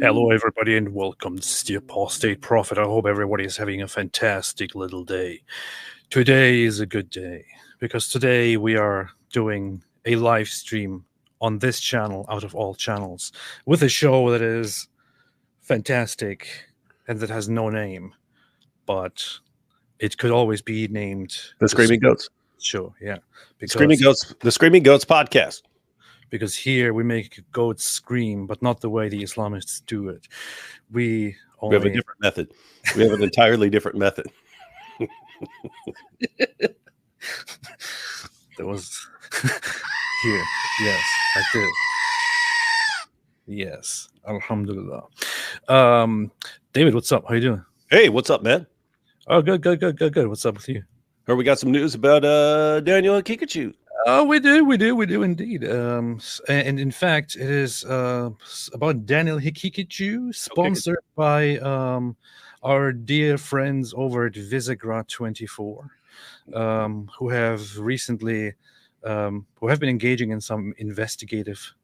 Hello, everybody, and welcome. This is the Apostate Prophet. I hope everybody is having a fantastic little day. Today is a good day because today we are doing a live stream on this channel out of all channels with a show that is fantastic and that has no name, but it could always be named The Screaming Goats Show. Yeah, because the Screaming Goats podcast. Because here we make goats scream, but not the way the Islamists do it. We have a different method. We have an entirely different method. That was here. Yes, I did. Yes, alhamdulillah. David, what's up? How you doing? Hey, what's up, man? Oh, good. What's up with you? Heard we got some news about Daniel Haqiqatjou. Oh, we do indeed. And in fact, it is about Daniel Haqiqatjou, sponsored by our dear friends over at Visegrad 24, who have recently who have been engaging in some investigative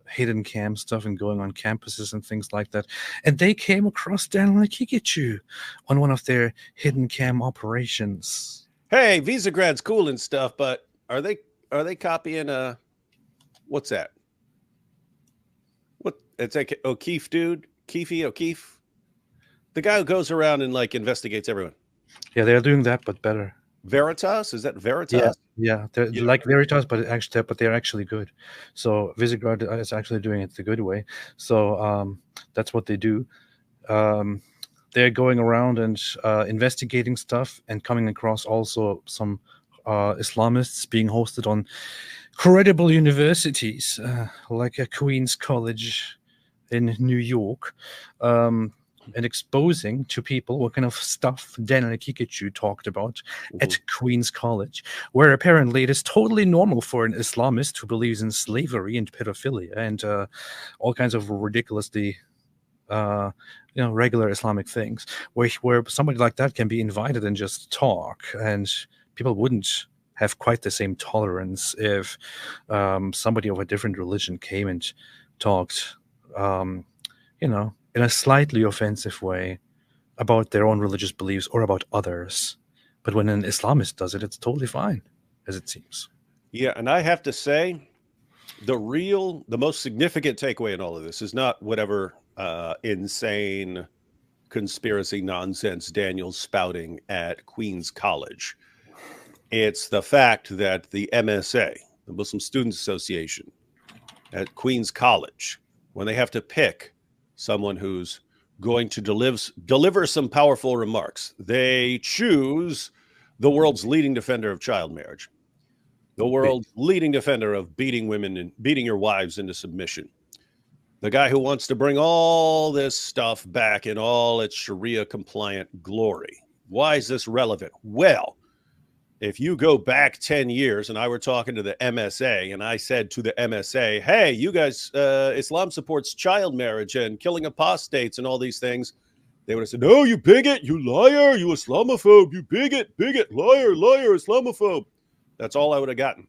hidden cam stuff and going on campuses and things like that. And they came across Daniel Haqiqatjou on one of their hidden cam operations. Hey, Visegrad's cool and stuff, but are they copying what's that? What it's like O'Keefe dude? O'Keefe? The guy who goes around and like investigates everyone. Yeah, they're doing that, but better. Veritas? Is that Veritas? Yeah. They're like Veritas, but they're actually good. So Visegrad is actually doing it the good way. So that's what they do. They're going around and investigating stuff and coming across also some Islamists being hosted on credible universities like a Queen's College in New York, and exposing to people what kind of stuff Daniel Haqiqatjou talked about at Queen's College, where apparently it is totally normal for an Islamist who believes in slavery and pedophilia and all kinds of ridiculously regular Islamic things, where somebody like that can be invited and just talk, and people wouldn't have quite the same tolerance if somebody of a different religion came and talked, in a slightly offensive way about their own religious beliefs or about others. But when an Islamist does it, it's totally fine, as it seems. Yeah, and I have to say, the most significant takeaway in all of this is not whatever insane conspiracy nonsense Daniel's spouting at Queen's College. It's the fact that the MSA, the Muslim Students Association at Queen's College, when they have to pick someone who's going to deliver some powerful remarks, they choose the world's leading defender of child marriage, the world's leading defender of beating women and beating your wives into submission, the guy who wants to bring all this stuff back in all its Sharia compliant glory. Why is this relevant? Well, if you go back 10 years and I were talking to the MSA and I said to the MSA, hey, you guys, Islam supports child marriage and killing apostates and all these things, they would have said, no, you bigot, you liar, you Islamophobe, you bigot, liar, Islamophobe. That's all I would have gotten.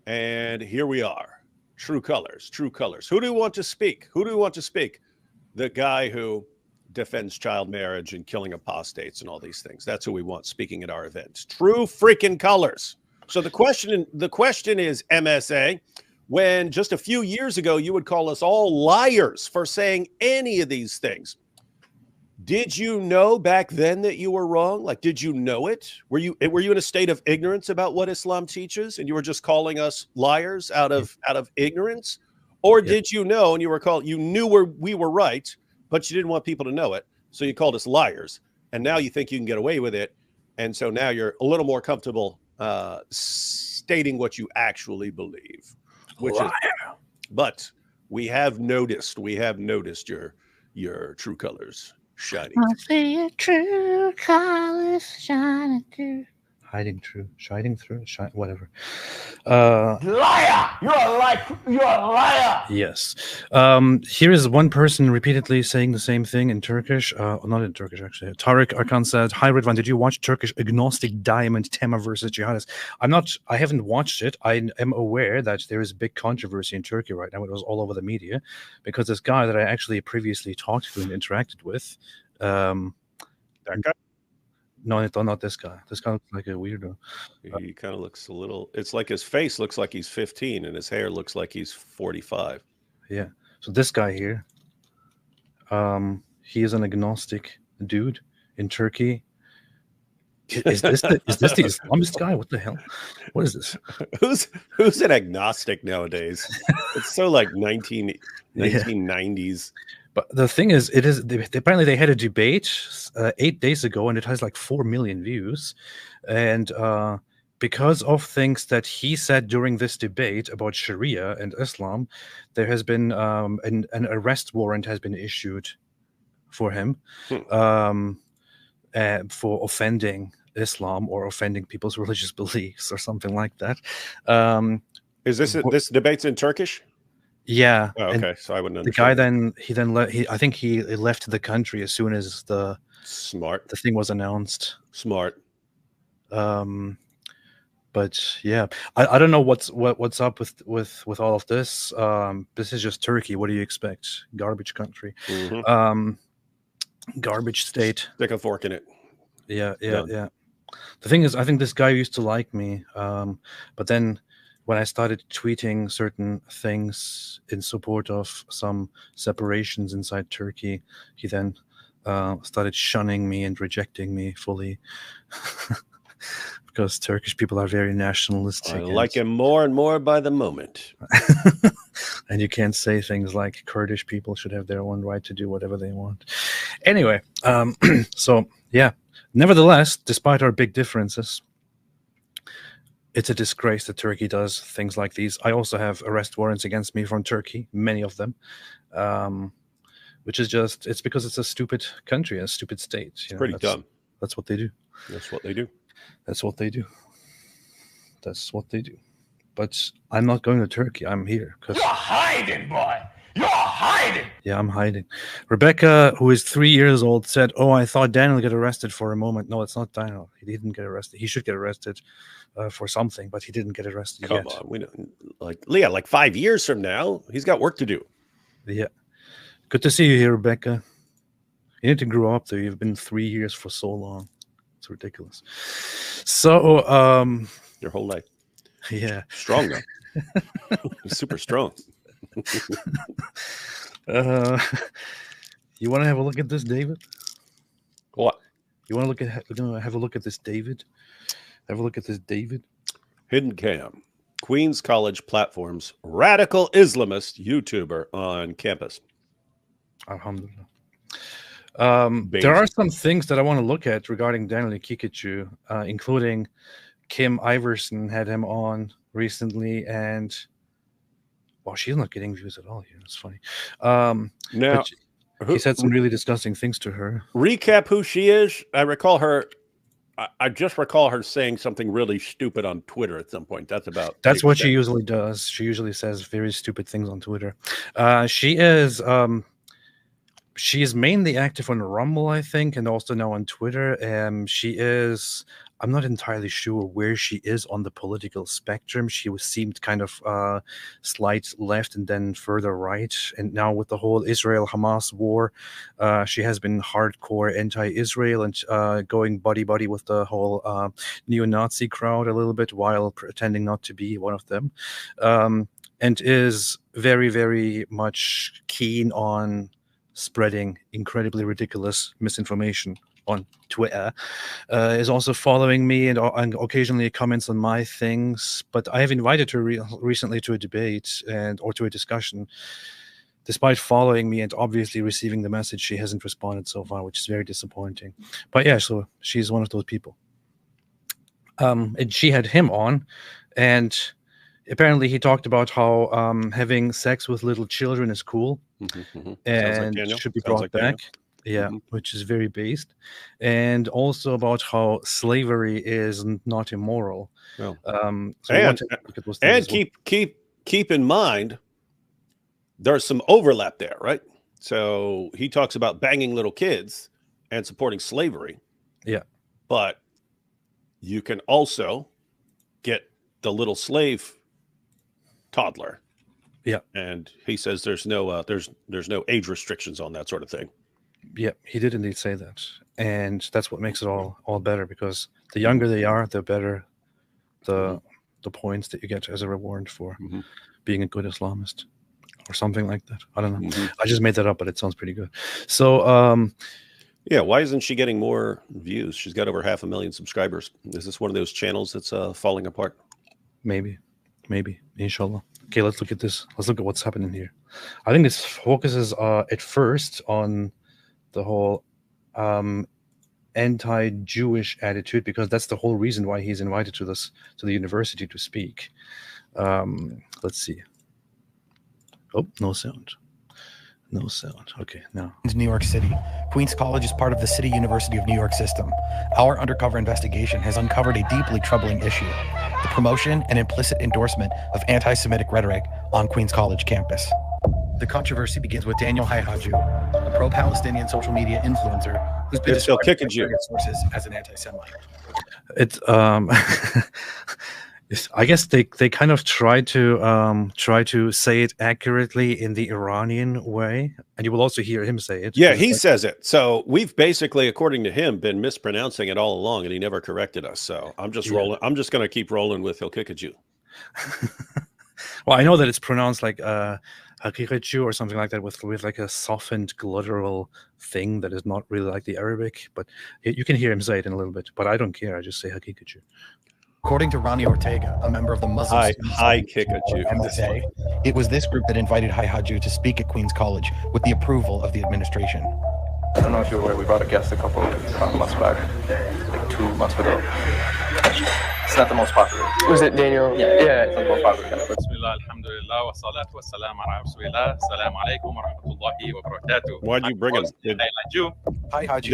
And here we are. True colors. Who do you want to speak? The guy who defends child marriage and killing apostates and all these things. That's who we want speaking at our events. True freaking colors. So the question is, MSA, when just a few years ago you would call us all liars for saying any of these things, did you know back then that you were wrong? Like, did you know it? Were you in a state of ignorance about what Islam teaches and you were just calling us liars out of ignorance? Or did you know and you knew we were right, but you didn't want people to know it, so you called us liars, and now you think you can get away with it, and so now you're a little more comfortable stating what you actually believe. But we have noticed your true colors shining. I see your true colors shining through. whatever. Liar! You're a liar! Yes. Here is one person repeatedly saying the same thing in Turkish. Not in Turkish, actually. Tariq Arkan said, "Hi, Ridwan, did you watch Turkish Agnostic Diamond Tema versus Jihadist?" I haven't watched it. I am aware that there is big controversy in Turkey right now. It was all over the media because this guy that I actually previously talked to and interacted with, That guy? no, not this guy. This guy looks like a weirdo. He kind of looks a little, it's like his face looks like he's 15 and his hair looks like he's 45. Yeah. So this guy here, he is an agnostic dude in Turkey. Is this the Islamist guy? What the hell? What is this? Who's an agnostic nowadays? It's so like 1990s. But the thing is, apparently they had a debate 8 days ago, and it has like 4 million views, and because of things that he said during this debate about Sharia and Islam, there has been an arrest warrant has been issued for him for offending Islam or offending people's religious beliefs or something like that. Is this debate's in Turkish? Yeah. Oh, okay, so I wouldn't understand. The guy I think he left the country as soon as the thing was announced. Smart. But yeah, I don't know what's up with all of this. This is just Turkey. What do you expect? Garbage country. Garbage state. Stick a fork in it. Yeah. The thing is, I think this guy used to like me, but then when I started tweeting certain things in support of some separations inside Turkey, he then started shunning me and rejecting me fully. Because Turkish people are very nationalistic. I like him more and more by the moment. And you can't say things like Kurdish people should have their own right to do whatever they want. Anyway, so yeah. Nevertheless, despite our big differences, it's a disgrace that Turkey does things like these. I also have arrest warrants against me from Turkey, many of them, which is it's because it's a stupid country, a stupid state. It's pretty dumb. That's what they do. That's what they do. That's what they do. That's what they do. But I'm not going to Turkey. I'm here. You're hiding, boy. You're hiding. Yeah, I'm hiding. Rebecca, who is 3 years old, said, "Oh, I thought Daniel got arrested for a moment." No, it's not Daniel. He didn't get arrested. He should get arrested for something, but he didn't get arrested yet. Come on. We don't, like 5 years from now, he's got work to do. Yeah. Good to see you here, Rebecca. You need to grow up, though. You've been 3 years for so long. It's ridiculous. So, your whole life. Yeah. Strong, though. Super strong. You want to have a look at this, David? What? You want to have a look at this, David? Have a look at this, David. Hidden Cam, Queens College Platform's radical Islamist YouTuber on campus. Alhamdulillah. There are some things that I want to look at regarding Daniel Haqiqatjou, including Kim Iverson had him on recently, and well, she's not getting views at all here. That's funny. Now, he said some really disgusting things to her. Recap who she is. I recall her. I just recall her saying something really stupid on Twitter at some point. That's what she usually does. She usually says very stupid things on Twitter. She is mainly active on Rumble, I think, and also now on Twitter. I'm not entirely sure where she is on the political spectrum. She seemed kind of slight left and then further right. And now with the whole Israel-Hamas war, she has been hardcore anti-Israel and going buddy-buddy with the whole neo-Nazi crowd a little bit while pretending not to be one of them. And is very, very much keen on spreading incredibly ridiculous misinformation on Twitter, is also following me and occasionally comments on my things. But I have invited her recently to a debate or to a discussion. Despite following me and obviously receiving the message, she hasn't responded so far, which is very disappointing. But yeah, so she's one of those people. And she had him on, and apparently he talked about how having sex with little children is cool and should be brought back. Yeah, which is very based, and also about how slavery is not immoral. Well, So we want to look at those things and keep in mind, there's some overlap there, right? So he talks about banging little kids and supporting slavery. Yeah, but you can also get the little slave toddler. Yeah, and he says there's no age restrictions on that sort of thing. Yeah, he did indeed say that, and that's what makes it all better, because the younger they are, the better the points that you get as a reward for being a good Islamist, or something like that. I don't know. I just made that up, but it sounds pretty good. So, yeah, why isn't she getting more views? She's got over 500,000 subscribers. Is this one of those channels that's falling apart? Maybe, inshallah. Okay, let's look at this. Let's look at what's happening here. I think this focuses at first on the whole anti-Jewish attitude, because that's the whole reason why he's invited to the university to speak. Let's see. Oh, no sound. Okay, now. New York City. Queens College is part of the City University of New York system. Our undercover investigation has uncovered a deeply troubling issue: the promotion and implicit endorsement of anti-Semitic rhetoric on Queens College campus. The controversy begins with Daniel Haqiqatjou, a pro-Palestinian social media influencer who's been described by various sources as an anti-Semite. It's I guess they kind of try to say it accurately in the Iranian way, and you will also hear him say it. Yeah, he says it. So we've basically, according to him, been mispronouncing it all along, and he never corrected us. So I'm just rolling. I'm just going to keep rolling with Haqiqatjou. Well, I know that it's pronounced like Haqiqatjou or something like that, with like a softened guttural thing that is not really like the Arabic, but you can hear him say it in a little bit. But I don't care. I just say Haqiqatjou. According to Rani Ortega, a member of the Muslim Haqiqatjou, MSA, it was this group that invited Haqiqatjou to speak at Queens College with the approval of the administration. I don't know if you're aware, we brought a guest a couple months back, like 2 months ago. It's not the most popular. Was it Daniel? Yeah, it's not the most popular kind of. Bismillah, alhamdulillah, wa salatu wa salam ala rasulillah. Assalamu alaikum wa rahmatullahi wa barakatuh. Why did you bring him? Did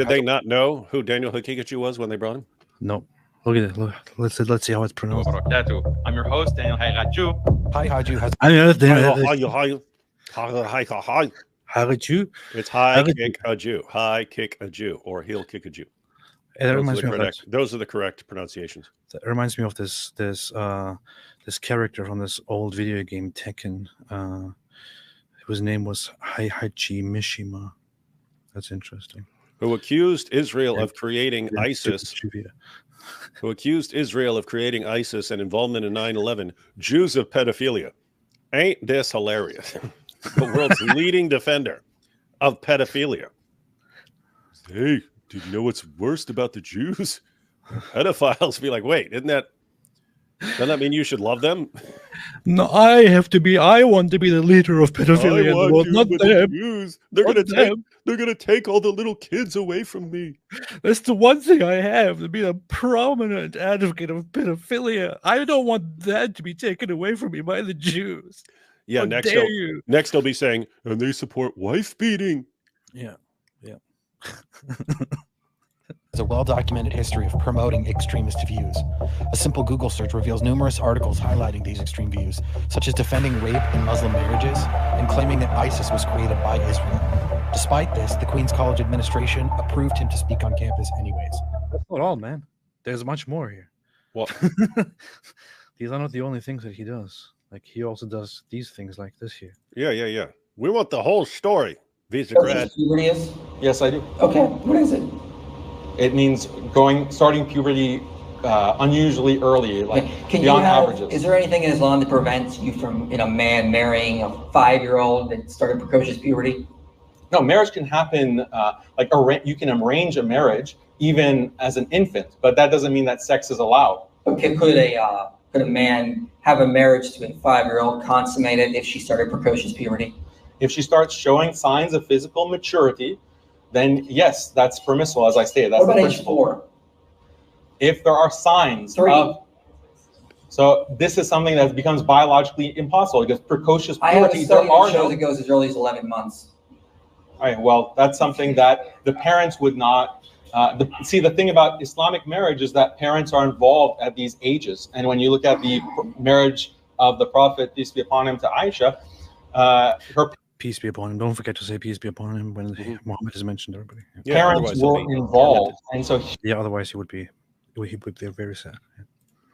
they not know who Daniel Haqiqatjou was when they brought him? No. Look at it. Look. Let's see how it's pronounced. I'm your host, Daniel Haqiqatjou. Haqiqatjou has. Haqiqatjou. It's Haqiqatjou, or he'll kick a Jew. Those are the correct pronunciations. That reminds me of this character from this old video game Tekken, whose name was Heihachi Mishima. That's interesting. Who accused Israel of creating ISIS? Who accused Israel of creating ISIS and involvement in 9/11? Jews of pedophilia. Ain't this hilarious? The world's leading defender of pedophilia. Hey, did you know what's worst about the Jews? Pedophiles. Be like, wait, doesn't that mean you should love them? No, I want to be the leader of pedophilia in the world, not them. Jews. They're gonna take all the little kids away from me. That's the one thing I have, to be a prominent advocate of pedophilia. I don't want that to be taken away from me by the Jews. Yeah, next they'll be saying, and they support wife beating. Yeah. There's a well-documented history of promoting extremist views. A simple Google search reveals numerous articles highlighting these extreme views, such as defending rape in Muslim marriages and claiming that ISIS was created by Israel. Despite this, the Queens College administration approved him to speak on campus anyways. That's not all, man. There's much more here. What? These are not the only things that he does. Like, he also does these things like this here. Yeah. We want the whole story. Visa grad. Puberty is? Yes, I do. Okay, what is it? It means starting puberty unusually early, like beyond averages. Is there anything in Islam that prevents you from, a man marrying a 5-year-old that started precocious puberty? No, marriage can happen. You can arrange a marriage even as an infant, but that doesn't mean that sex is allowed. Okay, could a man have a marriage to a 5-year-old consummated if she started precocious puberty? If she starts showing signs of physical maturity, then yes, that's permissible, as I stated. That's what about age 4? If there are signs 3. So this is something that becomes biologically impossible, because precocious puberty, I have a study that shows it goes as early as 11 months. right, well, that's something that the parents would not. See, the thing about Islamic marriage is that parents are involved at these ages. And when you look at the marriage of the Prophet, peace be upon him, to Aisha, her Peace be upon him. Don't forget to say peace be upon him when Muhammad is mentioned, everybody. Yeah, parents otherwise he'll were be involved. And so Yeah, otherwise he would be very sad. Yeah.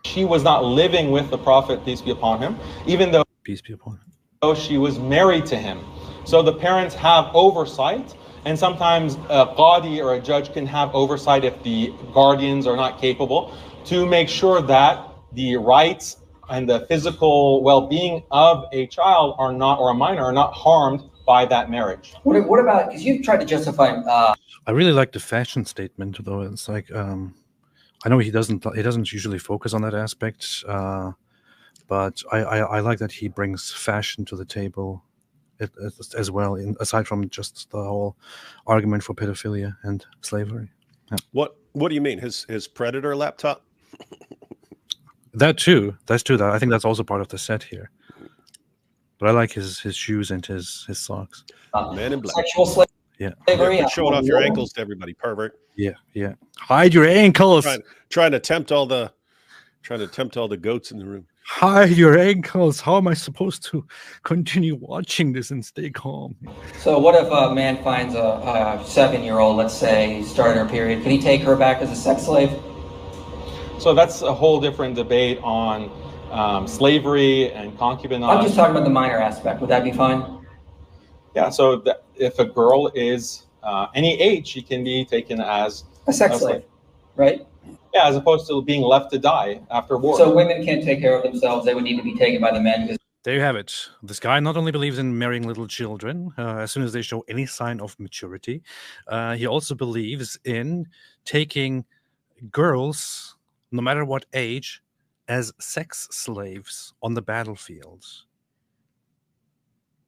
she was not living with the Prophet, peace be upon him, even though Peace be upon him. she was married to him. So the parents have oversight, and sometimes a qadi or a judge can have oversight if the guardians are not capable, to make sure that the rights and the physical well-being of a child are not, or a minor, are not harmed by that marriage. What about, because you've tried to justify I really like the fashion statement, though. It's like I know he doesn't usually focus on that aspect, but I like that he brings fashion to the table as well, aside from just the whole argument for pedophilia and slavery. Yeah. What do you mean? His Predator laptop? That too. That I think that's also part of the set here. But I like his shoes and his socks. Man in black. sexual slavery. Yeah. Quit showing off your ankles to everybody, pervert. Yeah. Hide your ankles. Trying to tempt all the goats in the room. Hide your ankles. How am I supposed to continue watching this and stay calm? So what if a man finds a 7-year-old, let's say, started her period? Could he take her back as a sex slave? So that's a whole different debate on slavery and concubinage. I'm just talking about the minor aspect. Would that be fine? Yeah, so if a girl is any age, she can be taken as A sex slave, right? Yeah, as opposed to being left to die after war. So women can't take care of themselves. They would need to be taken by the men. There you have it. This guy not only believes in marrying little children as soon as they show any sign of maturity, he also believes in taking girls, no matter what age, as sex slaves on the battlefield.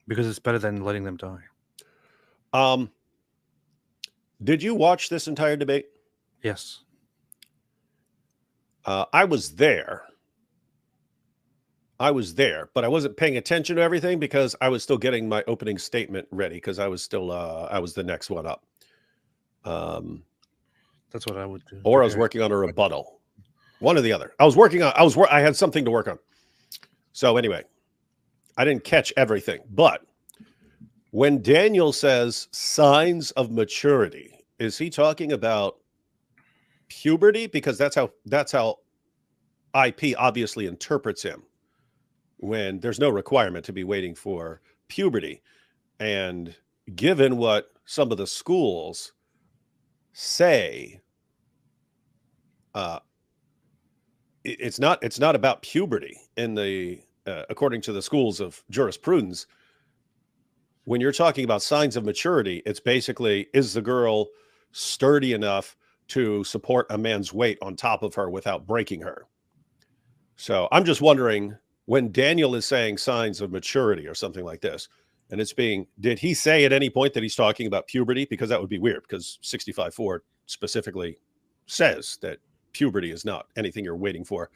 Because it's better than letting them die. Did you watch this entire debate? Yes. I was there, but I wasn't paying attention to everything because I was still getting my opening statement ready because I was still I was the next one up. That's what I would do. Or I was working on a rebuttal. One or the other. I had something to work on. So anyway, I didn't catch everything, but when Daniel says signs of maturity, is he talking about puberty? Because that's how IP obviously interprets him, when there's no requirement to be waiting for puberty. And given what some of the schools say, it's not about puberty in the according to the schools of jurisprudence. When you're talking about signs of maturity, it's basically, is the girl sturdy enough to support a man's weight on top of her without breaking her? So I'm just wondering, when Daniel is saying signs of maturity or something like this, and it's being, did he say at any point that he's talking about puberty? Because that would be weird, because 65.4 specifically says that puberty is not anything you're waiting for.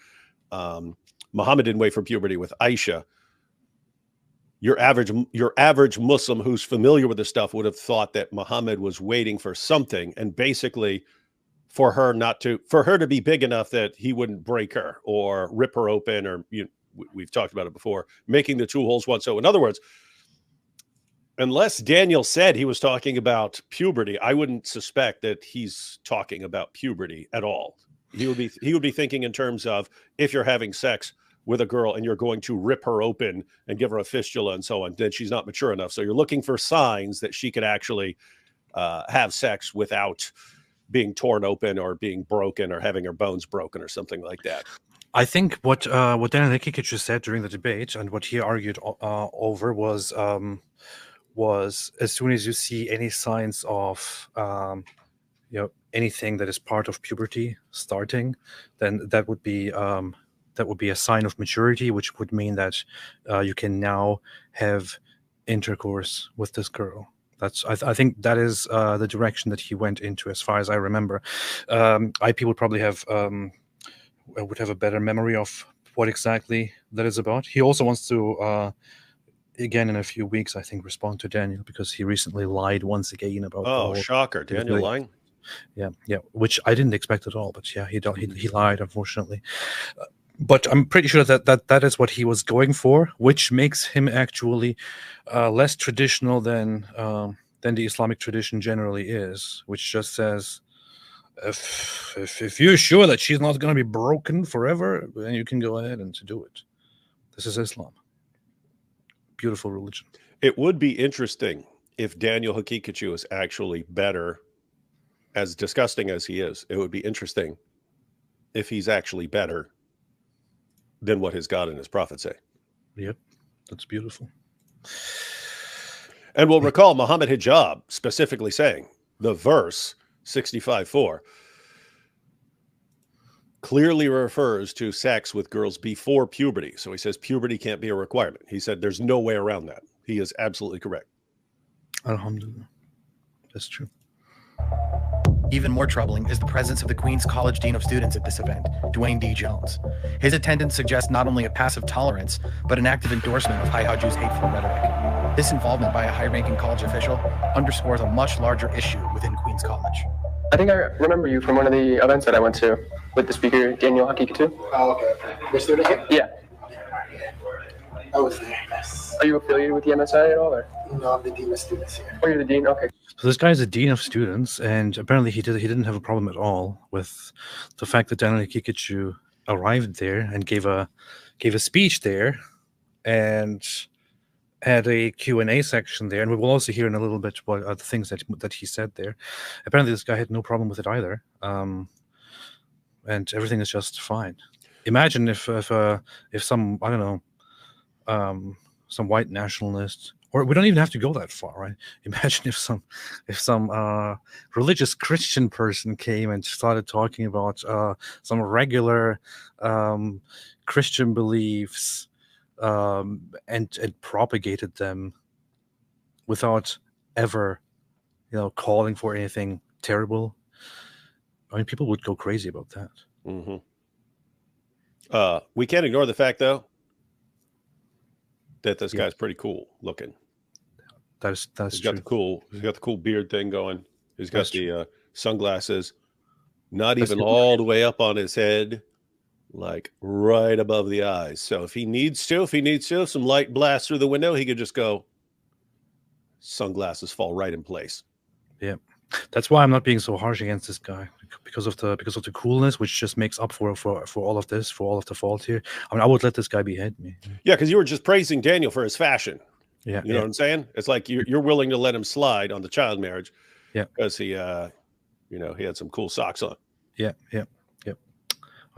Muhammad didn't wait for puberty with Aisha. Your average Muslim who's familiar with this stuff would have thought that Muhammad was waiting for something, and basically for her to be big enough that he wouldn't break her or rip her open, or we've talked about it before, making the 2 holes one. So in other words, unless Daniel said he was talking about puberty, I wouldn't suspect that he's talking about puberty at all. He would be thinking in terms of, if you're having sex with a girl and you're going to rip her open and give her a fistula and so on, then she's not mature enough. So you're looking for signs that she could actually have sex without being torn open or being broken or having her bones broken or something like that. I think what Daniel Haqiqatjou said during the debate, and what he argued over, was as soon as you see any signs of anything that is part of puberty starting, then that would be a sign of maturity, which would mean that you can now have intercourse with this girl. I think that is the direction that he went into, as far as I remember. IP would probably have a better memory of what exactly that is about. He also wants to again in a few weeks, I think, respond to Daniel, because he recently lied once again about the Oh, whole shocker. Daniel lying? Yeah, which I didn't expect at all. But yeah, he lied, unfortunately. But I'm pretty sure that is what he was going for, which makes him actually less traditional than the Islamic tradition generally is, which just says, if you're sure that she's not going to be broken forever, then you can go ahead and do it. This is Islam. Beautiful religion. It would be interesting if Daniel Haqiqatjou is actually better, as disgusting as he is. It would be interesting if he's actually better than what his God and his prophet say. Yep, that's beautiful. And we'll recall Muhammad Hijab specifically saying the verse 65:4 clearly refers to sex with girls before puberty. So he says puberty can't be a requirement. He said there's no way around that. He is absolutely correct. Alhamdulillah. That's true. Even more troubling is the presence of the Queen's College Dean of Students at this event, Dwayne D. Jones. His attendance suggests not only a passive tolerance, but an active endorsement of Haqiqatjou's hateful rhetoric. This involvement by a high-ranking college official underscores a much larger issue within Queen's College. I think I remember you from one of the events that I went to with the speaker, Daniel Haqiqatjou. Oh, okay. The student here? Yeah. I was there, yes. Are you affiliated with the MSI at all? Or? No, I'm the dean of students here. Oh, you're the dean? Okay. So this guy is a dean of students, and apparently he didn't have a problem at all with the fact that Daniel Haqiqatjou arrived there and gave a speech there, and had a Q&A section there, and we will also hear in a little bit what are the things that he said there. Apparently this guy had no problem with it either, and everything is just fine. Imagine if some, I don't know, some white nationalist, or we don't even have to go that far, right? Imagine if some religious Christian person came and started talking about some regular Christian beliefs, and propagated them without ever, calling for anything terrible. I mean, people would go crazy about that. Mm-hmm. We can't ignore the fact, though, that this guy's pretty cool looking. That's he's true. He's got the cool beard thing going. He's got the sunglasses, not That's even good. all the way up on his head, like right above the eyes. So if he needs to, some light blast through the window, he could just go. Sunglasses fall right in place. Yeah, that's why I'm not being so harsh against this guy, because of the coolness, which just makes up for all of this, for all of the fault here. I mean, I would let this guy behead me. Yeah, because you were just praising Daniel for his fashion. Yeah, you know what I'm saying? It's like you're willing to let him slide on the child marriage. Yeah, because he had some cool socks on. Yeah.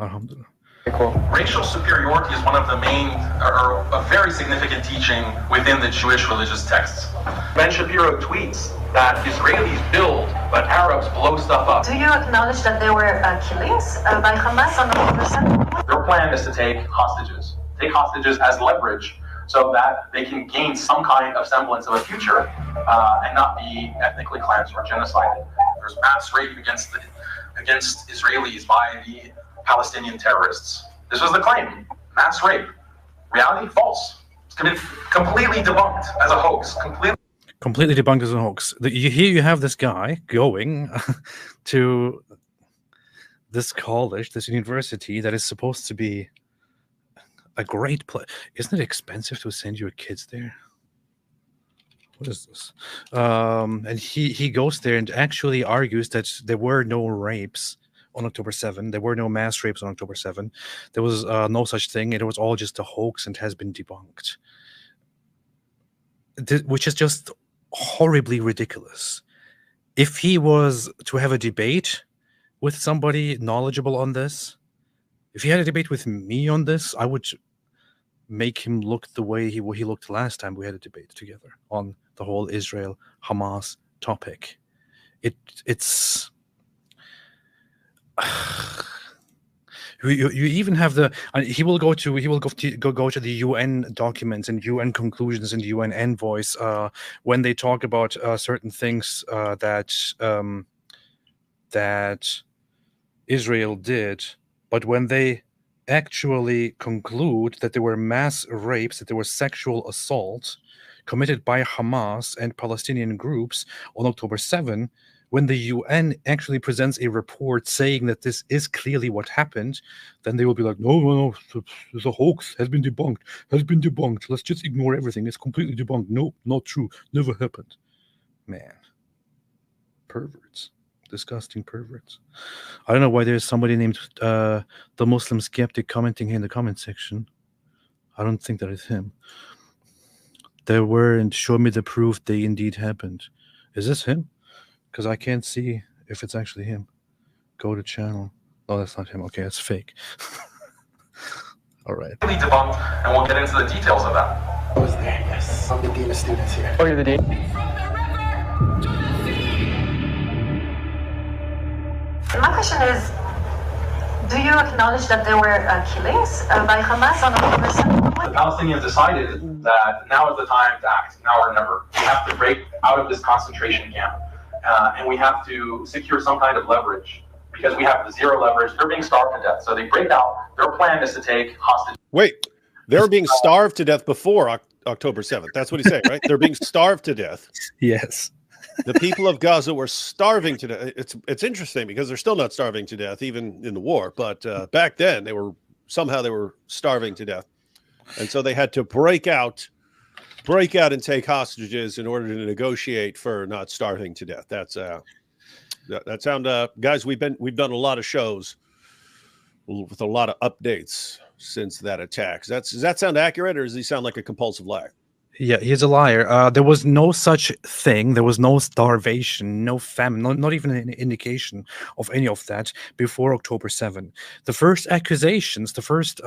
Alhamdulillah. Cool. Racial superiority is one of the main, or a very significant teaching within the Jewish religious texts. Ben Shapiro tweets that Israelis build, but Arabs blow stuff up. Do you acknowledge that there were killings by Hamas on October 7th? Their plan is to take hostages as leverage so that they can gain some kind of semblance of a future and not be ethnically cleansed or genocided. There's mass rape against Israelis by the Palestinian terrorists. This was the claim. Mass rape. Reality? False. It's completely debunked as a hoax. Completely debunked as a hoax. Here you have this guy going to this college, this university that is supposed to be a great place. Isn't it expensive to send your kids there? What is this? And he goes there and actually argues that there were no rapes on October 7. There were no mass rapes on October 7. There was no such thing. It was all just a hoax and has been debunked. Which is just horribly ridiculous. If he was to have a debate with somebody knowledgeable on this, if he had a debate with me on this, I would make him look the way he looked last time we had a debate together on the whole Israel-Hamas topic. It's you even have he will go to the UN documents and UN conclusions and UN envoys when they talk about certain things that Israel did, but when they actually conclude that there were mass rapes, that there were sexual assaults committed by Hamas and Palestinian groups on October 7, when the UN actually presents a report saying that this is clearly what happened, then they will be like, no, it's a hoax, has been debunked. Let's just ignore everything. It's completely debunked. No, not true. Never happened. Man. Perverts. Disgusting perverts. I don't know why there's somebody named the Muslim skeptic commenting here in the comment section. I don't think that is him. There weren't. Show me the proof they indeed happened. Is this him? Because I can't see if it's actually him. Go to channel. No, that's not him. Okay, that's fake. All right. Really debunked, and we'll get into the details of that. I was there, yes. I'm the dean of students here. Oh, you're the dean? My question is, do you acknowledge that there were killings by Hamas on October 7th? The Palestinians decided that now is the time to act, now or never. We have to break out of this concentration camp, and we have to secure some kind of leverage, because we have zero leverage. They're being starved to death, so they break out. Their plan is to take hostage. Wait, they were being starved to death before October 7th. That's what he's saying, right? They're being starved to death. Yes. The people of Gaza were starving to death. It's interesting because they're still not starving to death, even in the war. But back then, they were starving to death, and so they had to break out and take hostages in order to negotiate for not starving to death. That's guys. We've done a lot of shows with a lot of updates since that attack. Does that sound accurate, or does he sound like a compulsive liar? Yeah, he's a liar. There was no such thing. There was no starvation, no famine, not even an indication of any of that before October 7. The first accusations, the first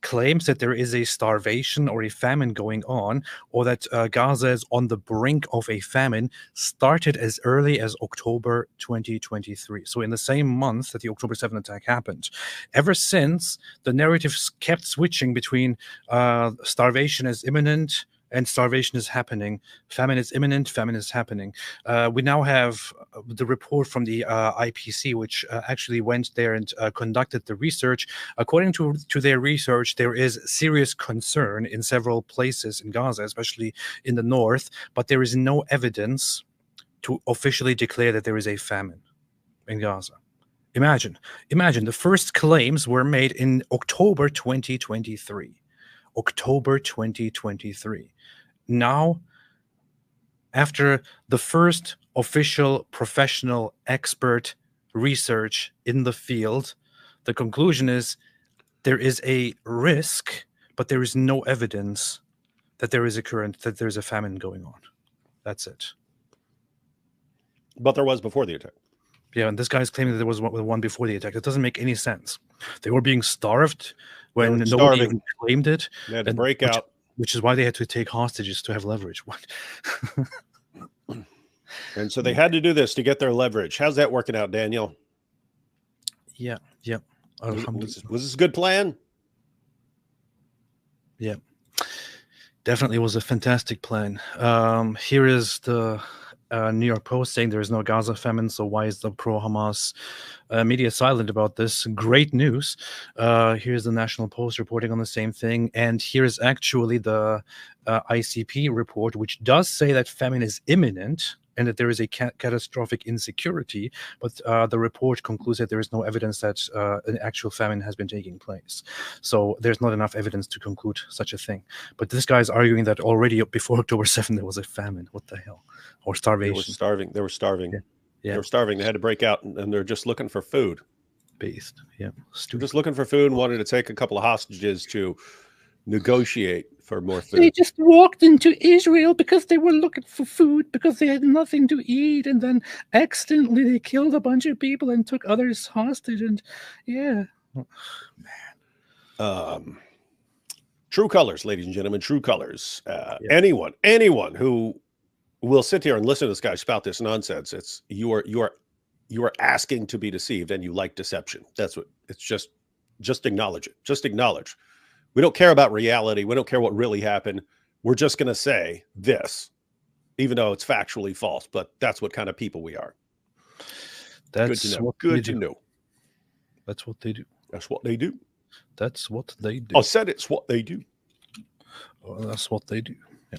claims that there is a starvation or a famine going on, or that Gaza is on the brink of a famine, started as early as October 2023. So in the same month that the October 7 attack happened. Ever since, the narratives kept switching between starvation is imminent and starvation is happening. Famine is imminent. Famine is happening. We now have the report from the IPC, which actually went there and conducted the research. According to their research, there is serious concern in several places in Gaza, especially in the north, but there is no evidence to officially declare that there is a famine in Gaza. Imagine the first claims were made in October 2023. October 2023. Now, after the first official professional expert research in the field, the conclusion is there is a risk, but there is no evidence that there is a famine going on. That's it. But there was before the attack. Yeah, and this guy is claiming that there was one before the attack. That doesn't make any sense. They were being starved when nobody even claimed it. They had to break out. Which is why they had to take hostages to have leverage. What? And so they had to do this to get their leverage. How's that working out, Daniel? Yeah. Was this a good plan? Yeah. Definitely was a fantastic plan. Here is the New York Post saying there is no Gaza famine, so why is the pro-Hamas media silent about this? Great news. Here's the National Post reporting on the same thing, and here's actually the ICP report, which does say that famine is imminent and that there is a catastrophic insecurity, but the report concludes that there is no evidence that an actual famine has been taking place. So there's not enough evidence to conclude such a thing. But this guy is arguing that already before October 7 there was a famine. What the hell? Or starvation. They were starving. Yeah. They were starving. They had to break out, and they're just looking for food. Based. Yeah. Just looking for food and wanted to take a couple of hostages to negotiate for more food. They just walked into Israel because they were looking for food, because they had nothing to eat, and then accidentally they killed a bunch of people and took others hostage. And yeah, man. True colors, ladies and gentlemen. True colors. Anyone who will sit here and listen to this guy spout this nonsense, it's you are asking to be deceived, and you like deception. That's what it's. Just acknowledge it. Just acknowledge. We don't care about reality. We don't care what really happened. We're just going to say this, even though it's factually false. But that's what kind of people we are. That's good to know. Good to know. That's what they do. That's what they do. That's what they do. I said it's what they do. Well, that's what they do. Yeah.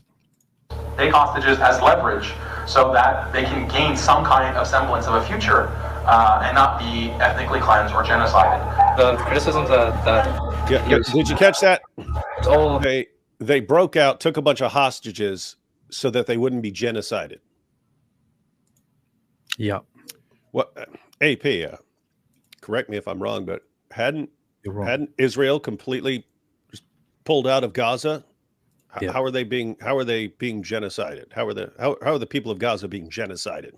Take hostages as leverage so that they can gain some kind of semblance of a future and not be ethnically cleansed or genocided. The criticisms that Yeah, did you catch that? it's all They broke out, took a bunch of hostages so that they wouldn't be genocided. Yeah. What AP? Correct me if I'm wrong, but hadn't Israel completely just pulled out of Gaza? Yeah. How are they being genocided? How are the people of Gaza being genocided?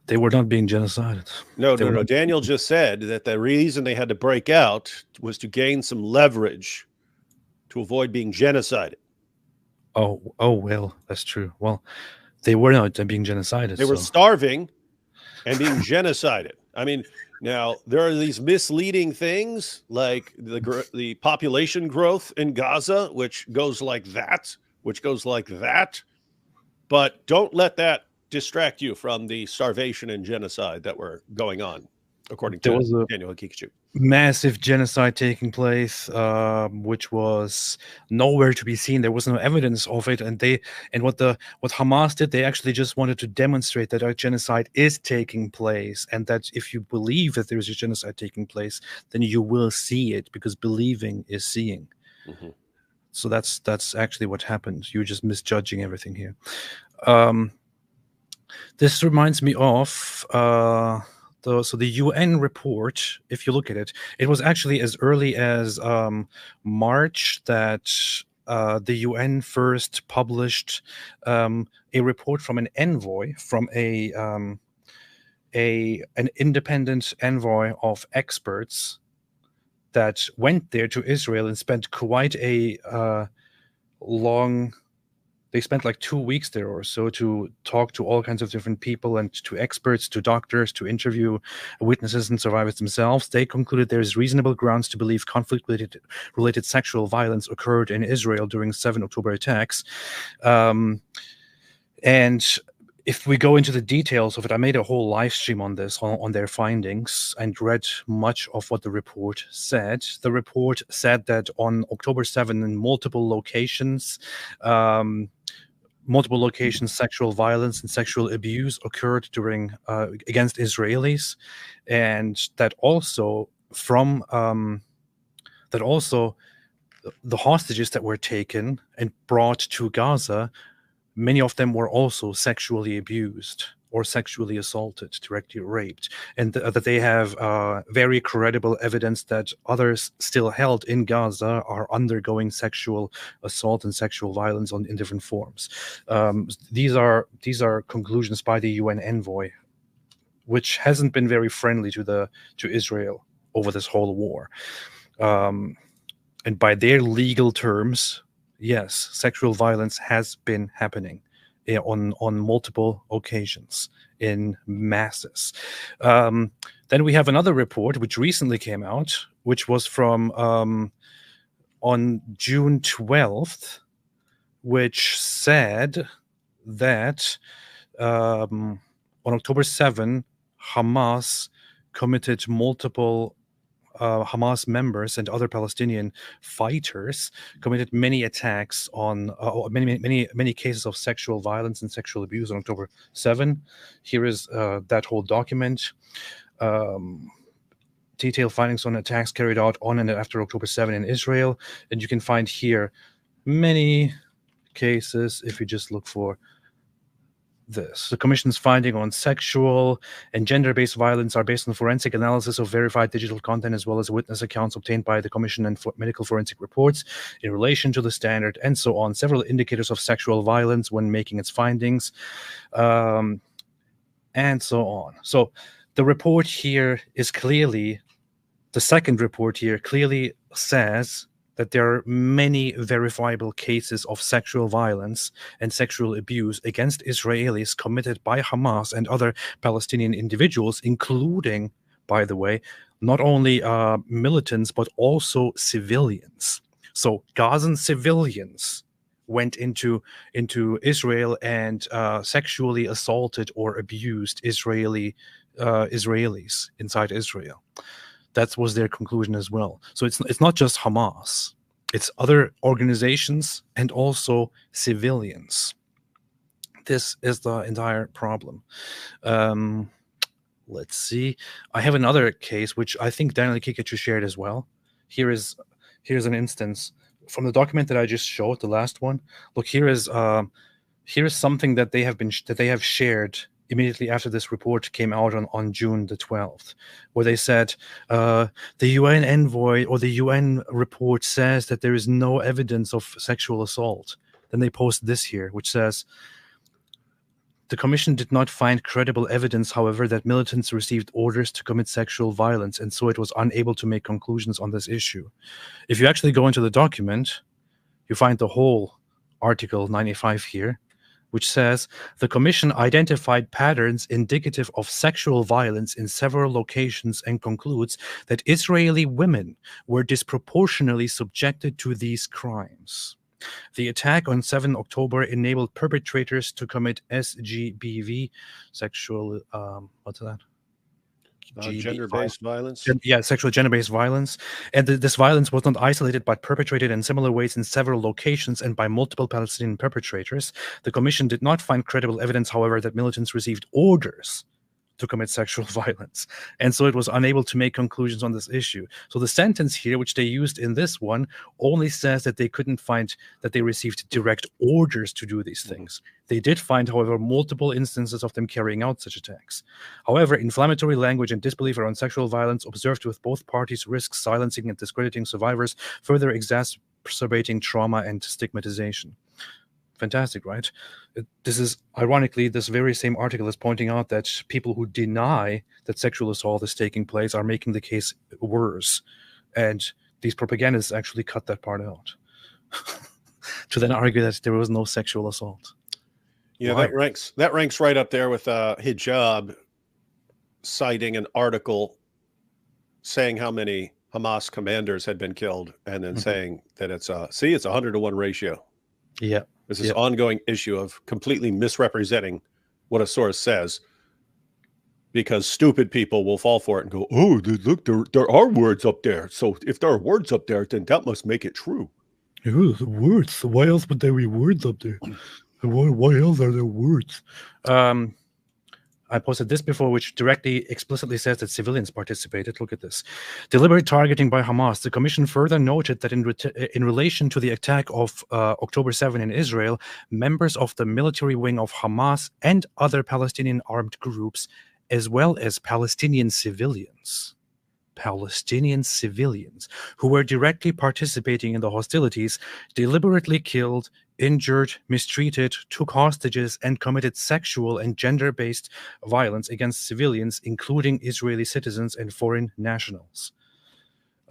They were not being genocided. No. Daniel just said that the reason they had to break out was to gain some leverage to avoid being genocided. Oh, well, that's true. Well, they were not being genocided. They were starving and being genocided. I mean, now there are these misleading things like the population growth in Gaza, which goes like that, but don't let that distract you from the starvation and genocide that were going on, according to Daniel Haqiqatjou. Massive genocide taking place, which was nowhere to be seen. There was no evidence of it, and what Hamas did, they actually just wanted to demonstrate that a genocide is taking place, and that if you believe that there is a genocide taking place, then you will see it, because believing is seeing. Mm-hmm. So that's actually what happened. You're just misjudging everything here. This reminds me of the UN report. If you look at it, it was actually as early as March that the UN first published a report from an envoy, from an independent envoy of experts that went there to Israel and spent quite a long. They spent like 2 weeks there or so to talk to all kinds of different people and to experts, to doctors, to interview witnesses and survivors themselves. They concluded there is reasonable grounds to believe conflict-related sexual violence occurred in Israel during 7 October attacks. And if we go into the details of it, I made a whole live stream on this, on their findings, and read much of what the report said. The report said that on October 7, in multiple locations, sexual violence and sexual abuse occurred against Israelis, and that also the hostages that were taken and brought to Gaza, many of them were also sexually abused or sexually assaulted, directly raped, and that they have very credible evidence that others still held in Gaza are undergoing sexual assault and sexual violence in different forms. These are conclusions by the UN envoy, which hasn't been very friendly to Israel over this whole war. And by their legal terms, yes, sexual violence has been happening on multiple occasions in masses. Then we have another report which recently came out, which was from on June 12th, which said that on October 7, Hamas committed multiple Hamas members and other Palestinian fighters committed many attacks on many cases of sexual violence and sexual abuse on October 7. Here is that whole document. Detailed findings on attacks carried out on and after October 7 in Israel. And you can find here many cases if you just look for this. The Commission's finding on sexual and gender-based violence are based on forensic analysis of verified digital content, as well as witness accounts obtained by the Commission and medical forensic reports in relation to the standard, and so on. Several indicators of sexual violence when making its findings, and so on. So the report here is clearly, the second report here clearly says that there are many verifiable cases of sexual violence and sexual abuse against Israelis committed by Hamas and other Palestinian individuals, including, by the way, not only militants, but also civilians. So Gazan civilians went into Israel and sexually assaulted or abused Israelis inside Israel. That was their conclusion as well. So it's not just Hamas. It's other organizations and also civilians. This is the entire problem. Let's see. I have another case, which I think Daniel Haqiqatjou shared as well. Here's an instance from the document that I just showed, the last one. Look, here is something that they have shared immediately after this report came out on June the 12th, where they said the UN envoy or the UN report says that there is no evidence of sexual assault. Then they post this here, which says, the Commission did not find credible evidence, however, that militants received orders to commit sexual violence, and so it was unable to make conclusions on this issue. If you actually go into the document, you find the whole Article 95 here, which says, the Commission identified patterns indicative of sexual violence in several locations and concludes that Israeli women were disproportionately subjected to these crimes. The attack on 7 October enabled perpetrators to commit SGBV, sexual, what's that? Gender-based violence? Yeah, sexual gender-based violence. And this violence was not isolated but perpetrated in similar ways in several locations and by multiple Palestinian perpetrators. The Commission did not find credible evidence, however, that militants received orders to commit sexual violence. And so it was unable to make conclusions on this issue. So the sentence here, which they used in this one, only says that they couldn't find that they received direct orders to do these things. They did find, however, multiple instances of them carrying out such attacks. However, inflammatory language and disbelief around sexual violence observed with both parties risks silencing and discrediting survivors, further exacerbating trauma and stigmatization. Fantastic, right? This is, ironically, this very same article is pointing out that people who deny that sexual assault is taking place are making the case worse. And these propagandists actually cut that part out to then argue that there was no sexual assault. Yeah, that ranks right up there with Hijab citing an article saying how many Hamas commanders had been killed and then saying that it's a 100-to-1 ratio. Yeah. There's this ongoing issue of completely misrepresenting what a source says because stupid people will fall for it and go, oh, look, there are words up there. So if there are words up there, then that must make it true. Oh, the words. Why else would there be words up there? Why else are there words? I posted this before, which directly explicitly says that civilians participated. Look at this. Deliberate targeting by Hamas. The Commission further noted that in relation to the attack of October 7 in Israel, members of the military wing of Hamas and other Palestinian armed groups, as well as Palestinian civilians who were directly participating in the hostilities, deliberately killed, injured, mistreated, took hostages, and committed sexual and gender-based violence against civilians, including Israeli citizens and foreign nationals.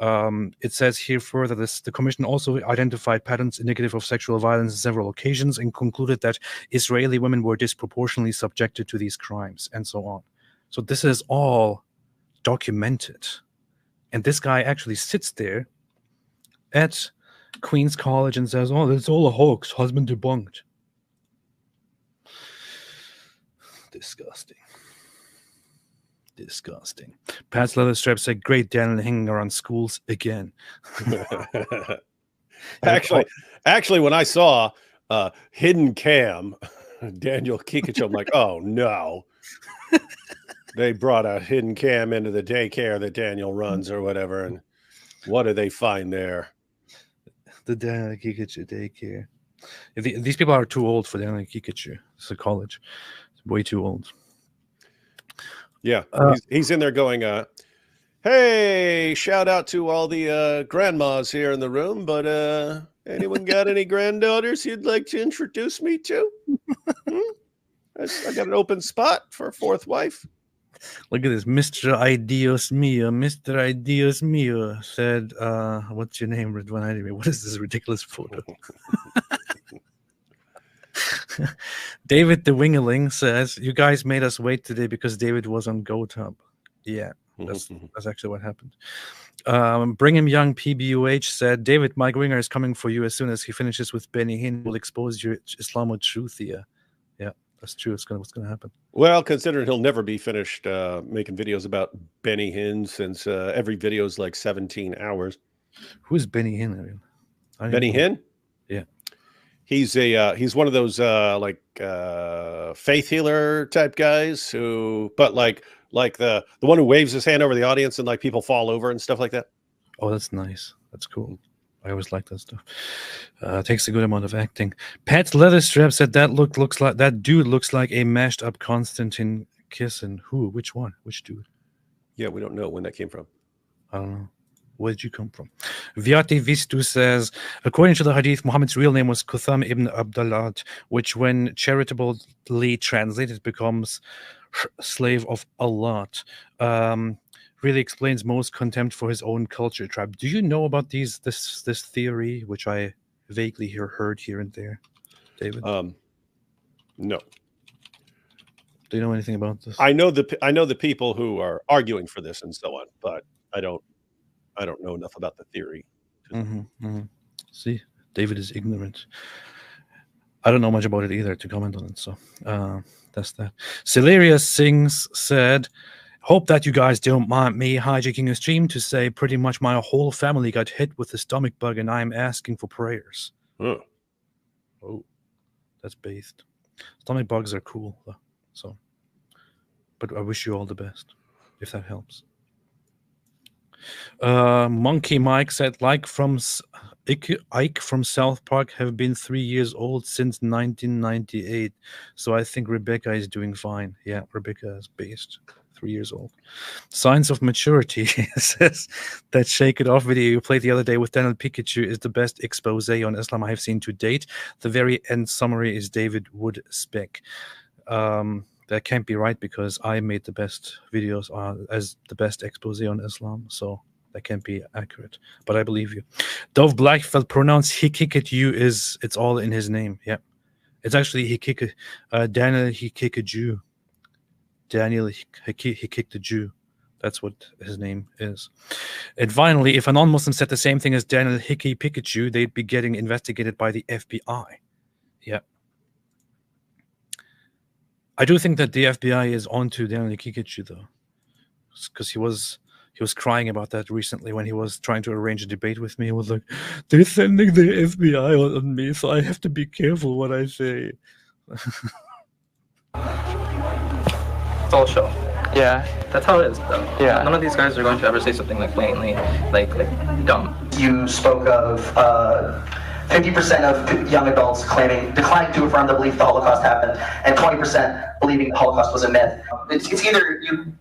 It says here further, the Commission also identified patterns indicative of sexual violence on several occasions and concluded that Israeli women were disproportionately subjected to these crimes, and so on. So this is all documented. And this guy actually sits there at Queen's College and says, oh, it's all a hoax, has been debunked. Disgusting. Pat's Leatherstrap said, great, Daniel hanging around schools again. Actually, when I saw hidden cam, Daniel Haqiqatjou, I'm like, oh no. They brought a hidden cam into the daycare that Daniel runs or whatever, and what do they find there? The Daniel Haqiqatjou daycare. These people are too old for Daniel Haqiqatjou. It's a college. It's way too old. Yeah, he's in there going, hey, shout out to all the grandmas here in the room, but anyone got any granddaughters you'd like to introduce me to? I got an open spot for a fourth wife. Look at this. Mr. Ideos Mio said, what's your name, Ridwan? What is this ridiculous photo? David the Wingeling says, you guys made us wait today because David was on GoTub. Yeah, that's actually what happened. Brigham Young PBUH said, David, Mike Winger is coming for you as soon as he finishes with Benny Hinn. Will expose your Islamo truth here. Yeah, That's true. What's gonna happen. Well, considering he'll never be finished making videos about Benny Hinn, since every video is like 17 hours. Who's Benny Hinn? Benny Hinn? Yeah. He's one of those faith healer type guys but like the one who waves his hand over the audience and like people fall over and stuff like that. Oh, that's nice. That's cool. I always like that stuff. Takes a good amount of acting. Pat's Leatherstrap said that dude looks like a mashed up Konstantin Kissin. Who? Which one? Which dude? Yeah, we don't know when that came from. I don't know. Where did you come from? Viati Vistu says, according to the Hadith, Muhammad's real name was Qutham ibn Abdallah, which when charitably translated becomes slave of Allah. Really explains most contempt for his own culture tribe. Do you know about this theory, which I vaguely heard here and there, David? No. Do you know anything about this? I know the people who are arguing for this and so on, but I don't know enough about the theory. See, David is ignorant. I don't know much about it either to comment on it. So that's that. Celeria Sings said, hope that you guys don't mind me hijacking a stream to say pretty much my whole family got hit with the stomach bug and I'm asking for prayers. Oh, that's based. Stomach bugs are cool, though. So, but I wish you all the best, if that helps. Monkey Mike said, Ike from South Park have been 3 years old since 1998. So I think Rebecca is doing fine. Yeah, Rebecca is based. 3 years old. Signs of maturity says that Shake It Off video you played the other day with Daniel Pikachu is the best expose on Islam I have seen to date. The very end summary is David Wood spec. That can't be right because I made the best videos as the best expose on Islam, so that can't be accurate. But I believe you. Dove Blackfeld pronounced Haqiqatjou it's all in his name. Yeah, it's actually Daniel Haqiqatjou. Daniel Haqiqatjou. That's what his name is. And finally, if a non-Muslim said the same thing as Daniel Pikachu, they'd be getting investigated by the FBI. Yeah. I do think that the FBI is onto Daniel Haqiqatjou, though, because he was crying about that recently when he was trying to arrange a debate with me. He was like, they're sending the FBI on me, so I have to be careful what I say. It's all show. Yeah, that's how it is, though. Yeah. None of these guys are going to ever say something like blatantly, like dumb. You spoke of 50% of young adults declining to affirm the belief the Holocaust happened, and 20% believing the Holocaust was a myth. It's either you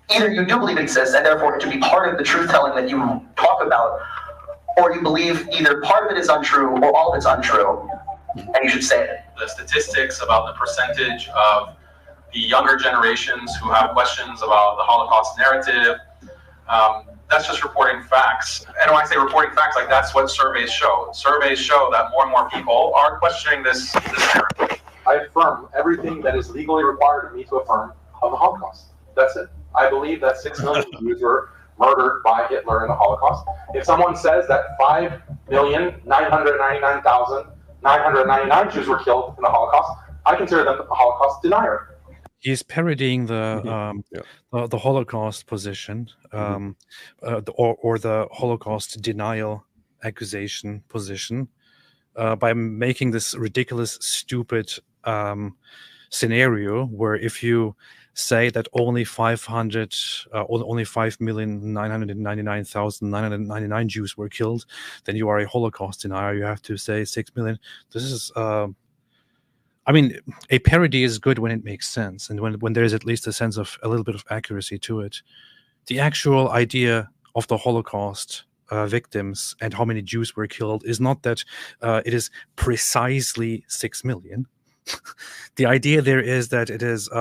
do believe it exists, and therefore it should be part of the truth-telling that you talk about, or you believe either part of it is untrue or all of it's untrue, and you should say it. The statistics about the percentage of the younger generations who have questions about the Holocaust narrative, that's just reporting facts. And when I say reporting facts, like that's what surveys show. Surveys show that more and more people are questioning this narrative. I affirm everything that is legally required of me to affirm of the Holocaust. That's it. I believe that 6 million Jews were murdered by Hitler in the Holocaust. If someone says that 5,999,999 Jews were killed in the Holocaust, I consider them a Holocaust denier. He's parodying the Holocaust position, or the Holocaust denial accusation position, by making this ridiculous, stupid scenario where if you say that only 5,999,999 Jews were killed, then you are a Holocaust denier. You have to say 6 million. This is. I mean, a parody is good when it makes sense, and when there is at least a little bit of accuracy to it. The actual idea of the Holocaust victims and how many Jews were killed is not that it is precisely 6 million. The idea there is that it is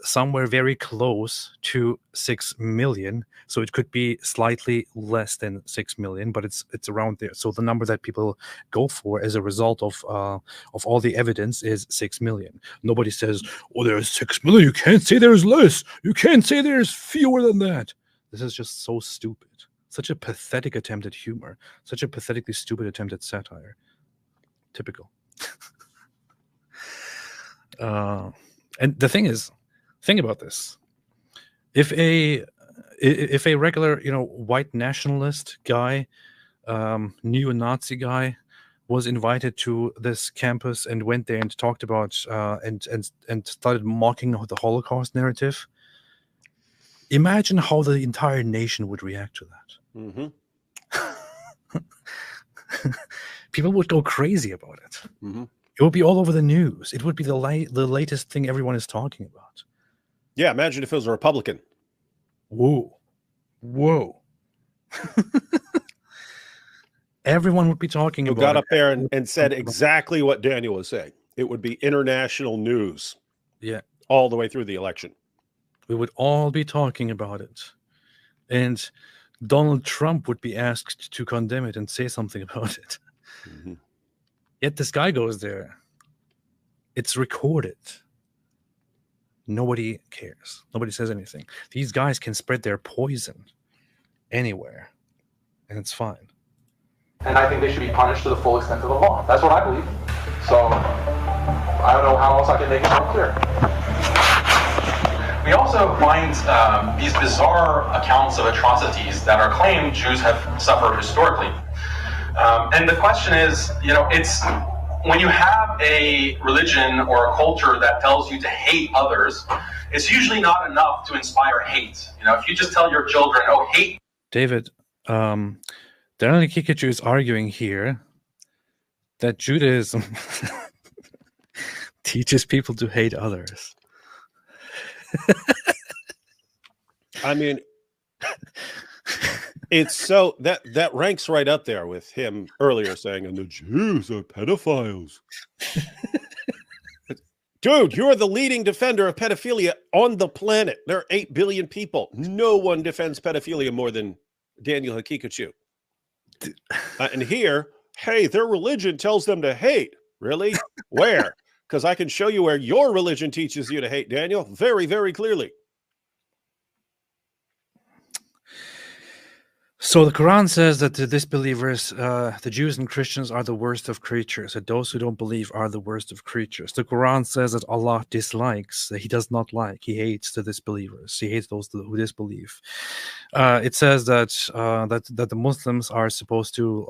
somewhere very close to 6 million. So it could be slightly less than 6 million, but it's around there. So the number that people go for as a result of all the evidence is 6 million. Nobody says, "Oh, there's 6 million. You can't say there's less. You can't say there's fewer than that." This is just so stupid. Such a pathetic attempt at humor. Such a pathetically stupid attempt at satire. Typical. And the thing is, think about this: if a regular, white nationalist guy, neo-Nazi guy, was invited to this campus and went there and talked about and started mocking the Holocaust narrative, imagine how the entire nation would react to that. Mm-hmm. People would go crazy about it. Mm-hmm. It would be all over the news. It would be the latest thing everyone is talking about. Yeah, imagine if it was a Republican. Whoa. Everyone would be talking Who about got it. up there and said exactly what Daniel was saying. It would be international news. Yeah. All the way through the election. We would all be talking about it. And Donald Trump would be asked to condemn it and say something about it. Mm-hmm. Yet this guy goes there. It's recorded. Nobody cares. Nobody says anything. These guys can spread their poison anywhere, and it's fine. And I think they should be punished to the full extent of the law. That's what I believe. So I don't know how else I can make it more clear. We also find these bizarre accounts of atrocities that are claimed Jews have suffered historically. And the question is, it's when you have a religion or a culture that tells you to hate others, it's usually not enough to inspire hate. If you just tell your children, oh, hate. David, Daniel Haqiqatjou is arguing here that Judaism teaches people to hate others. I mean, it's so that ranks right up there with him earlier saying, and the Jews are pedophiles. Dude, you're the leading defender of pedophilia on the planet. There are 8 billion people. No one defends pedophilia more than Daniel Haqiqatjou. And here, hey, their religion tells them to hate. Really? Where? Because I can show you where your religion teaches you to hate, Daniel, very, very clearly. So the Quran says that the disbelievers, the Jews and Christians, are the worst of creatures, that those who don't believe are the worst of creatures. The Quran says that Allah dislikes, that He does not like, He hates the disbelievers. He hates those who disbelieve. It says that that the Muslims are supposed to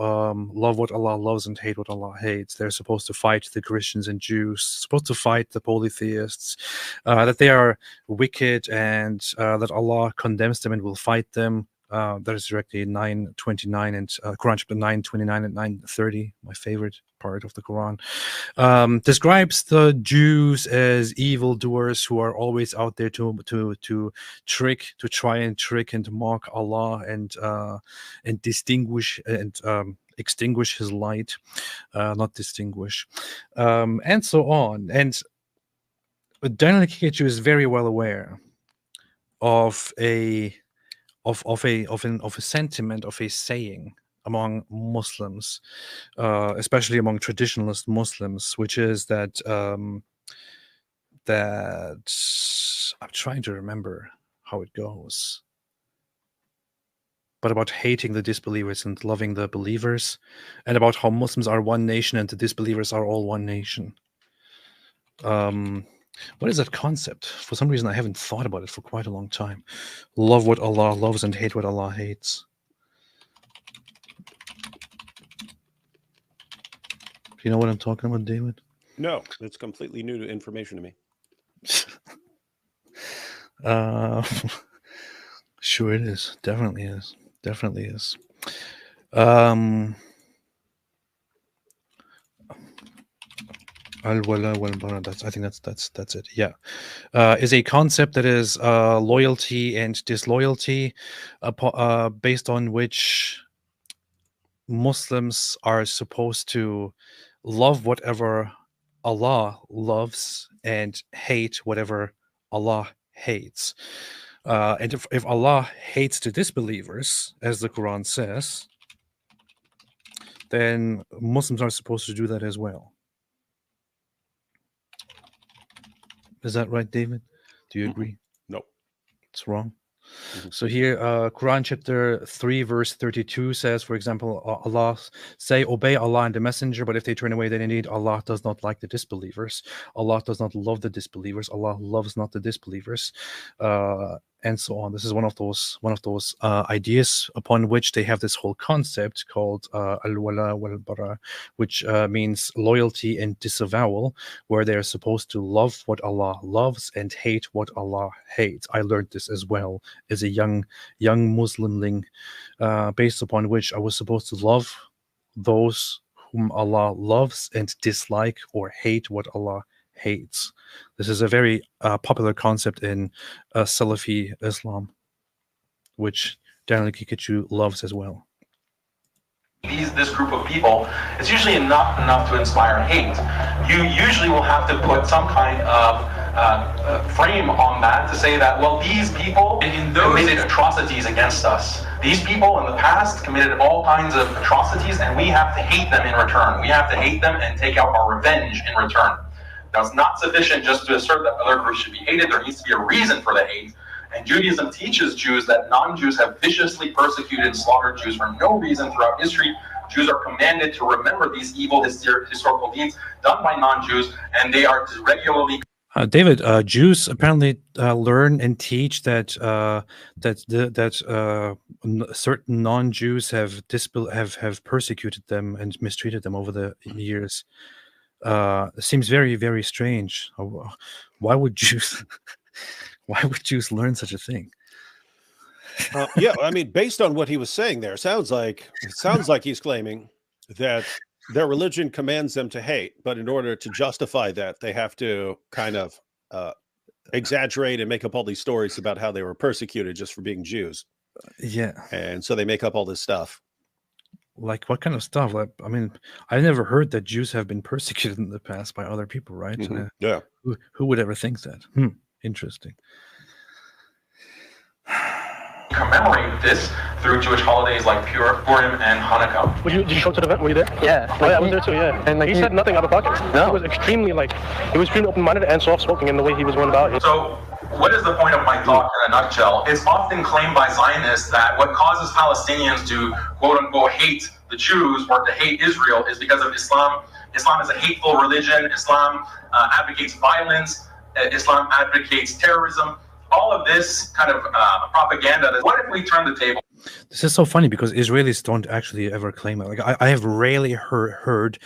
love what Allah loves and hate what Allah hates. They're supposed to fight the Christians and Jews, supposed to fight the polytheists, that they are wicked and that Allah condemns them and will fight them. That is directly 9:29 and Quran chapter 9:29 and 9:30, my favorite part of the Quran, describes the Jews as evildoers who are always out there to try and trick and mock Allah and distinguish and extinguish His light, not distinguish, and so on. And Daniel Haqiqatjou is very well aware of a sentiment, of a saying among Muslims, especially among traditionalist Muslims, which is that that I'm trying to remember how it goes, but about hating the disbelievers and loving the believers, and about how Muslims are one nation and the disbelievers are all one nation. What is that concept? For some reason, I haven't thought about it for quite a long time. Love what Allah loves and hate what Allah hates. Do you know what I'm talking about, David? No, it's completely new information to me. Sure it is. Definitely is. Definitely is. I think that's it. Yeah, is a concept that is loyalty and disloyalty, based on which Muslims are supposed to love whatever Allah loves and hate whatever Allah hates. And if Allah hates the disbelievers, as the Quran says, then Muslims are supposed to do that as well. Is that right, David? Do you agree? No. It's wrong? So here, Quran chapter 3, verse 32 says, for example, Allah say, obey Allah and the messenger, but if they turn away, then indeed Allah does not like the disbelievers. Allah does not love the disbelievers. Allah loves not the disbelievers. And so on. This is one of those ideas upon which they have this whole concept called al-wala wal-bara, which means loyalty and disavowal, where they are supposed to love what Allah loves and hate what Allah hates. I learned this as well as a young Muslimling, based upon which I was supposed to love those whom Allah loves and dislike or hate what Allah hates. This is a very popular concept in Salafi Islam, which Daniel Haqiqatjou loves as well. This group of people, it's usually not enough to inspire hate. You usually will have to put some kind of frame on that to say that, well, these people committed atrocities against us. These people in the past committed all kinds of atrocities, and we have to hate them in return. We have to hate them and take out our revenge in return. Now, it's not sufficient just to assert that other groups should be hated. There needs to be a reason for the hate. And Judaism teaches Jews that non-Jews have viciously persecuted and slaughtered Jews for no reason throughout history. Jews are commanded to remember these evil historical deeds done by non-Jews, and they are regularly... David, Jews apparently learn and teach that certain non-Jews have persecuted them and mistreated them over the years. It seems very, very strange. Why would Jews learn such a thing? Yeah, I mean, based on what he was saying there, it sounds like he's claiming that their religion commands them to hate, but in order to justify that, they have to kind of exaggerate and make up all these stories about how they were persecuted just for being Jews. Yeah. And so they make up all this stuff. Like what kind of stuff? Like, I mean, I never heard that Jews have been persecuted in the past by other people, right? Mm-hmm. Yeah. Who would ever think that? Interesting. Commemorate this through Jewish holidays like Purim and Hanukkah. Did you go to the event? Were you there? Yeah. Oh, yeah, I was there too, yeah. And he said nothing out of pocket. No. He was extremely open-minded and soft-spoken in the way he was going about it. So, what is the point of my talk in a nutshell? It's often claimed by Zionists that what causes Palestinians to quote-unquote hate the Jews or to hate Israel is because of Islam. Islam is a hateful religion. Islam advocates violence. Islam advocates terrorism. All of this kind of propaganda. What if we turn the table? This is so funny because Israelis don't actually ever claim it. Like I have rarely heard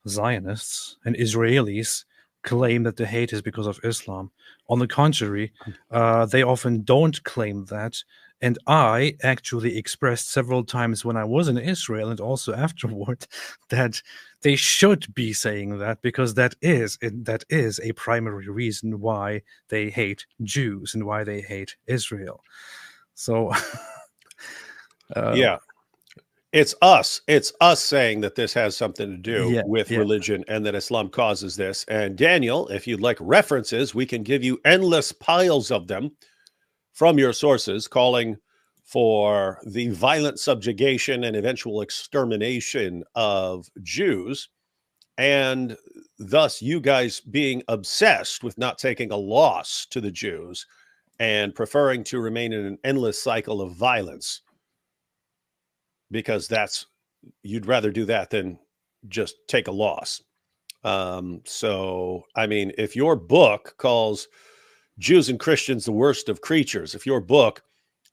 Zionists and Israelis claim that the hate is because of Islam. On the contrary, they often don't claim that. And I actually expressed several times when I was in Israel and also afterward that they should be saying that, because that is a primary reason why they hate Jews and why they hate Israel. So, yeah, it's us saying that this has something to do with religion and that Islam causes this. And Daniel, if you'd like references, we can give you endless piles of them from your sources calling for the violent subjugation and eventual extermination of Jews, and thus you guys being obsessed with not taking a loss to the Jews and preferring to remain in an endless cycle of violence, because you'd rather do that than just take a loss. So, I mean, if your book calls Jews and Christians the worst of creatures, if your book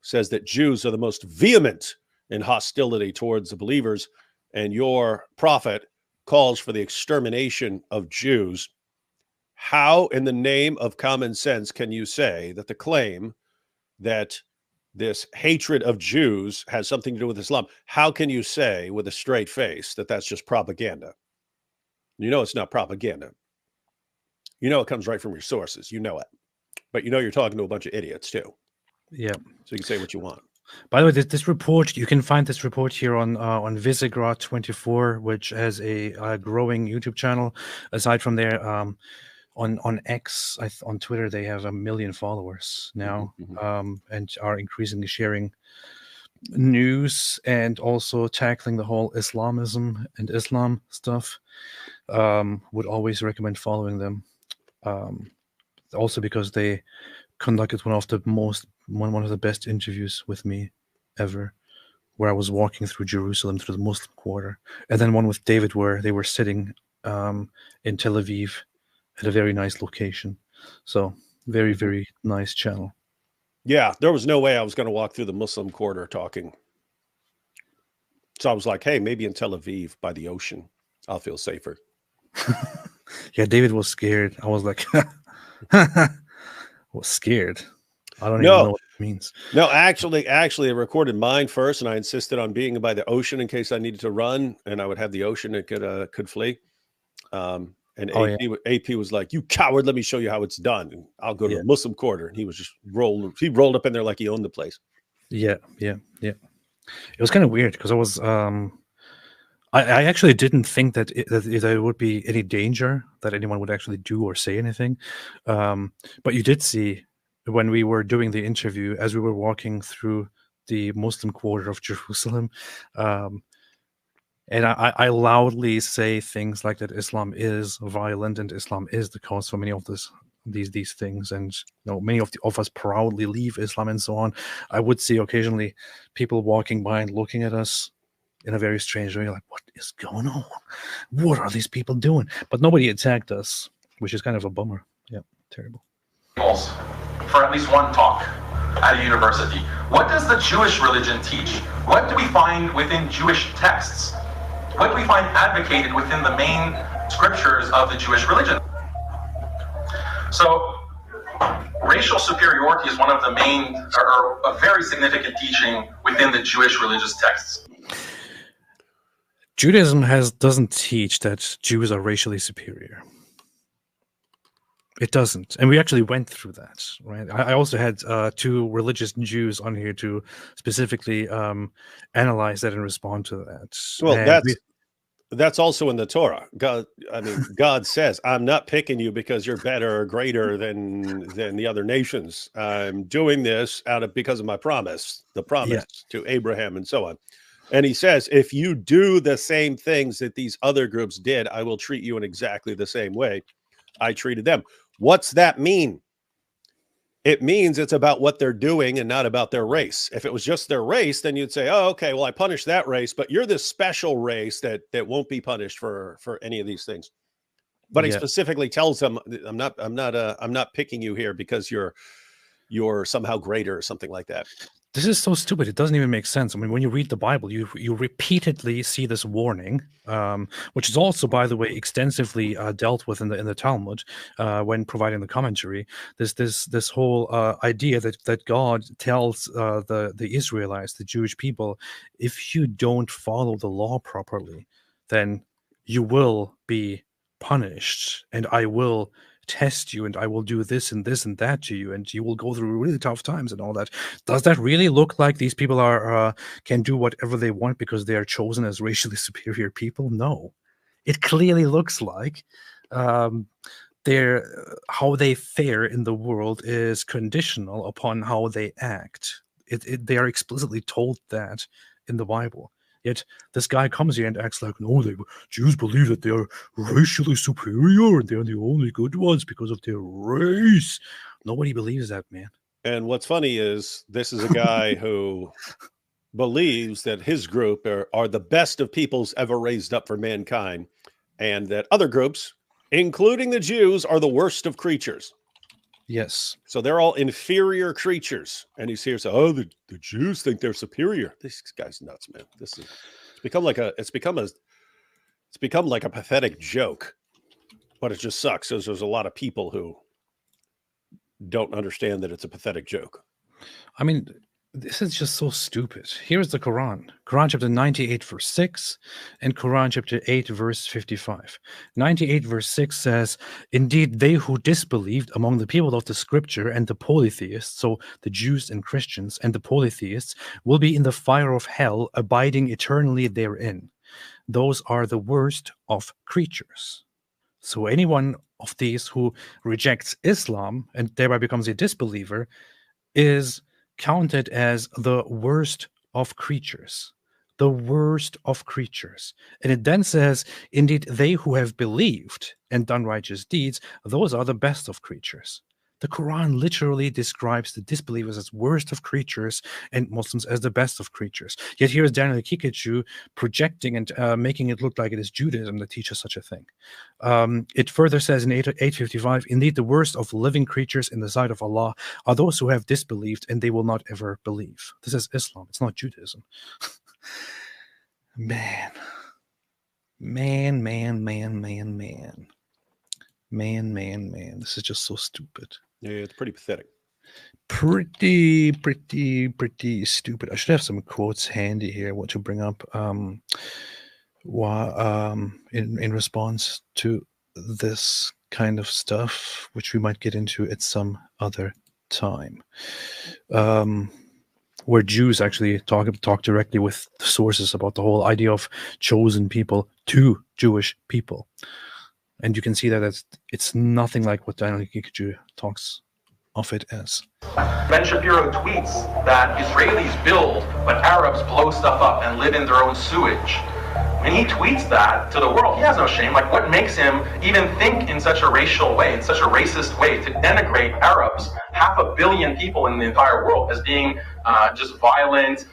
says that Jews are the most vehement in hostility towards the believers, and your prophet calls for the extermination of Jews, how in the name of common sense can you say that the claim that this hatred of Jews has something to do with Islam? How can you say with a straight face that that's just propaganda? You know it's not propaganda. You know it comes right from your sources. You know it. But you know you're talking to a bunch of idiots too. Yeah. So you can say what you want. By the way, this report, you can find this report here on Visegrad 24, which has a growing YouTube channel. Aside from there, on X, on Twitter, they have 1 million followers now, and are increasingly sharing news and also tackling the whole Islamism and Islam stuff. Would always recommend following them. also because they conducted one of the best interviews with me ever, where I was walking through Jerusalem through the Muslim quarter, and then one with David where they were sitting in Tel Aviv at a very nice location. So very, very nice channel. Yeah, there was no way I was going to walk through the Muslim quarter talking. So I was like, hey, maybe in Tel Aviv by the ocean, I'll feel safer. Yeah, David was scared. I was like, was scared. I don't even know what it means. No, actually, I recorded mine first, and I insisted on being by the ocean in case I needed to run, and I would have the ocean that could flee. And AP was like, "You coward! Let me show you how it's done. And I'll go to the Muslim quarter." And he was just rolled up in there like he owned the place. Yeah. It was kind of weird because I was, I actually didn't think that there would be any danger that anyone would actually do or say anything. But you did see when we were doing the interview, as we were walking through the Muslim quarter of Jerusalem, and I loudly say things like that Islam is violent and Islam is the cause for many of these things, and many of us proudly leave Islam and so on. I would see occasionally people walking by and looking at us in a very strange way, like, what is going on? What are these people doing? But nobody attacked us, which is kind of a bummer. Yeah, terrible. For at least one talk at a university. What does the Jewish religion teach? What do we find within Jewish texts? What do we find advocated within the main scriptures of the Jewish religion? So, racial superiority is one of the main, or a very significant teaching within the Jewish religious texts. Judaism doesn't teach that Jews are racially superior. It doesn't. And we actually went through that, right? I also had two religious Jews on here to specifically analyze that and respond to that. Well, that's also in the Torah. God says, I'm not picking you because you're better or greater than the other nations. I'm doing this because of my promise, the promise to Abraham and so on. And he says, if you do the same things that these other groups did, I will treat you in exactly the same way I treated them. What's that mean? It means it's about what they're doing and not about their race. If it was just their race, then you'd say, oh, okay, well, I punished that race, but you're this special race that won't be punished for any of these things. But he specifically tells them, I'm not picking you here because you're somehow greater or something like that. This is so stupid. It doesn't even make sense. I mean, when you read the Bible, you repeatedly see this warning, which is also, by the way, extensively dealt with in the Talmud when providing the commentary. This whole idea that God tells the Israelites, the Jewish people, if you don't follow the law properly, then you will be punished, and I will test you, and I will do this and this and that to you, and you will go through really tough times and all that. Does that really look like these people can do whatever they want because they are chosen as racially superior people? No, it clearly looks like how they fare in the world is conditional upon how they act. They are explicitly told that in the Bible. Yet this guy comes here and acts like, no, Jews believe that they are racially superior and they're the only good ones because of their race. Nobody believes that, man. And what's funny is this is a guy who believes that his group are the best of peoples ever raised up for mankind, and that other groups, including the Jews, are the worst of creatures. Yes. So they're all inferior creatures. And he's here saying, oh, the Jews think they're superior. This guy's nuts, man. It's become like a pathetic joke. But it just sucks because there's a lot of people who don't understand that it's a pathetic joke. I mean, this is just so stupid. Here's the Quran. Quran chapter 98 verse 6 and Quran chapter 8 verse 55. 98 verse 6 says, indeed, they who disbelieved among the people of the scripture and the polytheists, so the Jews and Christians and the polytheists, will be in the fire of hell, abiding eternally therein. Those are the worst of creatures. So anyone of these who rejects Islam and thereby becomes a disbeliever is counted as the worst of creatures. The worst of creatures. And it then says, indeed, they who have believed and done righteous deeds, those are the best of creatures. The Quran literally describes the disbelievers as worst of creatures and Muslims as the best of creatures. Yet here is Daniel Haqiqatjou projecting and making it look like it is Judaism that teaches such a thing. It further says in 855, indeed the worst of living creatures in the sight of Allah are those who have disbelieved and they will not ever believe. This is Islam. It's not Judaism. Man. This is just so stupid. Yeah, it's pretty pathetic. Pretty stupid. I should have some quotes handy here, what to bring up in response to this kind of stuff, which we might get into at some other time. Where Jews actually talk directly with the sources about the whole idea of chosen people to Jewish people. And you can see that it's nothing like what Daniel Haqiqatjou talks of it as. Ben Shapiro tweets that Israelis build, but Arabs blow stuff up and live in their own sewage. When he tweets that to the world, he has no shame. Like, what makes him even think in such a racial way, in such a racist way, to denigrate Arabs, 500 million people in the entire world, as being just violent,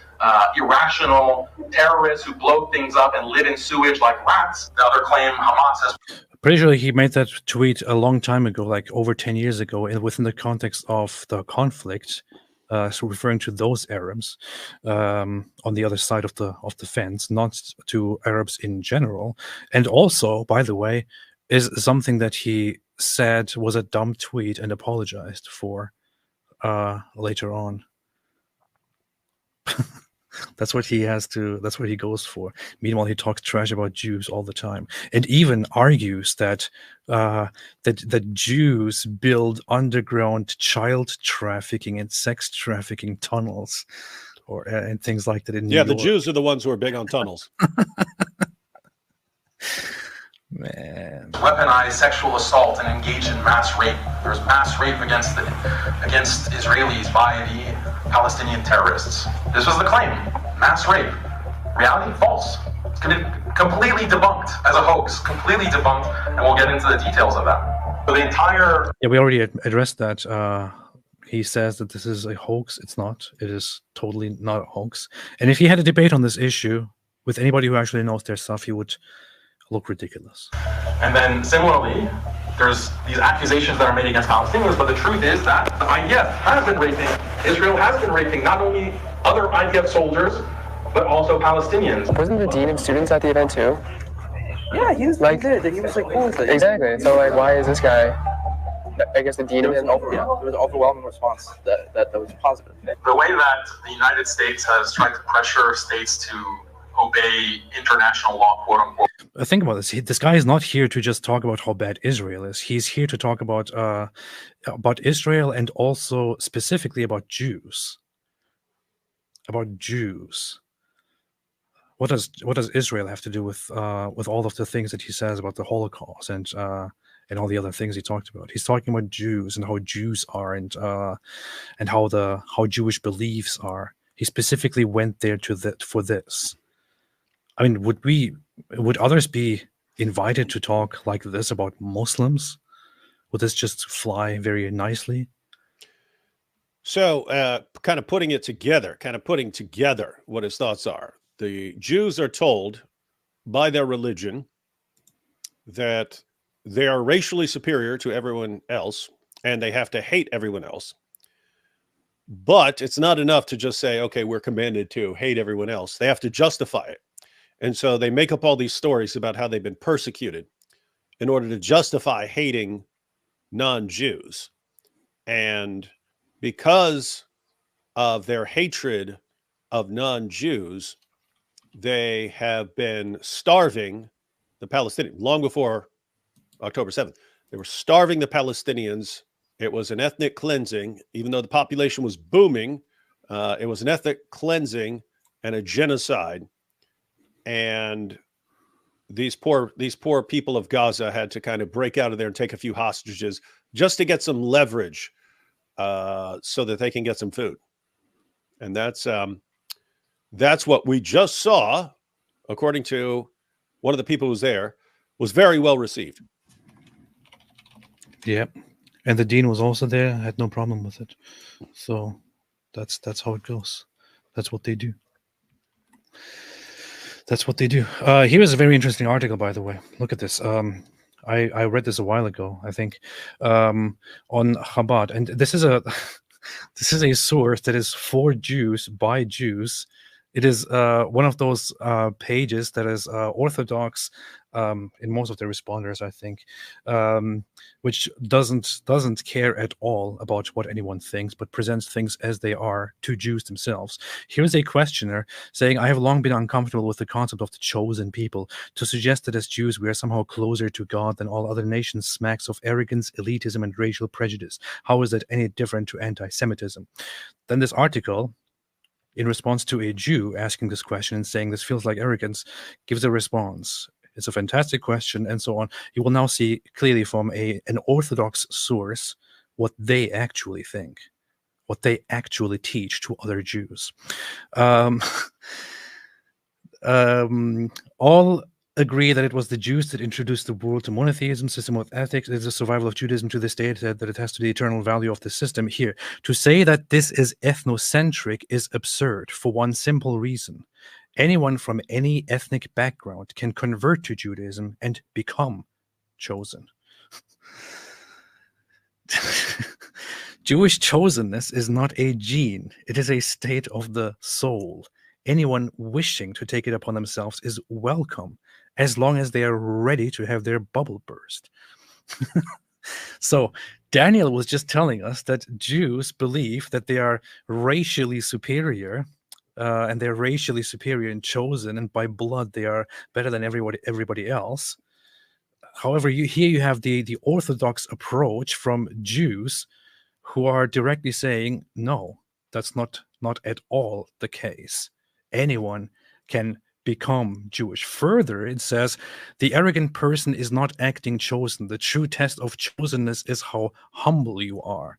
irrational terrorists who blow things up and live in sewage like rats? The other claim Hamas has... Pretty sure he made that tweet a long time ago, like over 10 years ago, and within the context of the conflict, so referring to those Arabs on the other side of the fence, not to Arabs in general. And also, by the way, is something that he said was a dumb tweet and apologized for later on. That's what he goes for. Meanwhile, he talks trash about Jews all the time, and even argues that that Jews build underground child trafficking and sex trafficking tunnels, and things like that in New York. The Jews are the ones who are big on tunnels. Man. Weaponize sexual assault and engage in mass rape. There's mass rape against Israelis by the Palestinian terrorists. This was the claim. Mass rape. Reality? False. It's completely debunked as a hoax. Completely debunked, and we'll get into the details of that. So the entire... Yeah, we already addressed that. He says that this is a hoax. It's not. It is totally not a hoax. And if he had a debate on this issue with anybody who actually knows their stuff, he would look ridiculous. And then similarly, there's these accusations that are made against Palestinians, but the truth is that the IDF has been raping, Israel has been raping not only other IDF soldiers, but also Palestinians. Wasn't the dean of students at the event too? Yeah, he was like, he was like, cool with it. Exactly. So like, why is this guy? I guess the dean. There was an overwhelming response that was positive. The way that the United States has tried to pressure states to obey international law, quote unquote. Think about this. This guy is not here to just talk about how bad Israel is. He's here to talk about Israel and also specifically about Jews. About Jews. What does Israel have to do with all of the things that he says about the Holocaust and all the other things he talked about? He's talking about Jews and how Jews are and how Jewish beliefs are. He specifically went there for this. I mean, would others be invited to talk like this about Muslims? Would this just fly very nicely? So, kind of putting together what his thoughts are. The Jews are told by their religion that they are racially superior to everyone else, and they have to hate everyone else. But it's not enough to just say, okay, we're commanded to hate everyone else. They have to justify it. And so they make up all these stories about how they've been persecuted in order to justify hating non-Jews. And because of their hatred of non-Jews, they have been starving the Palestinians long before October 7th. They were starving the Palestinians. It was an ethnic cleansing. Even though the population was booming, it was an ethnic cleansing and a genocide. And these poor people of Gaza had to kind of break out of there and take a few hostages just to get some leverage so that they can get some food. And that's what we just saw, according to one of the people who's there, was very well received. Yep. And the dean was also there, had no problem with it. So that's how it goes. That's what they do. That's what they do. Here is a very interesting article, by the way. Look at this. I read this a while ago, I think, on Chabad, and this is a this is a source that is for Jews by Jews. It is one of those pages that is orthodox in most of the responders, I think, which doesn't care at all about what anyone thinks, but presents things as they are to Jews themselves. Here's a questioner saying, "I have long been uncomfortable with the concept of the chosen people. To suggest that as Jews we are somehow closer to God than all other nations smacks of arrogance, elitism, and racial prejudice. How is that any different to anti-Semitism?" Then this article, in response to a Jew asking this question and saying this feels like arrogance, gives a response. It's a fantastic question, and so on. You will now see clearly from an Orthodox source what they actually think, what they actually teach to other Jews. All agree that it was the Jews that introduced the world to monotheism, system of ethics. It is the survival of Judaism to this day, that it has to the eternal value of the system. Here, to say that this is ethnocentric is absurd for one simple reason. Anyone from any ethnic background can convert to Judaism and become chosen. Jewish chosenness is not a gene. It is a state of the soul. Anyone wishing to take it upon themselves is welcome, as long as they are ready to have their bubble burst. So Daniel was just telling us that Jews believe that they are racially superior, and they're racially superior and chosen, and by blood they are better than everybody else. However, here you have the Orthodox approach from Jews who are directly saying, no, that's not at all the case. Anyone can become Jewish. Further, it says, the arrogant person is not acting chosen. The true test of chosenness is how humble you are.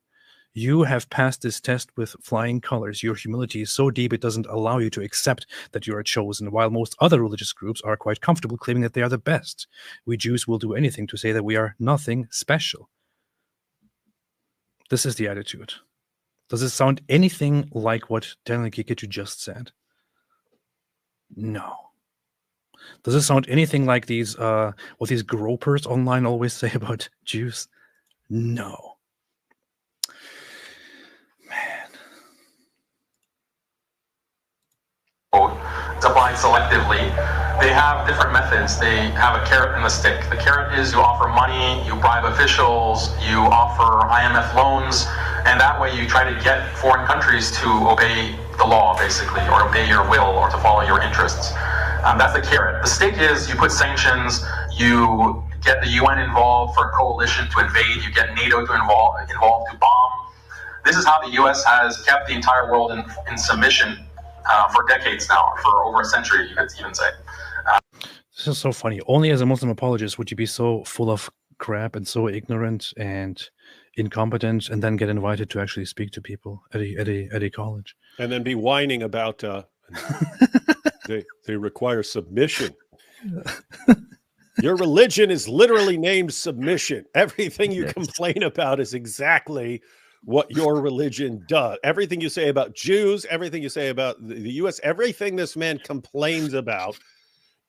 You have passed this test with flying colors. Your humility is so deep it doesn't allow you to accept that you are chosen, while most other religious groups are quite comfortable claiming that they are the best. We Jews will do anything to say that we are nothing special. This is the attitude. Does it sound anything like what Daniel Haqiqatjou just said? No. Does it sound anything like these what these gropers online always say about Jews? No. It's applied selectively. They have different methods. They have a carrot and a stick. The carrot is you offer money, you bribe officials, you offer IMF loans, and that way you try to get foreign countries to obey the law, basically, or obey your will, or to follow your interests. That's the carrot. The stick is you put sanctions, you get the UN involved for a coalition to invade, you get NATO to involved to bomb. This is how the US has kept the entire world in submission for decades now, for over a century, you could even say. This is so funny. Only as a Muslim apologist would you be so full of crap and so ignorant and incompetent, and then get invited to actually speak to people at a college, and then be whining about they require submission. Your religion is literally named submission. Everything you complain about is exactly what your religion does. Everything you say about Jews, everything you say about the U.S., everything this man complains about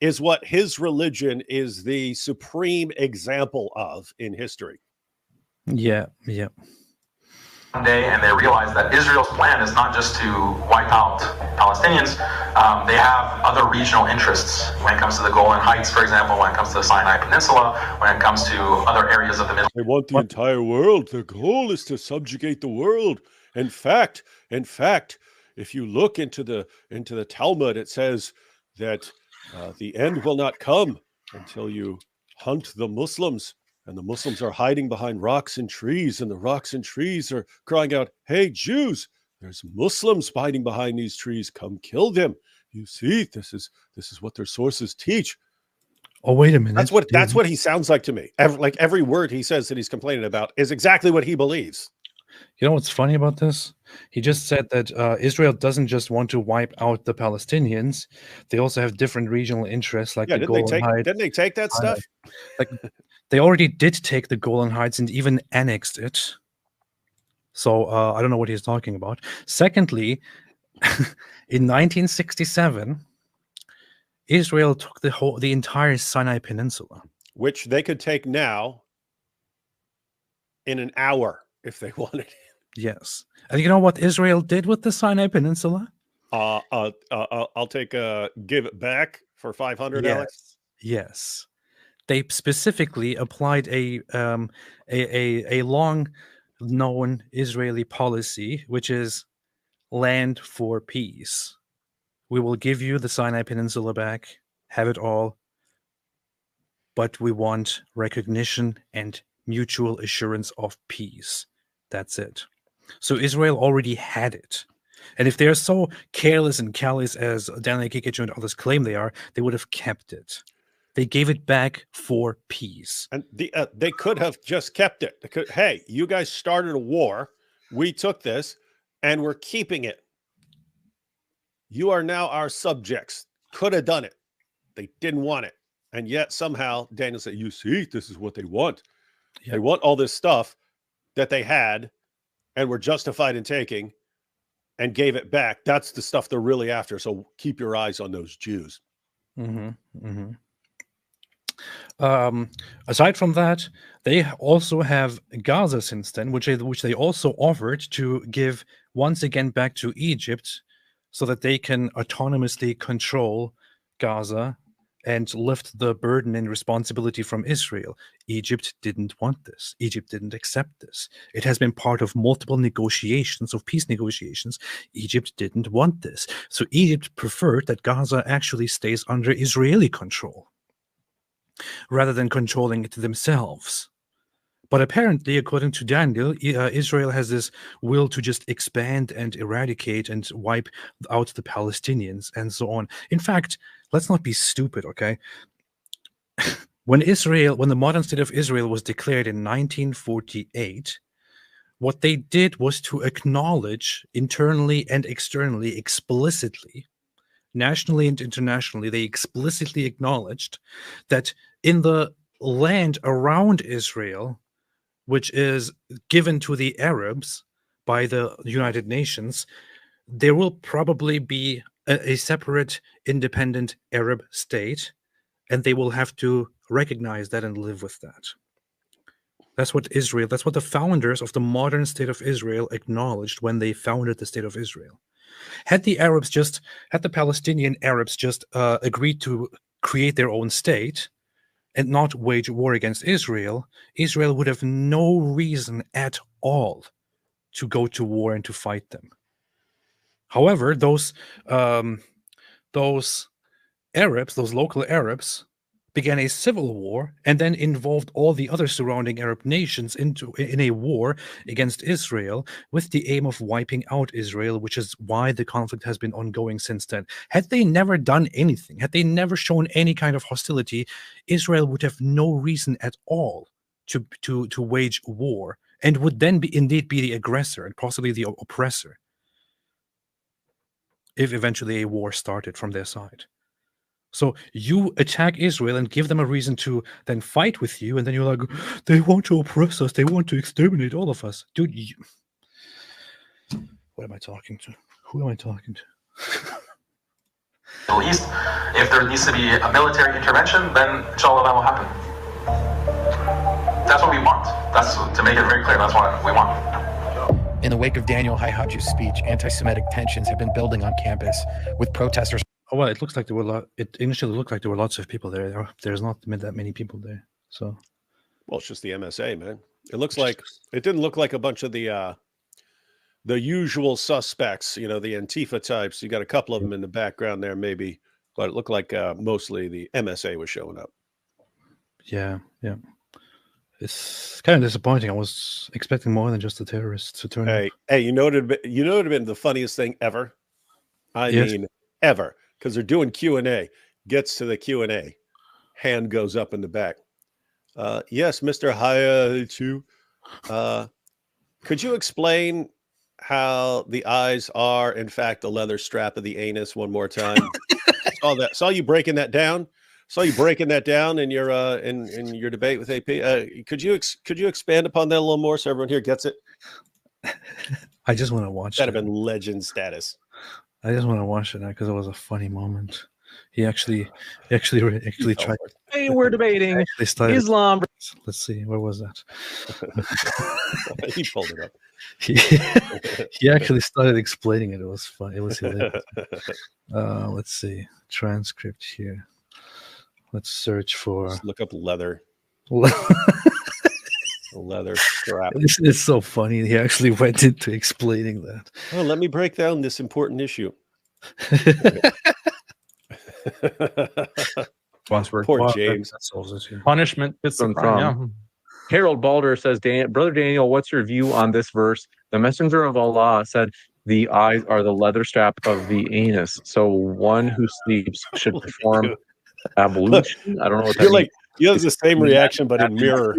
is what his religion is the supreme example of in history. Yeah. One day, and they realize that Israel's plan is not just to wipe out Palestinians. They have other regional interests when it comes to the Golan Heights, for example, when it comes to the Sinai Peninsula, when it comes to other areas of the Middle East. They want the entire world. The goal is to subjugate the world. In fact, if you look into the Talmud, it says that the end will not come until you hunt the Muslims. And the Muslims are hiding behind rocks and trees, and the rocks and trees are crying out, "Hey, Jews, there's Muslims hiding behind these trees. Come kill them." You see, this is what their sources teach. Oh, wait a minute. That's what he sounds like to me. Every word he says that he's complaining about is exactly what he believes. You know what's funny about this? He just said that Israel doesn't just want to wipe out the Palestinians. They also have different regional interests, like the Golan Heights. Didn't they take that stuff? Like They already did take the Golan Heights and even annexed it. So I don't know what he's talking about. Secondly, in 1967, Israel took the entire Sinai Peninsula, which they could take now in an hour if they wanted. Yes, and you know what Israel did with the Sinai Peninsula? I'll take give it back for 500, yes. Alex. Yes, they specifically applied a long-known Israeli policy, which is land for peace. We will give you the Sinai Peninsula back, have it all, but we want recognition and mutual assurance of peace. That's it. So Israel already had it. And if they're so careless and callous as Daniel Haqiqatjou and others claim they are, they would have kept it. They gave it back for peace. And they could have just kept it. They could, hey, you guys started a war. We took this, and we're keeping it. You are now our subjects. Could have done it. They didn't want it. And yet somehow Daniel said, you see, this is what they want. Yeah. They want all this stuff that they had and were justified in taking and gave it back. That's the stuff they're really after. So keep your eyes on those Jews. Mm-hmm. Mm-hmm. Aside from that, they also have Gaza since then, which they also offered to give once again back to Egypt so that they can autonomously control Gaza and lift the burden and responsibility from Israel. Egypt didn't want this. Egypt didn't accept this. It has been part of multiple negotiations, of peace negotiations. Egypt didn't want this. So Egypt preferred that Gaza actually stays under Israeli control, rather than controlling it themselves. But apparently, according to Daniel, Israel has this will to just expand and eradicate and wipe out the Palestinians and so on. In fact, let's not be stupid, okay? When the modern state of Israel was declared in 1948, what they did was to acknowledge internally and externally, explicitly, nationally and internationally, they explicitly acknowledged that in the land around Israel, which is given to the Arabs by the United Nations, there will probably be a separate, independent Arab state, and they will have to recognize that and live with that. That's what the founders of the modern state of Israel acknowledged when they founded the state of Israel. Had the Palestinian Arabs just agreed to create their own state and not wage war against Israel, Israel would have no reason at all to go to war and to fight them. However, those Arabs, those local Arabs, began a civil war and then involved all the other surrounding Arab nations in a war against Israel with the aim of wiping out Israel, which is why the conflict has been ongoing since then. Had they never done anything, had they never shown any kind of hostility, Israel would have no reason at all to wage war and would then indeed be the aggressor and possibly the oppressor if eventually a war started from their side. So you attack Israel and give them a reason to then fight with you, and then you're like, they want to oppress us, they want to exterminate all of us. Dude, what am I talking to? Who am I talking to? Middle East, if there needs to be a military intervention, then inshallah that will happen. That's what we want. That's, to make it very clear, that's what we want. In the wake of Daniel Haqiqatjou's speech, anti-Semitic tensions have been building on campus, with protesters. Oh, well, it looks like there were it initially looked like there were lots of people there. There's not that many people there. So, well, it's just the MSA, man. It didn't look like a bunch of the usual suspects, you know, the Antifa types. You got a couple of them in the background there, maybe, but it looked like mostly the MSA was showing up. Yeah. It's kind of disappointing. I was expecting more than just the terrorists to turn up. Hey, you know what would have been the funniest thing ever? I mean, ever. Because they're doing Q&A. Gets to the Q&A. Hand goes up in the back. Yes, Mr. Haqiqatjou. Could you explain how the eyes are, in fact, the leather strap of the anus one more time? Saw you breaking that down. saw you breaking that down in your debate with AP. Could you expand upon that a little more so everyone here gets it? I just want to watch That'd it. have been legend status. I just want to watch it now because it was a funny moment. He actually tried. Hey, we're debating Islam. Let's see, where was that? He pulled it up. He actually started explaining it. It was fun. It was hilarious. Let's see, transcript here. Let's search for. Just look up leather. Leather strap. This is so funny. He actually went into explaining that. Oh, let me break down this important issue. Poor James. Punishment fits the crime. Yeah. Harold Balder says, Brother Daniel, what's your view on this verse? The messenger of Allah said, the eyes are the leather strap of the anus. So one who sleeps should perform ablution. I don't know what that You're means. like, you have the same reaction, but in mirror.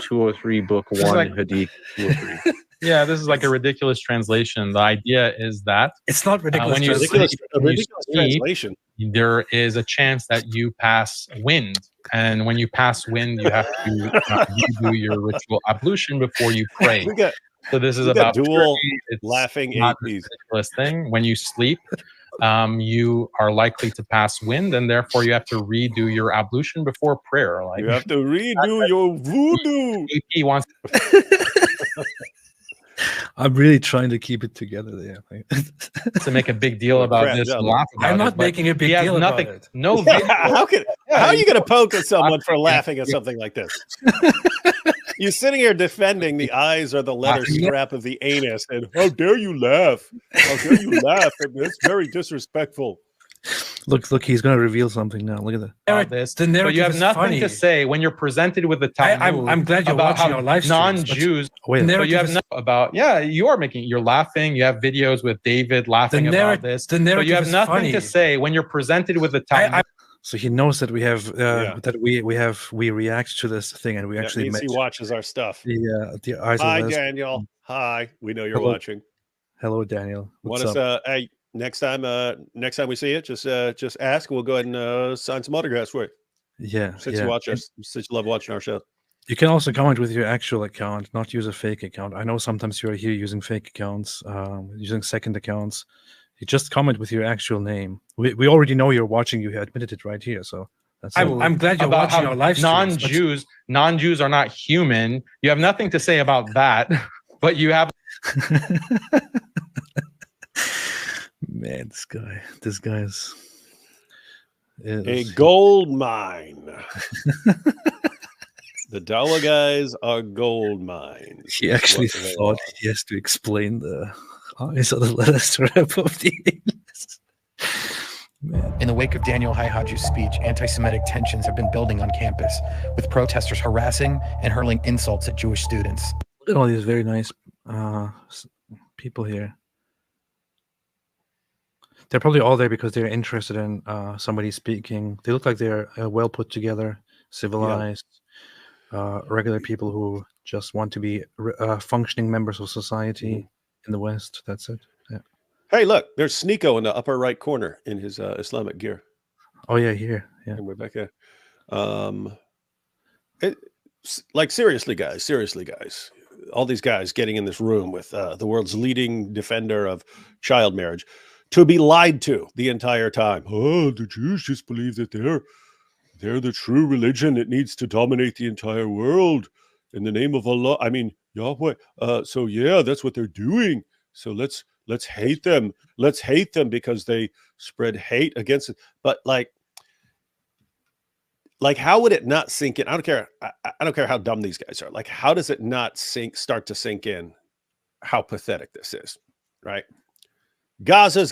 203, book 1, Hadith 203. Yeah, this is like a ridiculous translation. The idea is that it's not ridiculous. When you ridiculous sleep, translation. There is a chance that you pass wind, and when you pass wind, you have to do your ritual ablution before you pray. So this is about dual it's laughing not a APs. ridiculous thing. When you sleep, you are likely to pass wind, and therefore you have to redo your ablution before prayer. Like you have to redo your voodoo. AP wants. I'm really trying to keep it together there. To make a big deal about this. I'm not making a big deal about it. No. How are you going to poke at someone for laughing at something like this? You're sitting here defending the eyes or the leather strap of the anus, and how dare you laugh? How dare you laugh? That's very disrespectful. Look, he's going to reveal something now. Look at that. But you have nothing to say when you're presented with the Talmud. I'm glad you're about watching how our live streams, non-Jews. Wait, So you have about you're laughing. You have videos with David laughing about this. But you have nothing to say when you're presented with the Talmud. So he knows that we have we react to this thing, and we actually he watches our stuff. The eyes. Hi, Daniel. Hi, we know you're watching. Hello, Daniel. Want us? Hey, next time we see it, just ask. We'll go ahead and sign some autographs for you. Yeah, since you watch us, since you love watching our show. You can also comment with your actual account, not use a fake account. I know sometimes you are here using fake accounts, using second accounts. You just comment with your actual name. We already know you're watching. You admitted it right here, so that's. I'm glad you're watching our live streams. Non-Jews are not human. You have nothing to say about that, but you have. Man, this guy's a gold mine. The Dawa guys are gold mines. He actually thought he has to explain the eyes of the leather strap of the anus. In the wake of Daniel Haqiqatjou's speech, anti-Semitic tensions have been building on campus, with protesters harassing and hurling insults at Jewish students. Look at all these very nice people here. They're probably all there because they're interested in somebody speaking. They look like they're well put together, civilized, regular people who just want to be functioning members of society in the West. That's it. Yeah. Hey, look, there's Sneeko in the upper right corner in his Islamic gear. Oh yeah, here. Yeah. And Rebecca. Like seriously, guys. All these guys getting in this room with the world's leading defender of child marriage, to be lied to the entire time. Oh, the Jews just believe that they're the true religion. It needs to dominate the entire world in the name of Allah. I mean, Yahweh. So yeah, that's what they're doing. So let's hate them. Let's hate them because they spread hate against it. But like how would it not sink in? I don't care how dumb these guys are. Like, how does it not start to sink in how pathetic this is, right? Gaza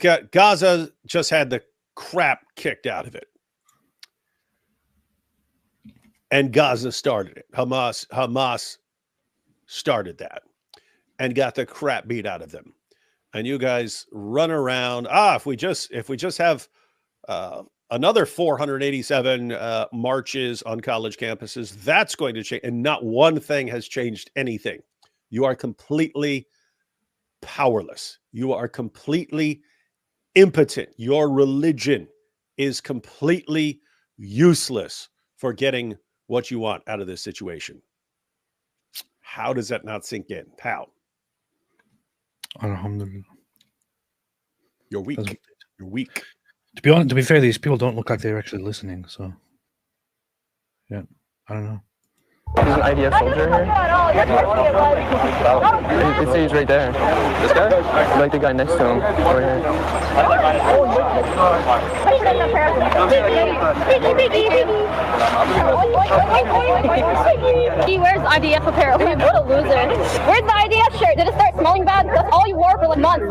just had the crap kicked out of it. And Gaza started it. Hamas started that and got the crap beat out of them. And you guys run around. If we just have another 487 marches on college campuses, that's going to change. And not one thing has changed anything. You are completely powerless. You are completely impotent. Your religion is completely useless for getting what you want out of this situation. How does that not sink in? How? Alhamdulillah. You're weak. You're weak. To be fair, these people don't look like they're actually listening. So, yeah, I don't know. There's an IDF soldier here. It says right there. This guy? Like the guy next to him. Over here. He wears IDF apparel. What a loser. Where's the IDF shirt? Did it start smelling bad? That's all you wore for like months.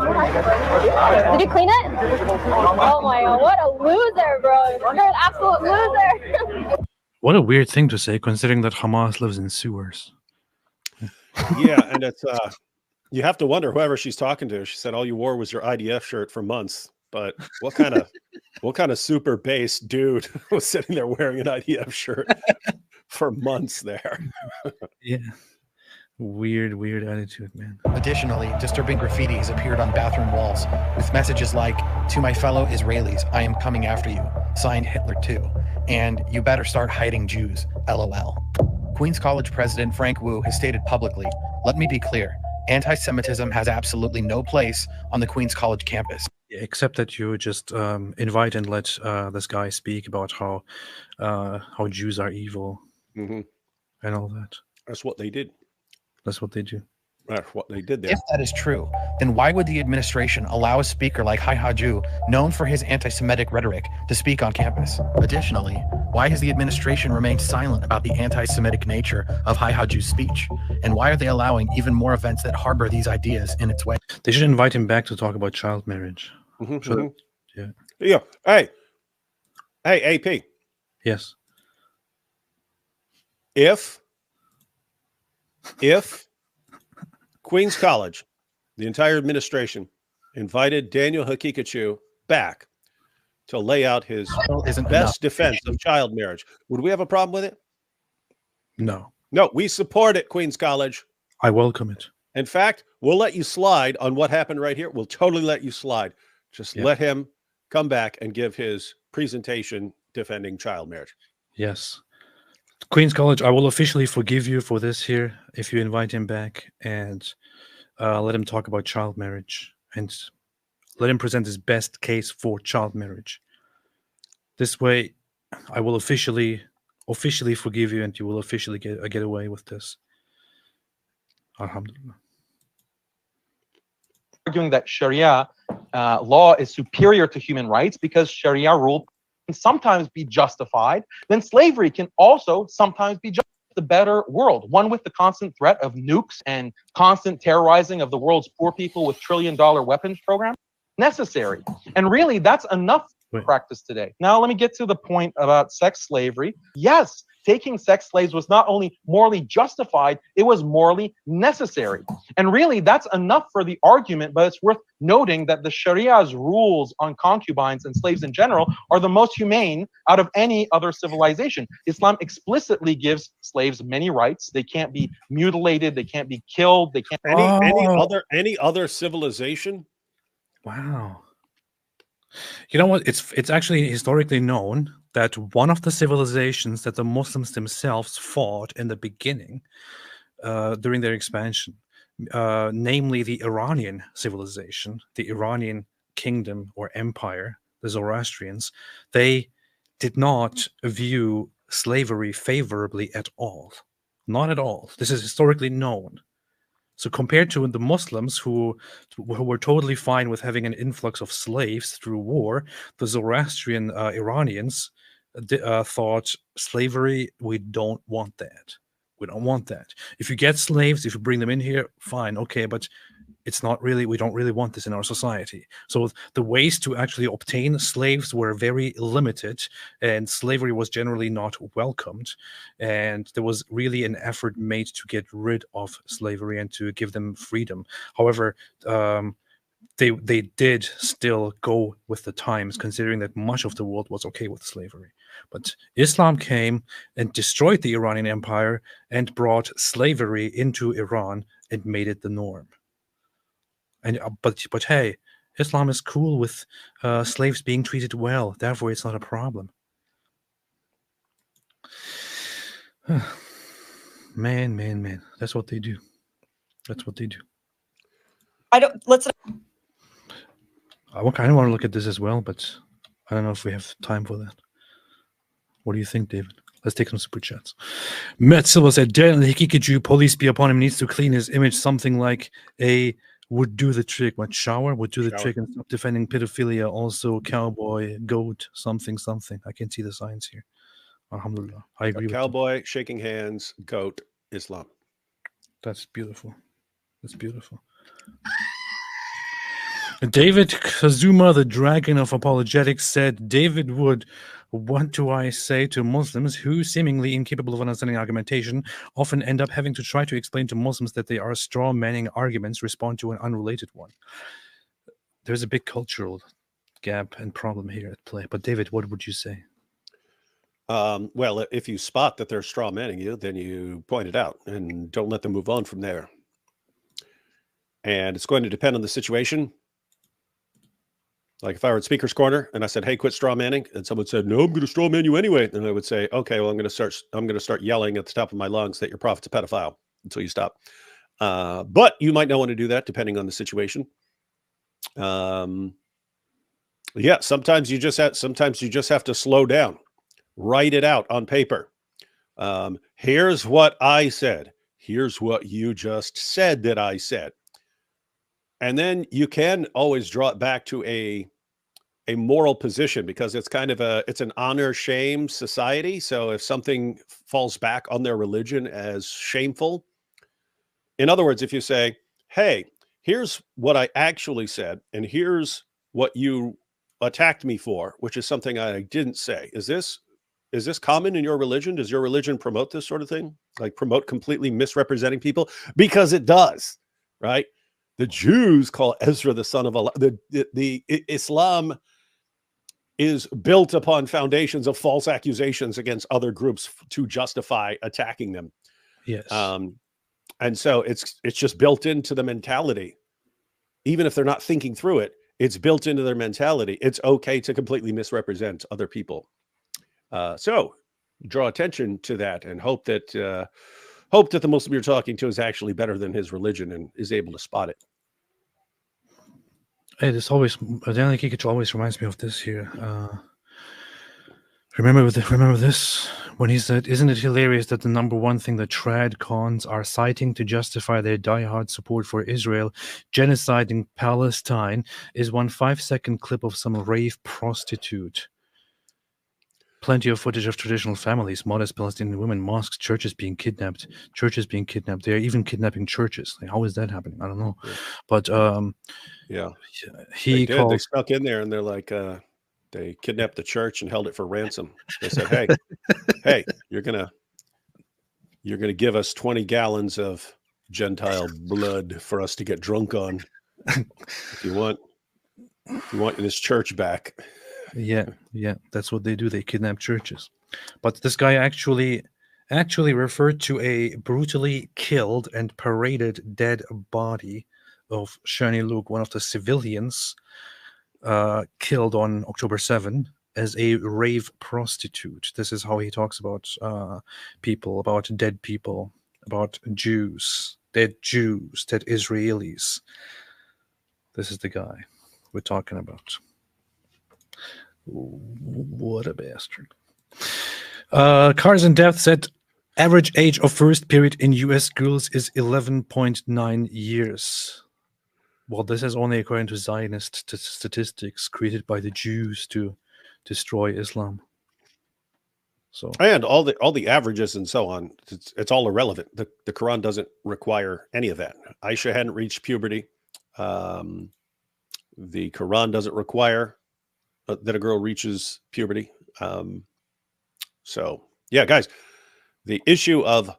Did you clean it? Oh my god, what a loser, bro. You're an absolute loser. What a weird thing to say, considering that Hamas lives in sewers. Yeah, and it's you have to wonder whoever she's talking to. She said all you wore was your IDF shirt for months. But what kind of super base dude was sitting there wearing an IDF shirt for months there? Yeah. Weird attitude, man. Additionally, disturbing graffiti has appeared on bathroom walls with messages like, "To my fellow Israelis, I am coming after you. Signed Hitler too." And "You better start hiding Jews. LOL." Queens College President Frank Wu has stated publicly, "Let me be clear. Anti-Semitism has absolutely no place on the Queens College campus." Except that you just invite and let this guy speak about how Jews are evil and all that. That's what they did. That's what they do. That's what they did there. If that is true, then why would the administration allow a speaker like Haqiqatjou, known for his anti-Semitic rhetoric, to speak on campus? Additionally, why has the administration remained silent about the anti-Semitic nature of Haqiqatjou's speech? And why are they allowing even more events that harbor these ideas in its way? They should invite him back to talk about child marriage. Yeah. Yeah. Hey, AP. Yes. If Queens College, the entire administration, invited Daniel Haqiqatjou back to lay out his best defense of child marriage, would we have a problem with it? No. No, we support it, Queens College. I welcome it. In fact, we'll let you slide on what happened right here. We'll totally let you slide. Just let him come back and give his presentation defending child marriage. Yes. Queens College, I will officially forgive you for this here if you invite him back and let him talk about child marriage and let him present his best case for child marriage. This way, I will officially forgive you and you will officially get away with this. Alhamdulillah. Arguing that Sharia law is superior to human rights because Sharia rule can sometimes be justified, then slavery can also sometimes be just the better world, one with the constant threat of nukes and constant terrorizing of the world's poor people with trillion-dollar weapons program necessary. And really, that's enough practice today. Now, let me get to the point about sex slavery. Yes, taking sex slaves was not only morally justified, it was morally necessary. And really, that's enough for the argument, but it's worth noting that the Sharia's rules on concubines and slaves in general are the most humane out of any other civilization. Islam explicitly gives slaves many rights. They can't be mutilated, they can't be killed, they can't any other civilization. Wow. You know what? It's actually historically known that one of the civilizations that the Muslims themselves fought in the beginning during their expansion, namely the Iranian civilization, the Iranian kingdom or empire, the Zoroastrians, they did not view slavery favorably at all. Not at all. This is historically known. So compared to the Muslims who were totally fine with having an influx of slaves through war, the Zoroastrian Iranians thought slavery, we don't want that. We don't want that. If you get slaves, if you bring them in here, fine, okay, but it's not really, we don't really want this in our society. So the ways to actually obtain slaves were very limited, and slavery was generally not welcomed. And there was really an effort made to get rid of slavery and to give them freedom. However, they did still go with the times, considering that much of the world was okay with slavery. But Islam came and destroyed the Iranian Empire and brought slavery into Iran and made it the norm. And but hey, Islam is cool with slaves being treated well. Therefore, it's not a problem. Man. That's what they do. That's what they do. I don't. Let's. I kind of want to look at this as well, but I don't know if we have time for that. What do you think, David? Let's take some super chats. Matt Silva said, Daniel Haqiqatjou, police be upon him, needs to clean his image. Something like a would do the trick. What, shower? Would do the trick and stop defending pedophilia. Also, cowboy, goat, something. I can see the signs here. Alhamdulillah. I agree with cowboy, shaking hands, goat, Islam. That's beautiful. That's beautiful. David Kazuma, the dragon of apologetics, said, David Wood, what do I say to Muslims who, seemingly incapable of understanding argumentation, often end up having to try to explain to Muslims that they are straw-manning arguments respond to an unrelated one? There's a big cultural gap and problem here at play. But David, what would you say? Well, if you spot that they're straw-manning you, then you point it out and don't let them move on from there. And it's going to depend on the situation. Like if I were at Speaker's Corner and I said, hey, quit straw manning, and someone said, no, I'm going to straw man you anyway. Then I would say, okay, well, I'm going to start yelling at the top of my lungs that your prophet's a pedophile until you stop. But you might not want to do that depending on the situation. Yeah, sometimes you just have to slow down, write it out on paper. Here's what I said. Here's what you just said that I said. And then you can always draw it back to a moral position, because it's kind of it's an honor shame society. So if something falls back on their religion as shameful, in other words, if you say, hey, here's what I actually said, and here's what you attacked me for, which is something I didn't say. Is this common in your religion? Does your religion promote this sort of thing? Like promote completely misrepresenting people? Because it does, right? The Jews call Ezra the son of Allah. The Islam is built upon foundations of false accusations against other groups to justify attacking them. Yes. And so it's just built into the mentality. Even if they're not thinking through it, it's built into their mentality. It's okay to completely misrepresent other people. So draw attention to that and hope that the Muslim you're talking to is actually better than his religion and is able to spot it. Hey, this always, Daniel Haqiqatjou always reminds me of this here. Remember this when he said, isn't it hilarious that the number one thing that trad cons are citing to justify their diehard support for Israel genociding Palestine is one 5-second clip of some rave prostitute? Plenty of footage of traditional families, modest Palestinian women, mosques, churches being kidnapped. They're even kidnapping churches. Like, how is that happening? I don't know. But yeah, they snuck in there and they're like, they kidnapped the church and held it for ransom. They said, hey, you're gonna give us 20 gallons of Gentile blood for us to get drunk on. If you want this church back. Yeah, that's what they do. They kidnap churches. But this guy actually referred to a brutally killed and paraded dead body of Shani Luke, one of the civilians killed on October 7, as a rave prostitute. This is how he talks about people, about dead people, about Jews, dead Israelis. This is the guy we're talking about. What a bastard. Cars and Death said average age of first period in US girls is 11.9 years. Well, this is only according to Zionist statistics created by the Jews to destroy Islam. So, and all the averages and so on, it's all irrelevant. The Quran doesn't require any of that. Aisha hadn't reached puberty. The Quran doesn't require that a girl reaches puberty. So yeah, guys, the issue of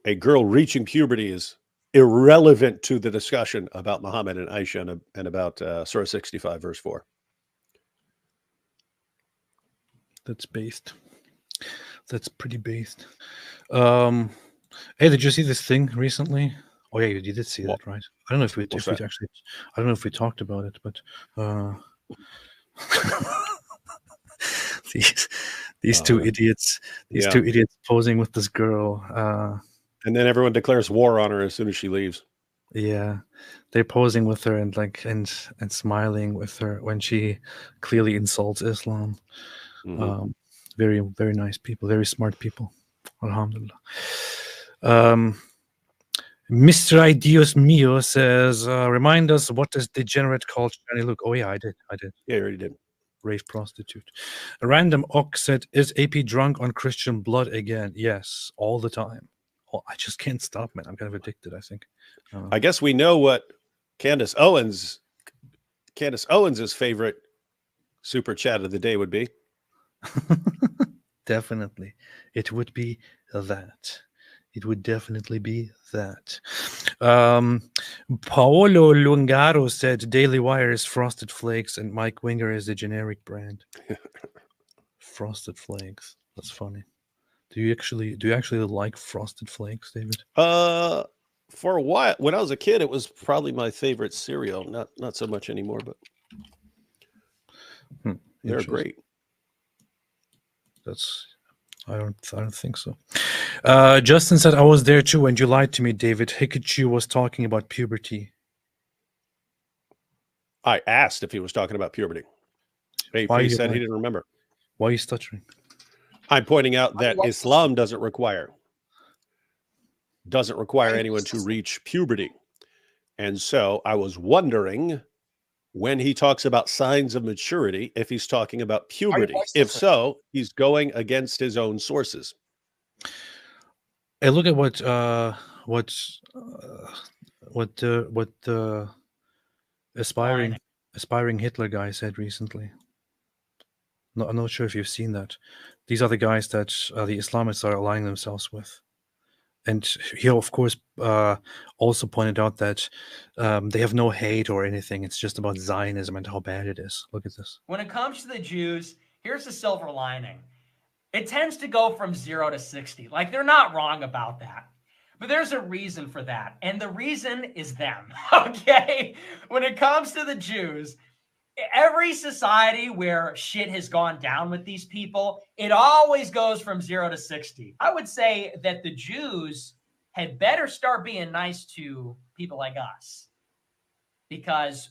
a girl reaching puberty is irrelevant to the discussion about Muhammad and Aisha and about Surah 65 verse 4. That's based. That's pretty based. Hey, did you see this thing recently? Oh yeah, you did see that, right? I don't know if we talked about it, but These two idiots. These two idiots posing with this girl. And then everyone declares war on her as soon as she leaves. Yeah, they're posing with her and and smiling with her when she clearly insults Islam. Very, very nice people, very smart people. Alhamdulillah. Mr. Dios Mio says, remind us what is degenerate called shiny look. Oh yeah, I did. Yeah, you already did. Rave prostitute. A random Ox said, is AP drunk on Christian blood again? Yes, all the time. Oh, I just can't stop, man. I'm kind of addicted, I think. I guess we know what Candace Owens' favorite super chat of the day would be. Definitely. It would be that. It would definitely be that. Paolo Lungaro said Daily Wire is Frosted Flakes and Mike Winger is the generic brand. Frosted Flakes. That's funny. Do you actually like Frosted Flakes, David? For a while, when I was a kid, it was probably my favorite cereal. Not so much anymore, but they're great. I don't think so. Justin said, I was there too when you lied to me, David. Haqiqatjou was talking about puberty. I asked if he was talking about puberty. He said he didn't remember. Why are you stuttering? I'm pointing out that Islam doesn't require anyone to reach puberty. And so I was wondering, when he talks about signs of maturity, if he's talking about puberty. If so, he's going against his own sources. Hey, look at what the aspiring Hitler guy said recently. No, I'm not sure if you've seen that. These are the guys that the Islamists are aligning themselves with. And he, of course, also pointed out that they have no hate or anything. It's just about Zionism and how bad it is. Look at this. When it comes to the Jews, here's the silver lining. It tends to go from 0 to 60. Like, they're not wrong about that. But there's a reason for that. And the reason is them, okay? When it comes to the Jews, every society where shit has gone down with these people, it always goes from 0 to 60. I would say that the Jews had better start being nice to people like us, because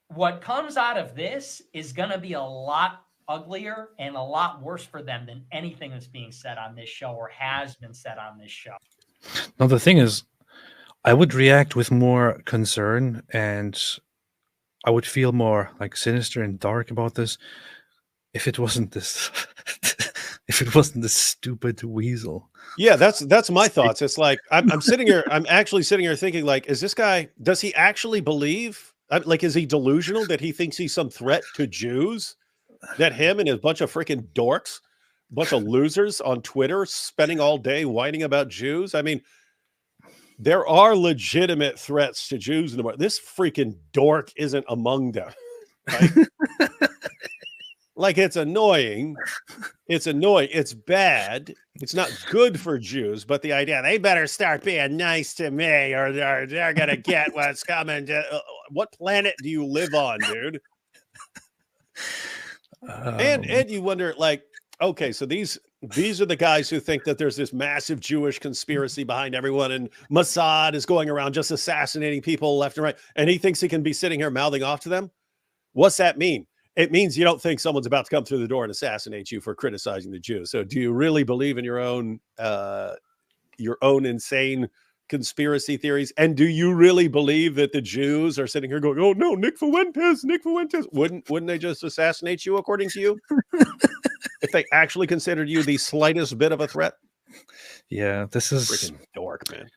what comes out of this is going to be a lot uglier and a lot worse for them than anything that's being said on this show or has been said on this show. Now, the thing is, I would react with more concern and I would feel more like sinister and dark about this if it wasn't this stupid weasel. Yeah, that's my thoughts. It's like I'm sitting here, I'm actually sitting here thinking, like, is this guy, does he actually believe, like, is he delusional that he thinks he's some threat to Jews? That him and his bunch of freaking dorks, bunch of losers on Twitter spending all day whining about Jews? I mean, there are legitimate threats to Jews in the world. This freaking dork isn't among them. Right? Like, it's annoying. It's annoying. It's bad. It's not good for Jews, but the idea they better start being nice to me or they're going to get what's coming. What planet do you live on, dude? And you wonder, like, okay, so these are the guys who think that there's this massive Jewish conspiracy behind everyone, and Mossad is going around just assassinating people left and right, and he thinks he can be sitting here mouthing off to them. What's that mean? It means you don't think someone's about to come through the door and assassinate you for criticizing the Jews. So do you really believe in your own insane conspiracy theories? And do you really believe that the Jews are sitting here going, oh no, Nick Fuentes. Wouldn't they just assassinate you according to you? If they actually considered you the slightest bit of a threat? Yeah, this is freaking dork, man.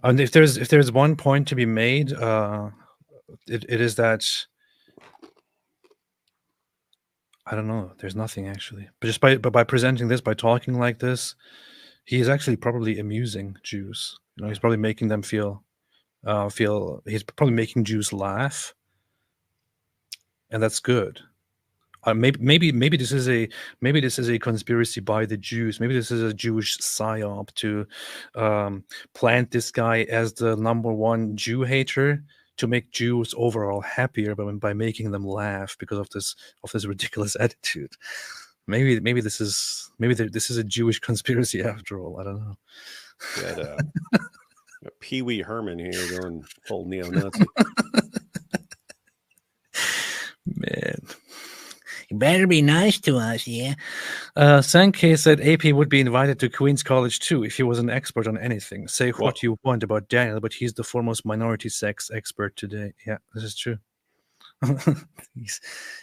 And if there's one point to be made, it is that I don't know. There's nothing actually, but just by presenting this, by talking like this, he is actually probably amusing Jews. You know, he's probably making them feel. He's probably making Jews laugh, and that's good. Maybe this is a conspiracy by the Jews. Maybe this is a Jewish psyop to plant this guy as the #1 Jew hater to make Jews overall happier by making them laugh because of this ridiculous attitude. Maybe this is this is a Jewish conspiracy after all. I don't know. Got Pee Wee Herman here going full neo-Nazi. Man, you better be nice to us, yeah. Sankey said AP would be invited to Queen's College too if he was an expert on anything. Say what you want about Daniel, but he's the foremost minority sex expert today. Yeah, this is true.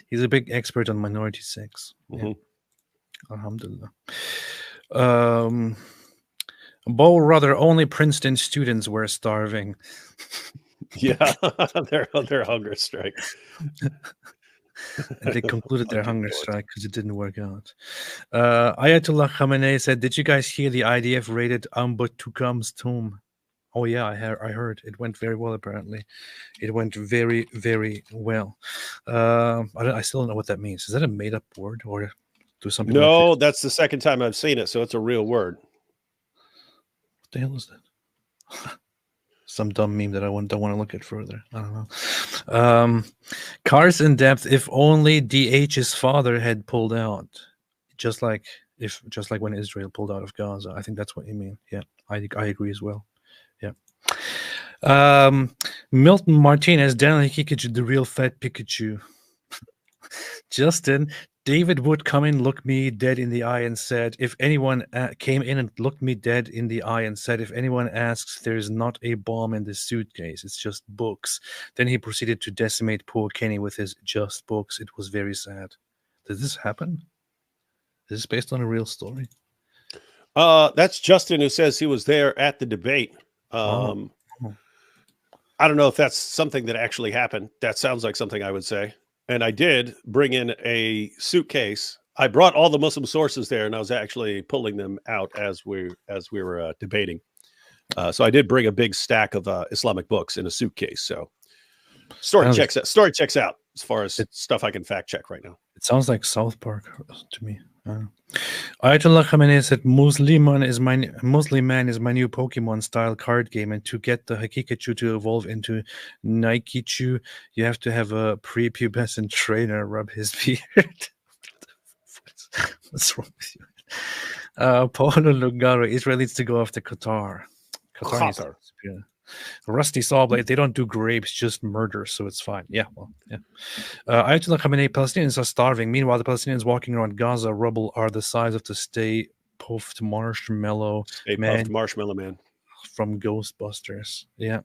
he's a big expert on minority sex. Yeah. Alhamdulillah. Bo, rather, only Princeton students were starving. Yeah, their hunger strike. And they concluded their hunger strike because it didn't work out. Ayatollah Khamenei said, "Did you guys hear the IDF raided Ambutukam's tomb?" Oh yeah, I heard. It went very well. Apparently, it went very, very well. I still don't know what that means. Is that a made-up word or do something? No, like that's the second time I've seen it, so it's a real word. What the hell is that? Some dumb meme that I don't want to look at further. I don't know. Cars in depth. If only DH's father had pulled out, just like when Israel pulled out of Gaza. I think that's what you mean. Yeah, I agree as well. Yeah. Milton Martinez, Daniel Haqiqatjou, the real fat Pikachu. Justin, David would come in, look me dead in the eye and said, if anyone came in and looked me dead in the eye and said, if anyone asks, there's not a bomb in the suitcase, it's just books. Then he proceeded to decimate poor Kenny with his just books. It was very sad. Did this happen? Is this based on a real story? That's Justin who says he was there at the debate. I don't know if that's something that actually happened. That sounds like something I would say. And I did bring in a suitcase. I brought all the Muslim sources there, and I was actually pulling them out as we were debating. So I did bring a big stack of Islamic books in a suitcase. So story checks out as far as stuff I can fact check right now. It sounds like South Park to me. Ayatollah Khamenei said, Muslim Man is my new Pokemon style card game, and to get the Haqiqatjou to evolve into Niketchu, you have to have a prepubescent trainer rub his beard. What's wrong with you? Paulo Lugaro, Israel needs to go after Qatar. Qatar. Rusty Sawblade, they don't do grapes, just murder, so it's fine. Yeah, well, yeah. Ayatollah Khamenei, Palestinians are starving. Meanwhile, the Palestinians walking around Gaza rubble are the size of the Stay Puffed Marshmallow Man from Ghostbusters. Yeah,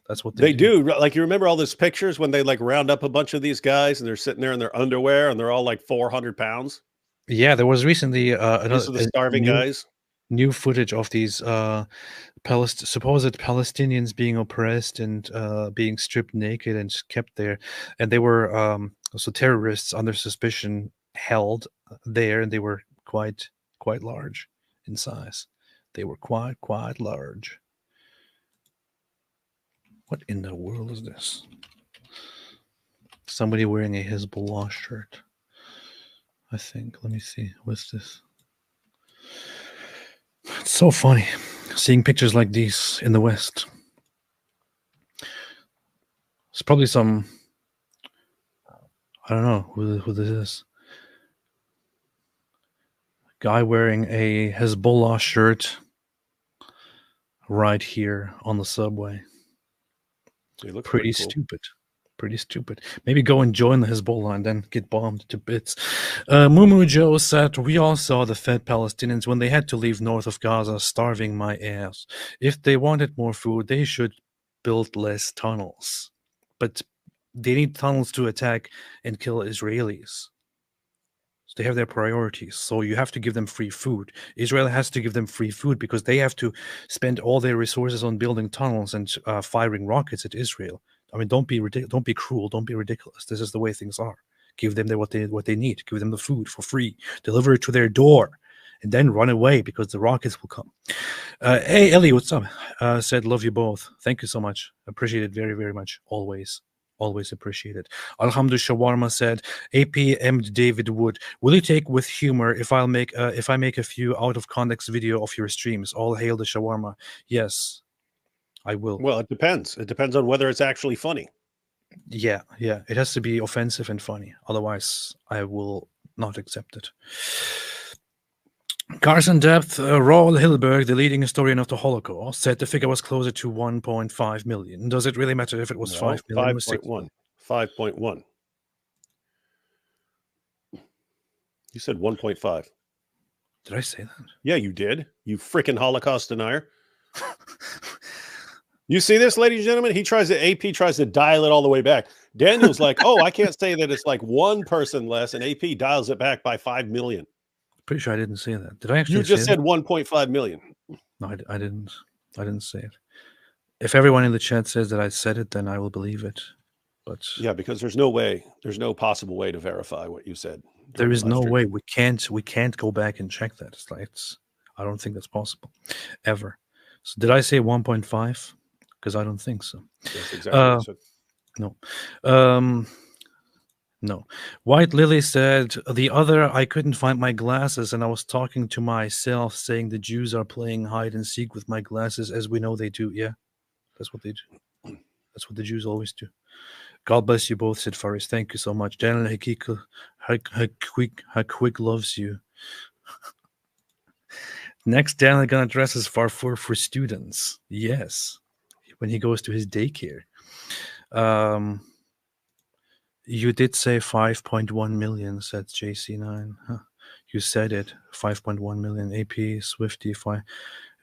that's what they do. Like, you remember all those pictures when they like round up a bunch of these guys and they're sitting there in their underwear and they're all like 400 pounds? Yeah, there was recently these are the starving guys. New footage of these supposed Palestinians being oppressed and being stripped naked and kept there, and they were also terrorists under suspicion held there, and they were quite large in size. They were quite large. What in the world is this? Somebody wearing a Hezbollah shirt, I think. Let me see. What's this? It's so funny seeing pictures like these in the West. It's probably some, I don't know who this is. Guy wearing a Hezbollah shirt right here on the subway. He looks pretty cool. Stupid. Pretty stupid. Maybe go and join the Hezbollah and then get bombed to bits. Mumu Joe said, we all saw the fed Palestinians when they had to leave north of Gaza, starving my ass. If they wanted more food, they should build less tunnels. But they need tunnels to attack and kill Israelis. So they have their priorities. So you have to give them free food. Israel has to give them free food because they have to spend all their resources on building tunnels and firing rockets at Israel. I mean, don't be cruel. Don't be ridiculous. This is the way things are. Give them what they need. Give them the food for free. Deliver it to their door, and then run away because the rockets will come. Hey, Ellie, what's up? Said, love you both. Thank you so much. Appreciate it very, very much. Always appreciate it. Alhamdulillah Shawarma said, APM David Wood, will you take with humor if I make a few out of context video of your streams? All hail the Shawarma. Yes, I will. Well, it depends. It depends on whether it's actually funny. Yeah. It has to be offensive and funny. Otherwise, I will not accepted. Carson Depth, Raul Hilberg, the leading historian of the Holocaust, said the figure was closer to 1.5 million. Does it really matter if it was 5 million or 6 million? 5.1. You said 1.5. Did I say that? Yeah, you did. You freaking Holocaust denier. You see this, ladies and gentlemen? AP tries to dial it all the way back. Daniel's like, oh, I can't say that it's like one person less, and AP dials it back by 5 million. Pretty sure I didn't say that. Did I actually? You just say said 1.5 million. No, I didn't. I didn't say it. If everyone in the chat says that I said it, then I will believe it. But yeah, because there's no possible way to verify what you said. There is no way. We can't go back and check that. I don't think that's possible, ever. So did I say 1.5? Because I don't think so. That's exactly what I said. No. No. White Lily said, the other, I couldn't find my glasses, and I was talking to myself, saying the Jews are playing hide and seek with my glasses, as we know they do. Yeah, that's what they do. That's what the Jews always do. God bless you both, said Faris. Thank you so much. Daniel Haqiq loves you. Next, Daniel gonna dress as Farfur for students. Yes, when he goes to his daycare. You did say 5.1 million, said JC9. Huh. You said it. 5.1 million. AP, Swifty,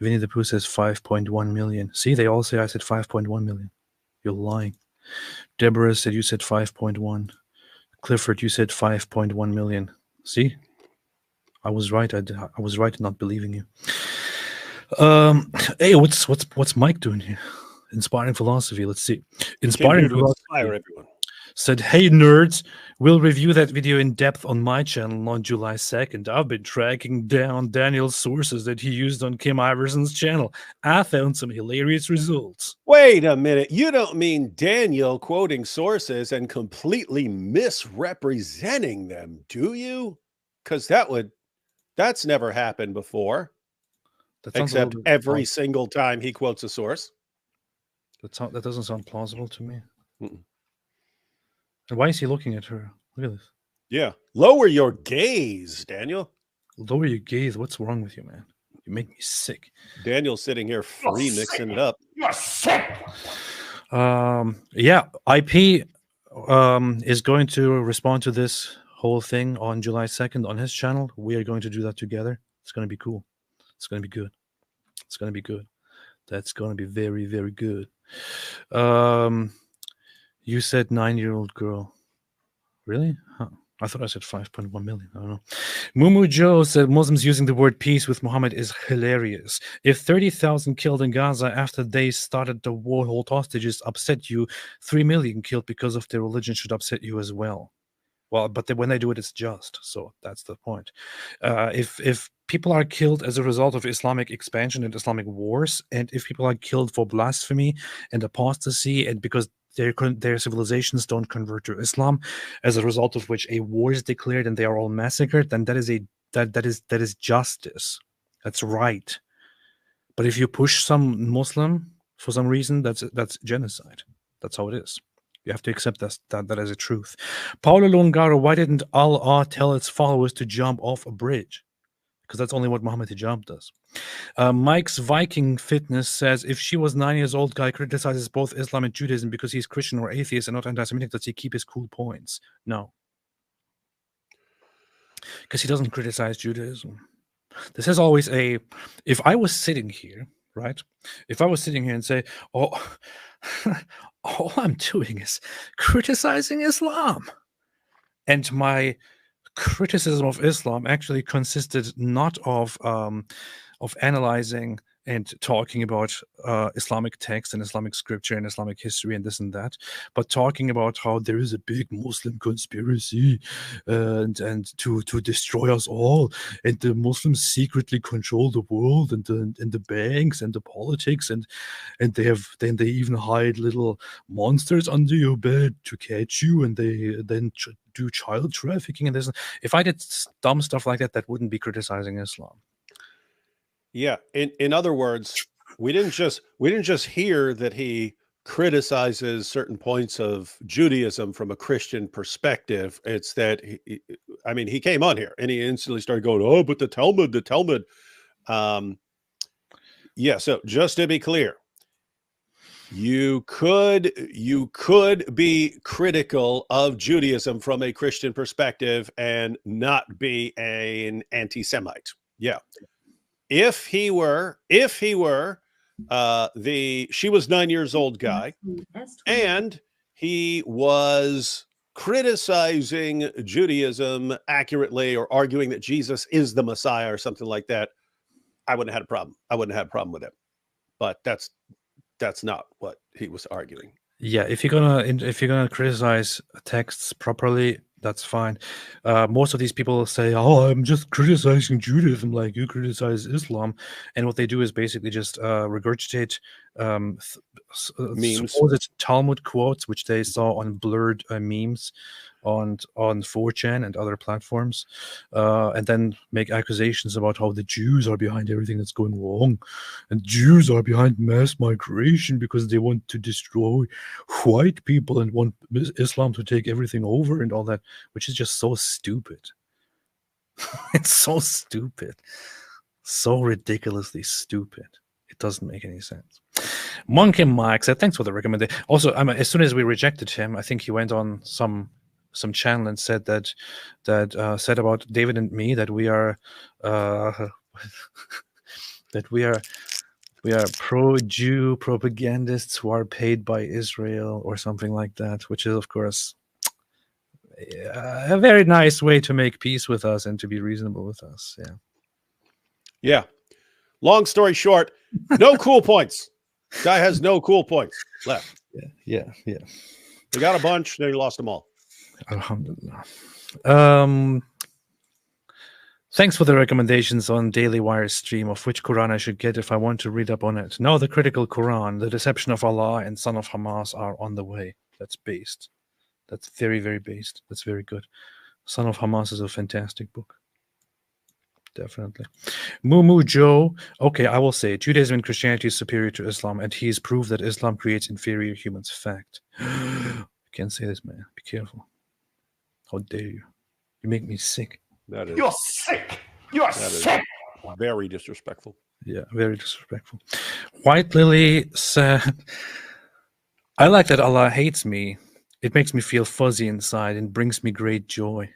Winnie the Pooh says 5.1 million. See, they all say I said 5.1 million. You're lying. Deborah said you said 5.1. Clifford, you said 5.1 million. See? I was right. I was right in not believing you. Hey, what's Mike doing here? Inspiring philosophy. Let's see. Inspiring philosophy. Inspire everyone. Said, hey nerds, we'll review that video in depth on my channel on July 2nd. I've been tracking down Daniel's sources that he used on Kim Iverson's channel. I found some hilarious results. Wait a minute. You don't mean Daniel quoting sources and completely misrepresenting them, do you? Because that's never happened before. Except every single time he quotes a source. That doesn't sound plausible to me. And why is he looking at her? Look at this. Yeah. Lower your gaze, Daniel. Lower your gaze. What's wrong with you, man? You make me sick. Daniel's sitting here free mixing it up. You're sick. Yeah. IP is going to respond to this whole thing on July 2nd on his channel. We are going to do that together. It's going to be cool. It's going to be good. It's going to be good. That's going to be very, very good. You said 9-year-old girl. Really? Huh. I thought I said 5.1 million. I don't know. Mumu Joe said Muslims using the word peace with Muhammad is hilarious. If 30,000 killed in Gaza after they started the war, hold hostages upset you, 3 million killed because of their religion should upset you as well. Well, but when they do it, it's just. So that's the point. If people are killed as a result of Islamic expansion and Islamic wars, and if people are killed for blasphemy and apostasy, and because their civilizations don't convert to Islam, as a result of which a war is declared and they are all massacred, then that is justice. That's right. But if you push some Muslim for some reason, that's genocide. That's how it is. You have to accept that as a truth. Paulo Longaro, why didn't Allah tell its followers to jump off a bridge? Because that's only what Muhammad Hijab does. Mike's Viking Fitness says, if she was 9 years old, guy criticizes both Islam and Judaism because he's Christian or atheist and not anti-Semitic, does he keep his cool points? No. Because he doesn't criticize Judaism. This is always if I was sitting here, right? If I was sitting here and say, oh, all I'm doing is criticizing Islam. And my criticism of Islam actually consisted not of analyzing and talking about Islamic text and Islamic scripture and Islamic history and this and that, but talking about how there is a big Muslim conspiracy and to destroy us all, and the Muslims secretly control the world and the banks and the politics, and they even hide little monsters under your bed to catch you, and they then do child trafficking and this. If I did dumb stuff like that, that wouldn't be criticizing Islam. Yeah. In other words, we didn't just hear that he criticizes certain points of Judaism from a Christian perspective. It's that I mean, he came on here and he instantly started going, oh, but the Talmud. Yeah, so just to be clear, you could be critical of Judaism from a Christian perspective and not be an anti-Semite. Yeah. If he were she was 9 years old guy, and he was criticizing Judaism accurately or arguing that Jesus is the Messiah or something like that, I wouldn't have had a problem. I wouldn't have had a problem with it. But that's not what he was arguing. Yeah, if you're gonna criticize texts properly, that's fine. Most of these people say, "Oh, I'm just criticizing Judaism," like you criticize Islam, and what they do is basically just regurgitate memes, supposed Talmud quotes, which they saw on blurred memes on 4chan and other platforms, and then make accusations about how the Jews are behind everything that's going wrong, and Jews are behind mass migration because they want to destroy white people and want Islam to take everything over and all that, which is just so stupid. It's so stupid, so ridiculously stupid. It doesn't make any sense. Monkey Mike said, thanks for the recommendation. Also, as soon as we rejected him, I think he went on some channel and said that said about David and me that we are that we are pro-Jew propagandists who are paid by Israel or something like that, which is of course a very nice way to make peace with us and to be reasonable with us. Yeah. Long story short, no cool points. Guy has no cool points left. Yeah. He got a bunch, then he lost them all. Alhamdulillah. Thanks for the recommendations on Daily Wire stream of which Quran I should get if I want to read up on it. No, the critical Quran, the deception of Allah, and Son of Hamas are on the way. That's based. That's very, very based. That's very good. Son of Hamas is a fantastic book. Definitely. Moo Joe. Okay, I will say Judaism and Christianity is superior to Islam, and he's proved that Islam creates inferior humans. Fact. You can't say this, man. Be careful. How dare you? You make me sick. That is. You're sick. You're sick. Very disrespectful. Yeah, very disrespectful. White Lily said, I like that Allah hates me. It makes me feel fuzzy inside and brings me great joy.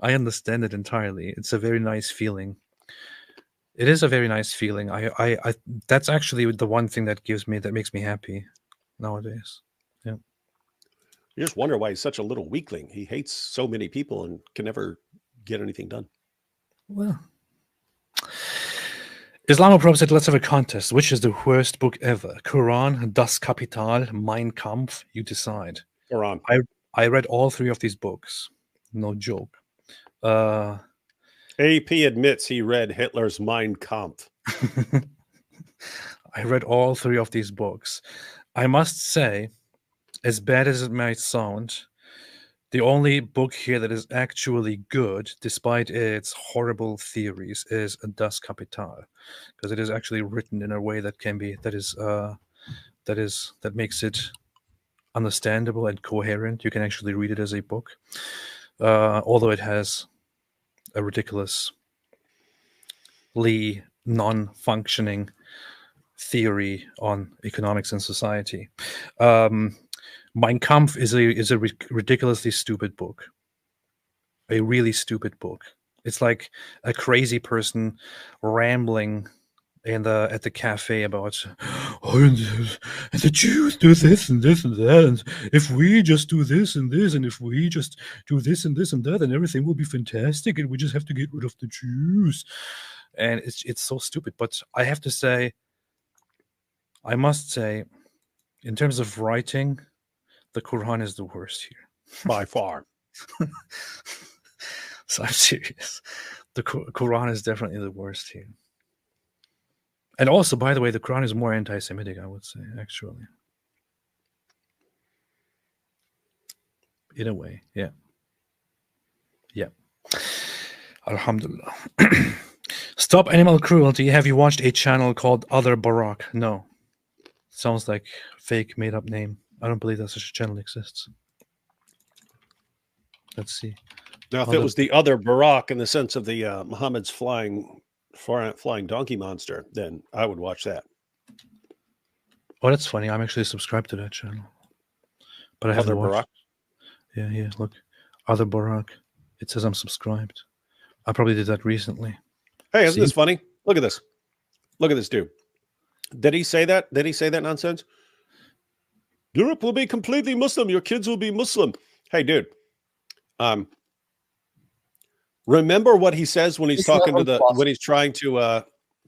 I understand it entirely. It's a very nice feeling. It is a very nice feeling. I that's actually the one thing that makes me happy nowadays. Yeah. You just wonder why he's such a little weakling. He hates so many people and can never get anything done. Well, Islamoprobe said, let's have a contest. Which is the worst book ever? Quran, Das Kapital, Mein Kampf? You decide. Quran. I read all three of these books. No joke. AP admits he read Hitler's Mein Kampf. I read all three of these books. I must say, as bad as it might sound, the only book here that is actually good, despite its horrible theories, is Das Kapital, because it is actually written in a way that makes it understandable and coherent. You can actually read it as a book, although it has a ridiculously non-functioning theory on economics and society. Mein Kampf is a ridiculously stupid book. A really stupid book. It's like a crazy person rambling at the cafe about, and the Jews do this and this and that, and if we just do this and this, and if we just do this and this and that, then everything will be fantastic, and we just have to get rid of the Jews. And it's so stupid. But I must say, in terms of writing, the Quran is the worst here. By far. So I'm serious. The Quran is definitely the worst here. And also, by the way, the Quran is more anti-Semitic, I would say, actually. In a way, yeah. Yeah. Alhamdulillah. Stop animal cruelty. Have you watched a channel called Other Barak? No. Sounds like fake made-up name. I don't believe that such a channel exists. Let's see. Now, if it was the other Barak in the sense of the Muhammad's flying donkey monster, then I would watch that. Oh, that's funny. I'm actually subscribed to that channel, but I haven't watched. Barak? Yeah. Look, other Barak. It says I'm subscribed. I probably did that recently. Hey, isn't this funny? Look at this. Look at this dude. Did he say that? Did he say that nonsense? Europe will be completely Muslim. Your kids will be Muslim. Hey, dude. Remember what he says when he's talking to when he's trying to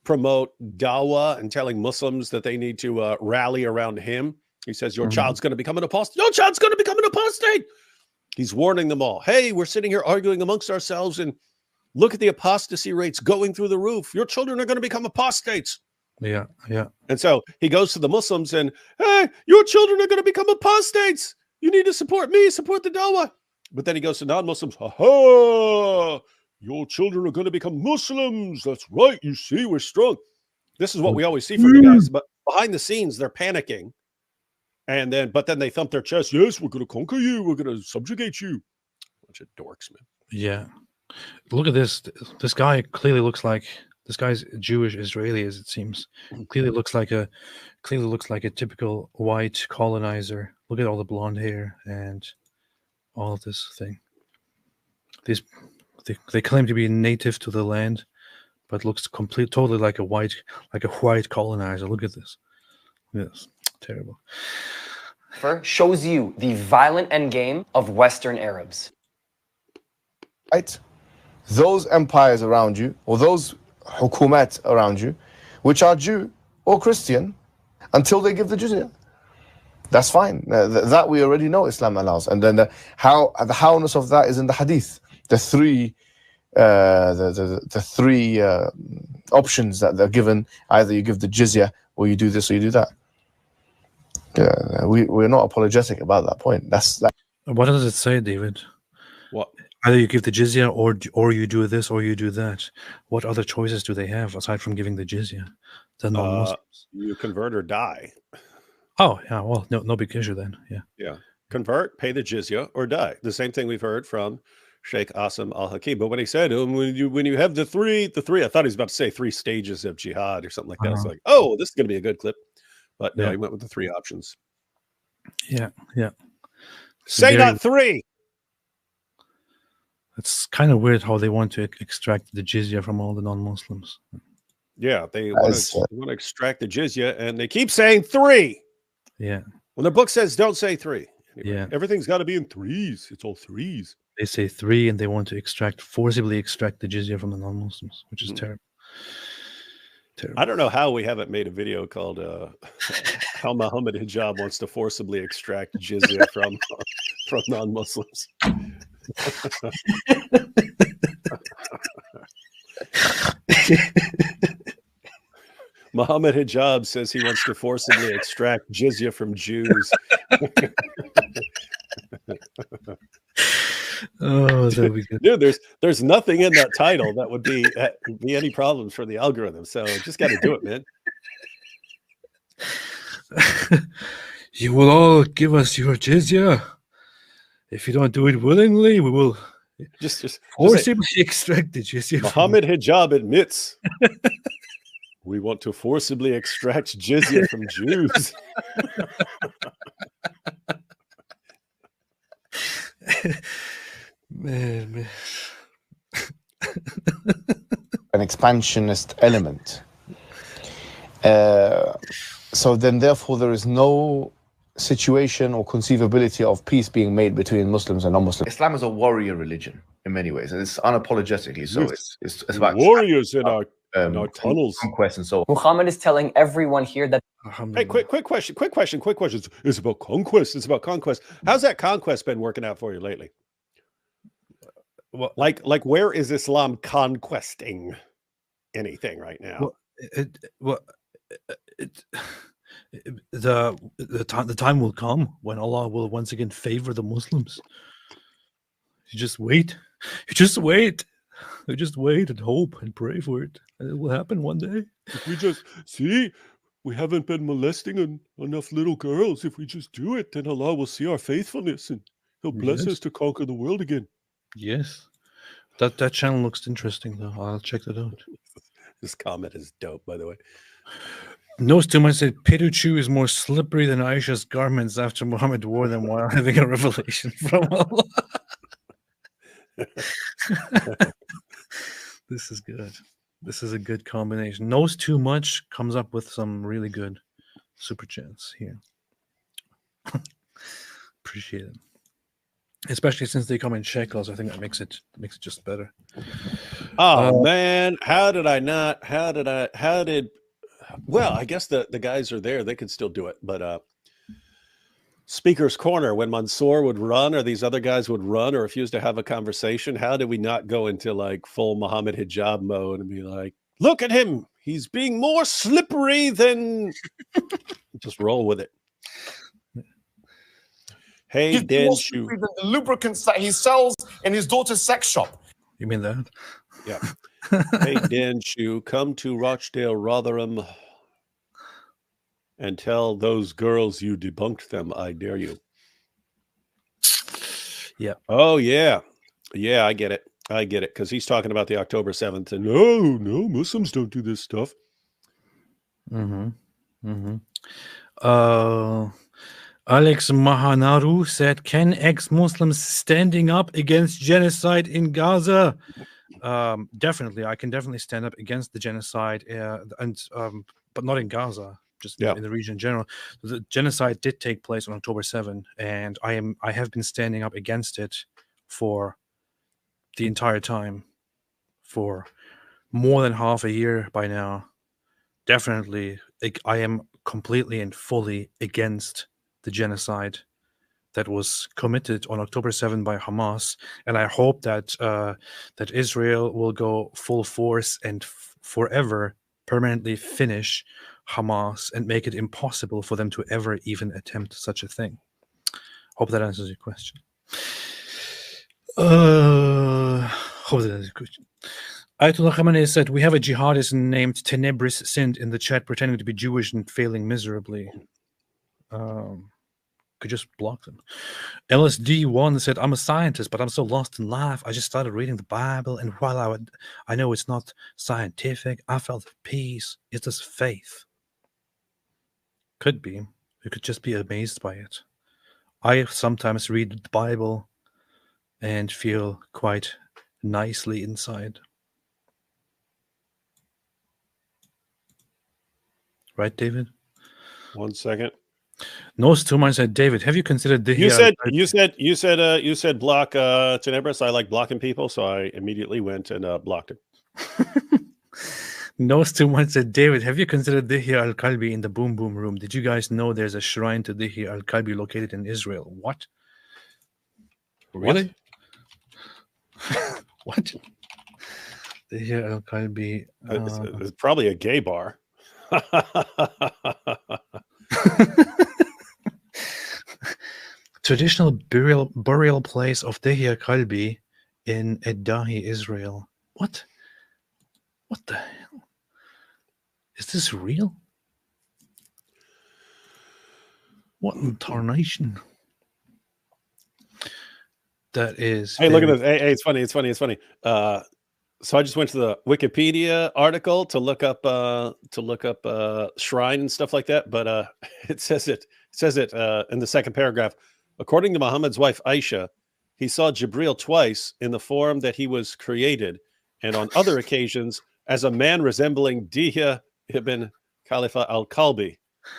promote dawah and telling Muslims that they need to rally around him. He says, your child's going to become an apostate. Your child's going to become an apostate. He's warning them all. Hey, we're sitting here arguing amongst ourselves and look at the apostasy rates going through the roof. Your children are going to become apostates. Yeah. And so he goes to the Muslims and, hey, your children are going to become apostates. You need to support me, support the dawah. But then he goes to non-Muslims. Ha-ha! Your children are going to become Muslims. That's right. You see, we're strong. This is what we always see from the guys. But behind the scenes, they're panicking. But then they thump their chest. Yes, we're going to conquer you. We're going to subjugate you. Bunch of dorks, man. Yeah. Look at this. This guy clearly looks like this guy's Jewish Israeli, as it seems. Clearly looks like a typical white colonizer. Look at all the blonde hair and all of this thing. They claim to be native to the land, but looks totally like a white colonizer. Look at this. Yes, terrible. Shows you the violent endgame of Western Arabs. Right? Those empires around you, or those hukumat around you, which are Jew or Christian, until they give the jizya. That's fine. That we already know Islam allows. And then the howness of that is in the hadith. The three options that they're given: either you give the jizya, or you do this, or you do that. We're not apologetic about that point. That's that. What does it say, David? What? Either you give the jizya, or you do this, or you do that. What other choices do they have aside from giving the jizya? You convert or die. Oh yeah, well, no big issue then. Yeah. Convert, pay the jizya, or die. The same thing we've heard from Sheikh Asim al-Hakim. But when he said, when you have the three, I thought he was about to say 3 stages of jihad or something like that. It's like, oh, this is going to be a good clip. But no, he went with the 3 options. Yeah. Say not 3. It's kind of weird how they want to extract the jizya from all the non-Muslims. Yeah, they want to extract the jizya, and they keep saying 3. Yeah. When the book says don't say 3. Anyway, yeah. Everything's got to be in 3s. It's all 3s. They say 3, and they want to forcibly extract the jizya from the non-Muslims, which is terrible. I don't know how we haven't made a video called how Muhammad Hijab wants to forcibly extract jizya from non-Muslims. Muhammad Hijab says he wants to forcibly extract jizya from Jews. Oh, that would be good. Dude, there's nothing in that title that would be any problems for the algorithm. So just got to do it, man. You will all give us your jizya. If you don't do it willingly, we will just forcibly extract the jizya. Muhammad Hijab admits we want to forcibly extract jizya from Jews. Man. An expansionist element. So then, therefore, there is no situation or conceivability of peace being made between Muslims and non-Muslims. Islam is a warrior religion in many ways, and it's unapologetically so. It's about warriors in our tunnels, conquest, and so on. Muhammad is telling everyone here that. Hey, quick question. It's about conquest. It's about conquest. How's that conquest been working out for you lately? Well, like where is Islam conquesting anything right now? The time will come when Allah will once again favor the Muslims. You just wait. You just wait and hope and pray for it, and it will happen one day. If we just see, we haven't been molesting enough little girls. If we just do it, then Allah will see our faithfulness and He'll bless us to conquer the world again. Yes. That channel looks interesting, though. I'll check that out. This comment is dope, by the way. Nose too much said Haqiqatjou is more slippery than Aisha's garments after Muhammad wore them while having a revelation from Allah. This is good. This is a good combination. Knows too much comes up with some really good super chats here. Appreciate it. Especially since they come in shekels, I think that makes it just better. Oh man, well, I guess the guys are there, they could still do it, but Speaker's Corner, when Mansour would run or these other guys would run or refuse to have a conversation, how did we not go into like full Muhammad hijab mode and be like, look at him, he's being more slippery than just roll with it. Hey, He's Dan more Shoe. slippery than the lubricants that he sells in his daughter's sex shop. You mean that? Yeah. Hey, Dan Shoe, come to Rochdale, Rotherham, and tell those girls you debunked them. I dare you. Yeah. Oh, yeah. Yeah, I get it. I get it. Because he's talking about the October 7th. And no, Muslims don't do this stuff. Alex Mahanaru said, can ex-Muslims standing up against genocide in Gaza? Definitely. I can definitely stand up against the genocide, but not in Gaza. Just in the region in general. The genocide did take place on October 7th, and I have been standing up against it for the entire time, for more than half a year by now. Definitely, I am completely and fully against the genocide that was committed on October 7th by Hamas, and I hope that that Israel will go full force and forever permanently finish Hamas and make it impossible for them to ever even attempt such a thing. Hope that answers your question. Ayatollah Khamenei said, we have a jihadist named Tenebris Sind in the chat pretending to be Jewish and failing miserably. Could just block them. LSD1 said, I'm a scientist, but I'm so lost in life. I just started reading the Bible, and while I know it's not scientific, I felt peace. It's just faith. Could be. You could just be amazed by it. I sometimes read the Bible and feel quite nicely inside. Right, David? 1 second. Nose too much said, David, have you considered the You said block Tenebris. I like blocking people, so I immediately went and blocked him. Nose too much said, David, have you considered Dihya al-Kalbi in the Boom Boom Room? Did you guys know there's a shrine to Dihya al-Kalbi located in Israel? What? Really? What? Dihya al-Kalbi. It's probably a gay bar. Traditional burial place of Dihya Kalbi in Eddahi, Israel. What? What the hell? Is this real? What in tarnation? That is. Hey, look at this. Hey, it's funny. So I just went to the Wikipedia article to look up shrine and stuff like that, but it says it in the second paragraph. According to Muhammad's wife Aisha, he saw Jibril twice in the form that he was created, and on other occasions as a man resembling Dihya ibn Khalifa al-Kalbi,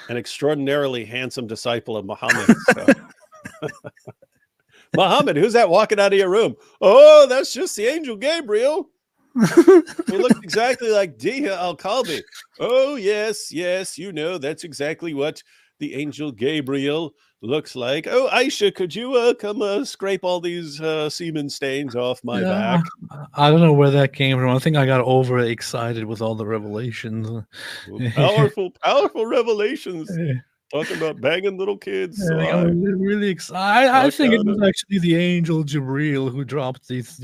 an extraordinarily handsome disciple of Muhammad. So. Muhammad, who's that walking out of your room? Oh, that's just the angel Gabriel. He looked exactly like Dihya al-Kalbi. Oh, yes, that's exactly what the angel Gabriel looks like. Oh, Aisha, could you come scrape all these semen stains off my back? I don't know where that came from. I think I got overexcited with all the revelations. Powerful revelations. Talking about banging little kids. So I'm really excited. I think it was actually the angel Jibril who dropped these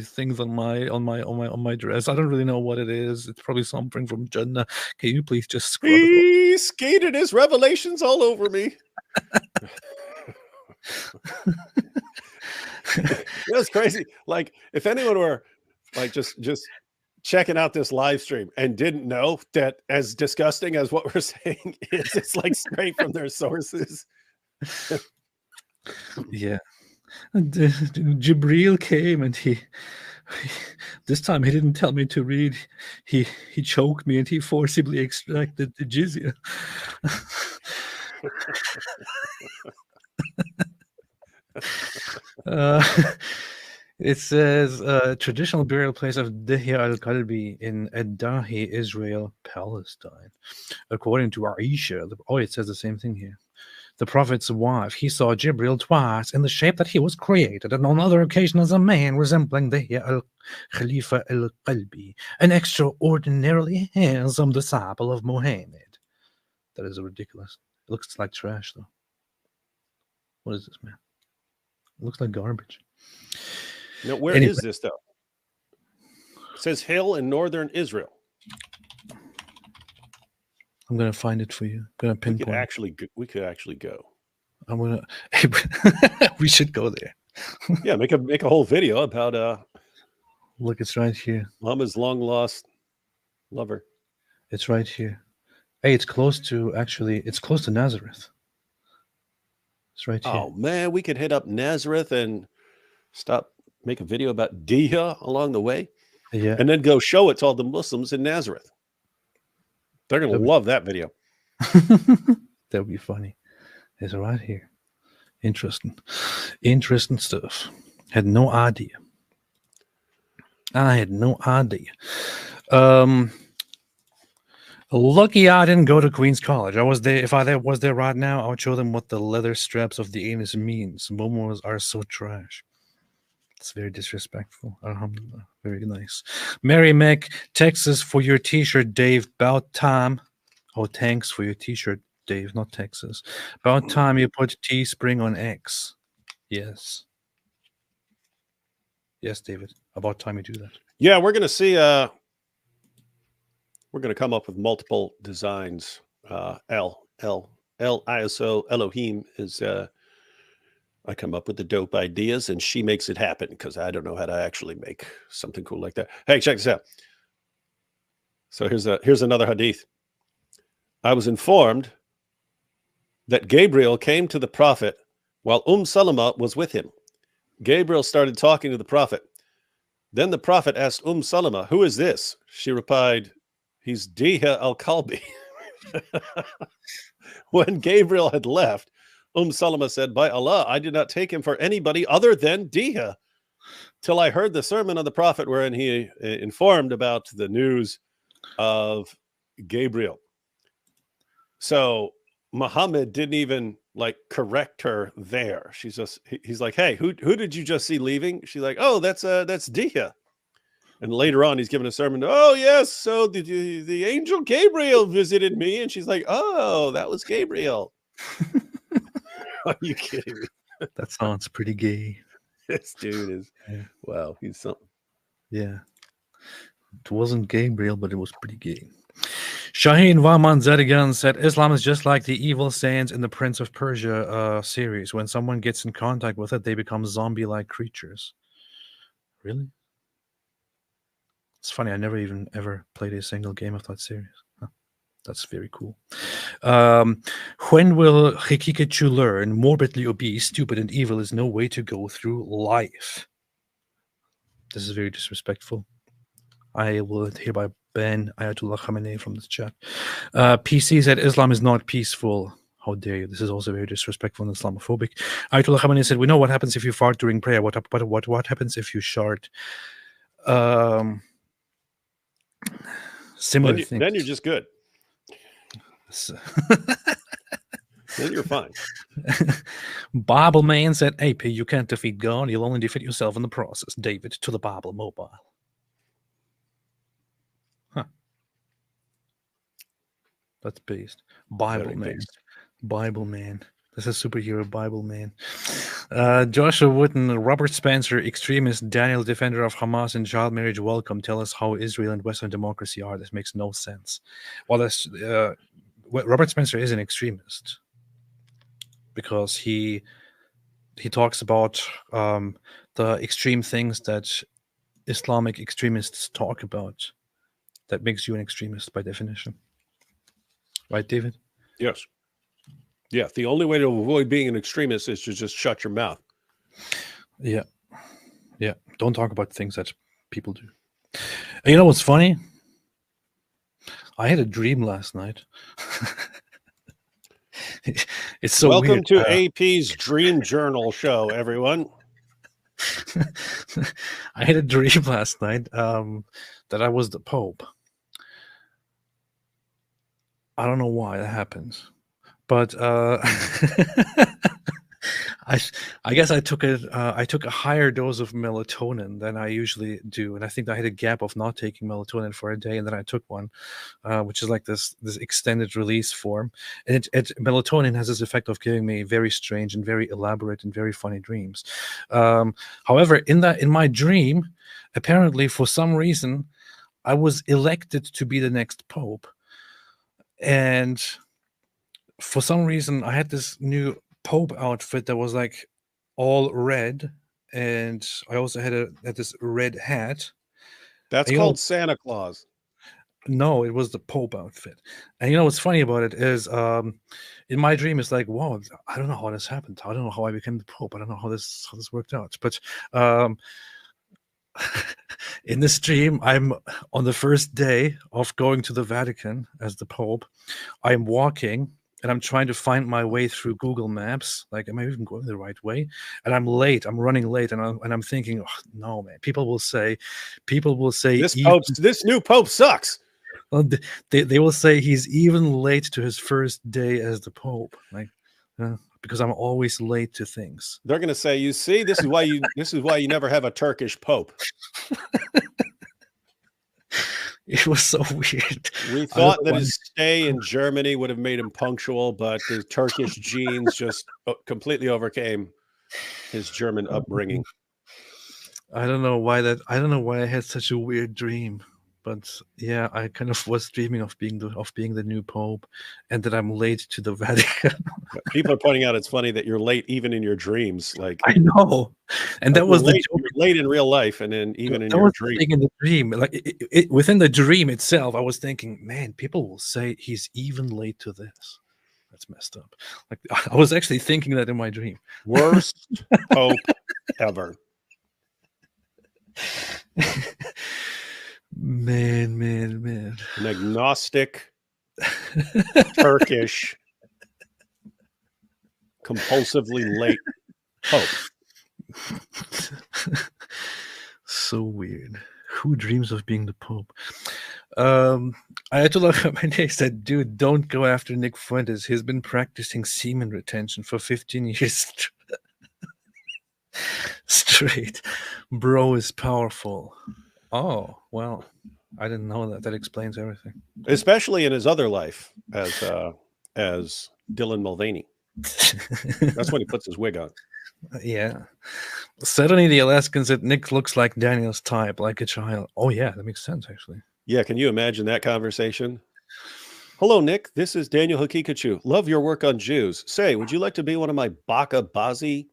things on my dress. I don't really know what it is. It's probably something from Jannah. Can you please just scrub it? He skated his revelations all over me. That's crazy. Like, if anyone were like just checking out this live stream and didn't know that, as disgusting as what we're saying is, it's like straight from their sources. Yeah. And, Jibril came and he this time he didn't tell me to read. He choked me and he forcibly extracted the jizya. It says traditional burial place of Dihya al-Kalbi in Adahi, Israel, Palestine. According to Aisha, it says the same thing here. The Prophet's wife, he saw Jibril twice in the shape that he was created, and on other occasions as a man resembling Dihya al-Khalifa al-Qalbi, an extraordinarily handsome disciple of Muhammad. That is ridiculous. It looks like trash, though. What is this, man? It looks like garbage. Now, where is this, though? It says hill in northern Israel. I'm gonna find it for you. I'm gonna pinpoint. We could actually go. I'm gonna. We should go there. Yeah, make a whole video about. Look, it's right here. Mama's long lost lover. It's right here. Hey, it's close to Nazareth. It's right here. Oh man, we could hit up Nazareth and make a video about Dihya along the way. Yeah, and then go show it to all the Muslims in Nazareth. They're going to love that video. That would be funny. It's right here. Interesting stuff. Had no idea. I had no idea. Lucky I didn't go to Queen's College. I was there. If I was there right now, I would show them what the leather straps of the anus means. Momos are so trash. It's very disrespectful. Alhamdulillah. Very nice. Mary Mac, Texas for your t-shirt, Dave. About time. Oh, thanks for your t-shirt, Dave, not Texas. About time you put Teespring on X. Yes. Yes, David. About time you do that. Yeah, we're going to see. We're going to come up with multiple designs. ISO Elohim is. I come up with the dope ideas and she makes it happen because I don't know how to actually make something cool like that. Hey, check this out. So here's another hadith. I was informed that Gabriel came to the Prophet while Salama was with him. Gabriel started talking to the Prophet. Then the Prophet asked Salama, "Who is this?" She replied, "He's Dihya al-Kalbi." When Gabriel had left, Salama said, "By Allah, I did not take him for anybody other than Dihya, till I heard the sermon of the Prophet wherein he informed about the news of Gabriel." So Muhammad didn't even correct her there. He's like, "Hey, who did you just see leaving?" She's like, "Oh, that's Dihya." And later on, he's giving a sermon. "Oh yes, so the angel Gabriel visited me," and she's like, "Oh, that was Gabriel." Are you kidding me? That sounds pretty gay. This dude is, wow, he's something. Yeah. It wasn't Gabriel, but it was pretty gay. Shaheen Waman Zedigan said, Islam is just like the evil saints in the Prince of Persia series. When someone gets in contact with it, they become zombie-like creatures. Really? It's funny, I never even ever played a single game of that series. That's very cool. When will Haqiqatjou learn morbidly obese, stupid, and evil is no way to go through life? This is very disrespectful. I will hereby ban Ayatollah Khamenei from this chat. PC said Islam is not peaceful. How dare you? This is also very disrespectful and Islamophobic. Ayatollah Khamenei said, we know what happens if you fart during prayer. What happens if you shart? Similar things. Then you're just good. Then you're fine. Bible man said, AP, you can't defeat God. You'll only defeat yourself in the process. David to the Bible mobile. Huh. That's based. Bible man. Bible man. This is superhero Bible man. Joshua Wooden, Robert Spencer, extremist, Daniel, defender of Hamas and child marriage, welcome. Tell us how Israel and Western democracy are. This makes no sense. Well, that's Robert Spencer is an extremist because he he talks about the extreme things that Islamic extremists talk about. That makes you an extremist by definition. Right, David? Yes. Yeah, the only way to avoid being an extremist is to just shut your mouth. Yeah. Yeah. Don't talk about things that people do. And you know what's funny? I had a dream last night. It's so Welcome weird. to AP's Dream Journal show, everyone. I had a dream last night that I was the Pope. I don't know why that happens, but I guess I took a higher dose of melatonin than I usually do, and I think I had a gap of not taking melatonin for a day, and then I took one, which is like this extended release form. And melatonin has this effect of giving me very strange and very elaborate and very funny dreams. However, in my dream, apparently for some reason, I was elected to be the next Pope, and for some reason, I had this new Pope outfit that was like all red, and I also had this red hat. That's called Santa Claus. No, it was the Pope outfit. And you know what's funny about it is, in my dream, it's like, wow, I don't know how this happened. I don't know how I became the Pope. I don't know how this worked out. But in this dream, I'm on the first day of going to the Vatican as the Pope. I'm walking, and I'm trying to find my way through Google Maps. Like, am I even going the right way? And I'm late. I'm running late, and I'm thinking, oh, no, man. People will say, this new Pope sucks. Well, they will say he's even late to his first day as the Pope, like because I'm always late to things. They're going to say, you see, this is why you never have a Turkish Pope. It was so weird. We thought that his stay in Germany would have made him punctual, but the Turkish genes just completely overcame his German upbringing. I don't know why I had such a weird dream, but yeah, I kind of was dreaming of being the new Pope, and that I'm late to the Vatican. People are pointing out it's funny that you're late even in your dreams. Like, I know, and that was you're late in real life, and then even in your dream. In the dream, like within the dream itself, I was thinking, man, people will say he's even late to this. That's messed up. Like, I was actually thinking that in my dream. Worst Pope ever. Man. An agnostic, Turkish, compulsively late Pope. So weird. Who dreams of being the Pope? Ayatollah Khamenei said, dude, don't go after Nick Fuentes. He's been practicing semen retention for 15 years straight. Bro is powerful. Oh, well, I didn't know that. That explains everything. Especially in his other life as Dylan Mulvaney. That's when he puts his wig on. Yeah. Suddenly the Alaskan said Nick looks like Daniel's type, like a child. Oh, yeah, that makes sense, actually. Yeah, can you imagine that conversation? Hello, Nick. This is Daniel Haqiqatjou. Love your work on Jews. Say, would you like to be one of my Baka Bazi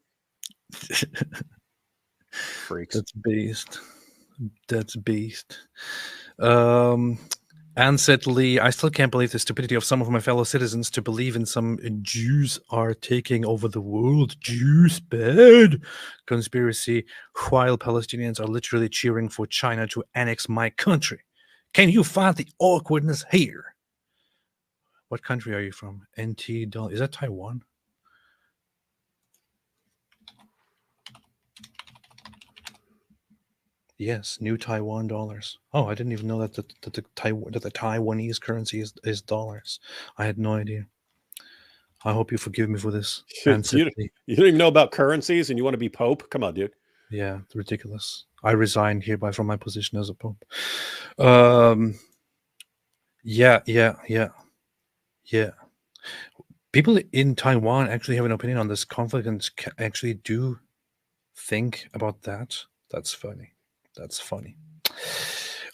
freaks? That's beast. That's beast. Ansett Lee, I still can't believe the stupidity of some of my fellow citizens to believe in some Jews are taking over the world. Jews bad conspiracy, while Palestinians are literally cheering for China to annex my country. Can you find the awkwardness here? What country are you from? NT dollar. Is that Taiwan? Yes, new Taiwan dollars. Oh, I didn't even know that the Taiwanese currency is dollars. I had no idea. I hope you forgive me for this. You don't even know about currencies, and you want to be Pope? Come on, dude. Yeah, it's ridiculous. I resign hereby from my position as a Pope. Yeah. People in Taiwan actually have an opinion on this conflict and actually do think about that. That's funny. That's funny.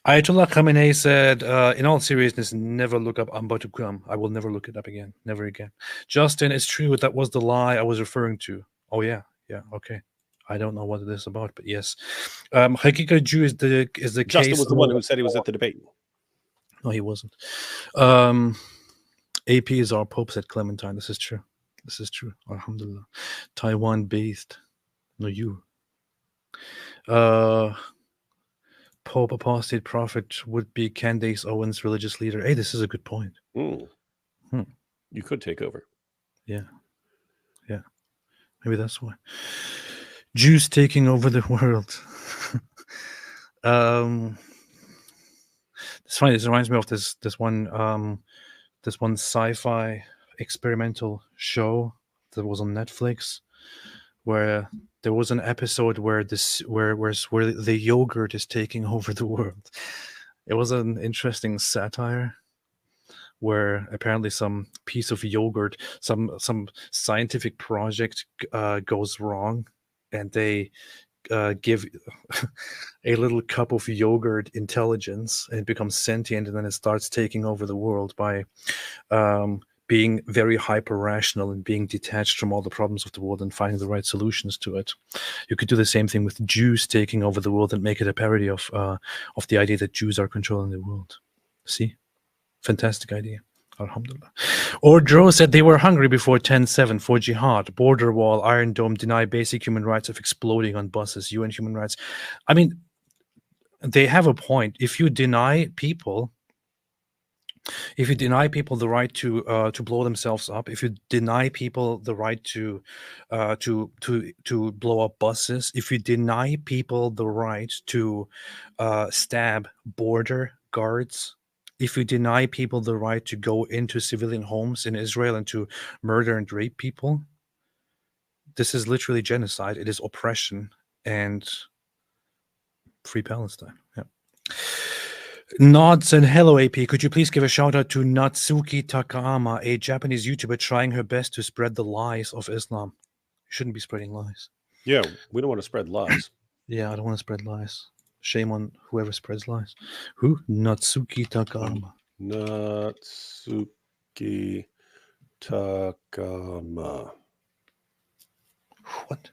Ayatollah Khamenei said, in all seriousness, never look up Amba to Gram. I will never look it up again. Never again. Justin, it's true. That was the lie I was referring to. Oh, yeah. Yeah, okay. I don't know what it is about, but yes. Haqiqatjou is the Justin case. was the one who said he was at the debate. No, he wasn't. AP is our Pope, said Clementine. This is true. This is true. Alhamdulillah. Taiwan based. No, you. Pope Apostate Prophet would be Candace Owens' religious leader. Hey, this is a good point. You could take over. Yeah. Yeah. Maybe that's why. Jews taking over the world. It's funny. This reminds me of this one sci-fi experimental show that was on Netflix, where there was an episode where the yogurt is taking over the world. It was an interesting satire where apparently some piece of yogurt, some scientific project goes wrong, and they give a little cup of yogurt intelligence, and it becomes sentient, and then it starts taking over the world by being very hyper rational and being detached from all the problems of the world and finding the right solutions to it. You could do the same thing with Jews taking over the world and make it a parody of the idea that Jews are controlling the world. See? Fantastic idea. Alhamdulillah. Or Dro said they were hungry before 10/7 for jihad. Border wall, Iron Dome, deny basic human rights of exploding on buses. UN human rights. I mean, they have a point. If you deny people the right to blow themselves up, if you deny people the right to blow up buses, if you deny people the right to stab border guards, if you deny people the right to go into civilian homes in Israel and to murder and rape people, this is literally genocide. It is oppression and free Palestine. Yeah. Nods and hello, AP. Could you please give a shout out to Natsuki Takahama, a Japanese YouTuber trying her best to spread the lies of Islam? You shouldn't be spreading lies. Yeah, we don't want to spread lies. Yeah, I don't want to spread lies. Shame on whoever spreads lies. Who? Natsuki Takahama. Natsuki Takahama. What?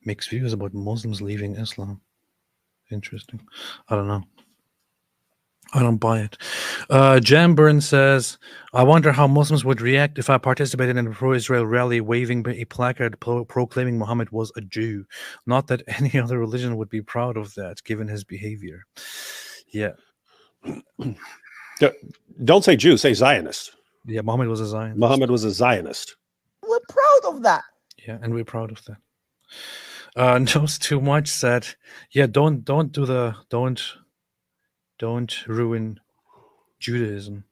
Mixed views about Muslims leaving Islam. Interesting. I don't know. I don't buy it. Jamburn says, I wonder how Muslims would react if I participated in a pro-Israel rally waving a placard proclaiming Muhammad was a Jew. Not that any other religion would be proud of that, given his behavior. Yeah. Don't say Jew, say Zionist. Yeah, Muhammad was a Zionist. Muhammad was a Zionist. We're proud of that. Yeah, and we're proud of that. Knows too much said, yeah, don't ruin Judaism,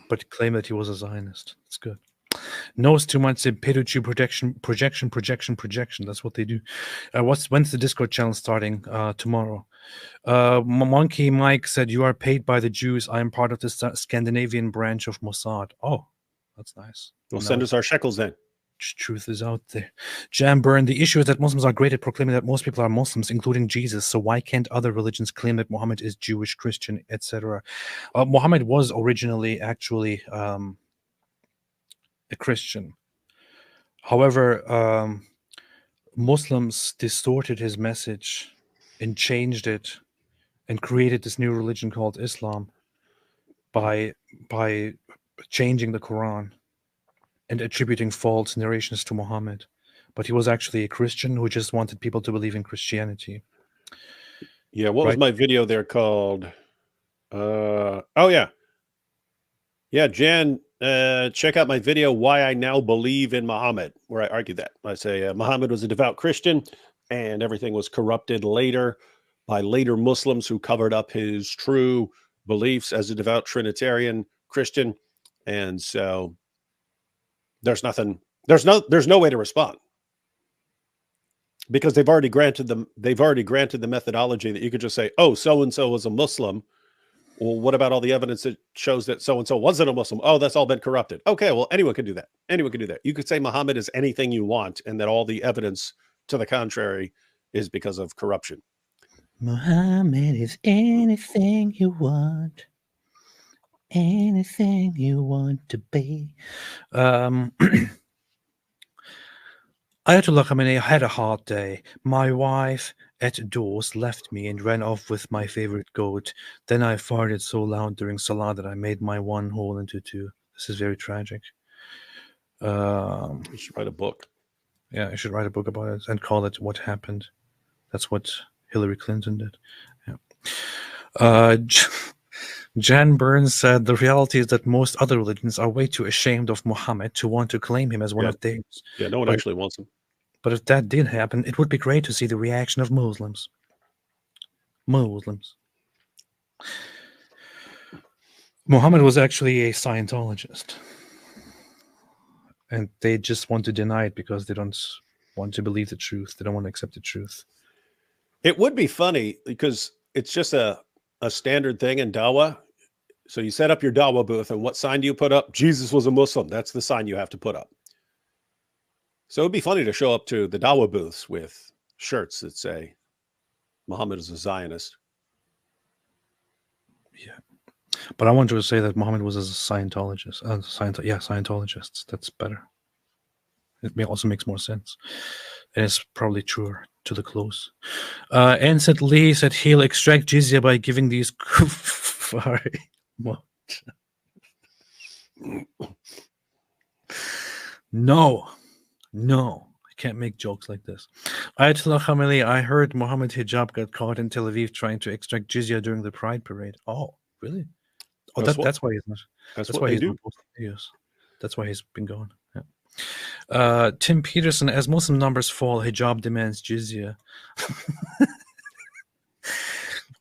but claim that he was a Zionist. That's good. Knows too much said pedo projection. That's what they do. When's the Discord channel starting? Tomorrow. Monkey Mike said, you are paid by the Jews. I am part of the Scandinavian branch of Mossad. Oh, that's nice. Well, send us our shekels then. Truth is out there. Jamburn, the issue is that Muslims are great at proclaiming that most people are Muslims, including Jesus. So why can't other religions claim that Muhammad is Jewish, Christian, etc.? Muhammad was originally actually a Christian. However, Muslims distorted his message and changed it and created this new religion called Islam by changing the Quran and attributing false narrations to Muhammad. But he was actually a Christian who just wanted people to believe in Christianity. Yeah, what was my video there called? Oh, yeah. Yeah, Jan, check out my video, Why I Now Believe in Muhammad, where I argue that. I say Muhammad was a devout Christian, and everything was corrupted later by later Muslims who covered up his true beliefs as a devout Trinitarian Christian. And so there's no way to respond, because they've already granted the methodology that you could just say, oh, so-and-so was a Muslim. Well, what about all the evidence that shows that so-and-so wasn't a Muslim? Oh, that's all been corrupted. Okay, well, anyone can do that. Anyone can do that. You could say Muhammad is anything you want, and that all the evidence to the contrary is because of corruption. Muhammad is anything you want. Anything you want to be. Ayatollah Khamenei had a hard day. My wife at doors left me and ran off with my favorite goat. Then I farted so loud during Salah that I made my one hole into two. This is very tragic. You should write a book. Yeah, I should write a book about it and call it What Happened. That's what Hillary Clinton did. Yeah. Jan Burns said the reality is that most other religions are way too ashamed of Muhammad to want to claim him as one of theirs. Yeah, no one actually wants him. But if that did happen, it would be great to see the reaction of Muslims. Muhammad was actually a Scientologist. And they just want to deny it because they don't want to believe the truth. They don't want to accept the truth. It would be funny because it's just a standard thing in Dawah. So you set up your Dawah booth, and what sign do you put up? Jesus was a Muslim. That's the sign you have to put up. So it'd be funny to show up to the Dawah booths with shirts that say Muhammad is a Zionist. Yeah. But I want to say that Muhammad was a Scientologist. Scientologists. That's better. It also makes more sense. And it's probably truer to the close. Ansett Lee said he'll extract jizya by giving these kuffari. No, I can't make jokes like this. Ayatollah Khamenei, I heard Mohammed Hijab got caught in Tel Aviv trying to extract jizya during the Pride Parade. Oh, really? Oh, that's why he's not. That's why he's not posting videos. That's why he's been gone. Yeah. Tim Peterson, as Muslim numbers fall, hijab demands jizya.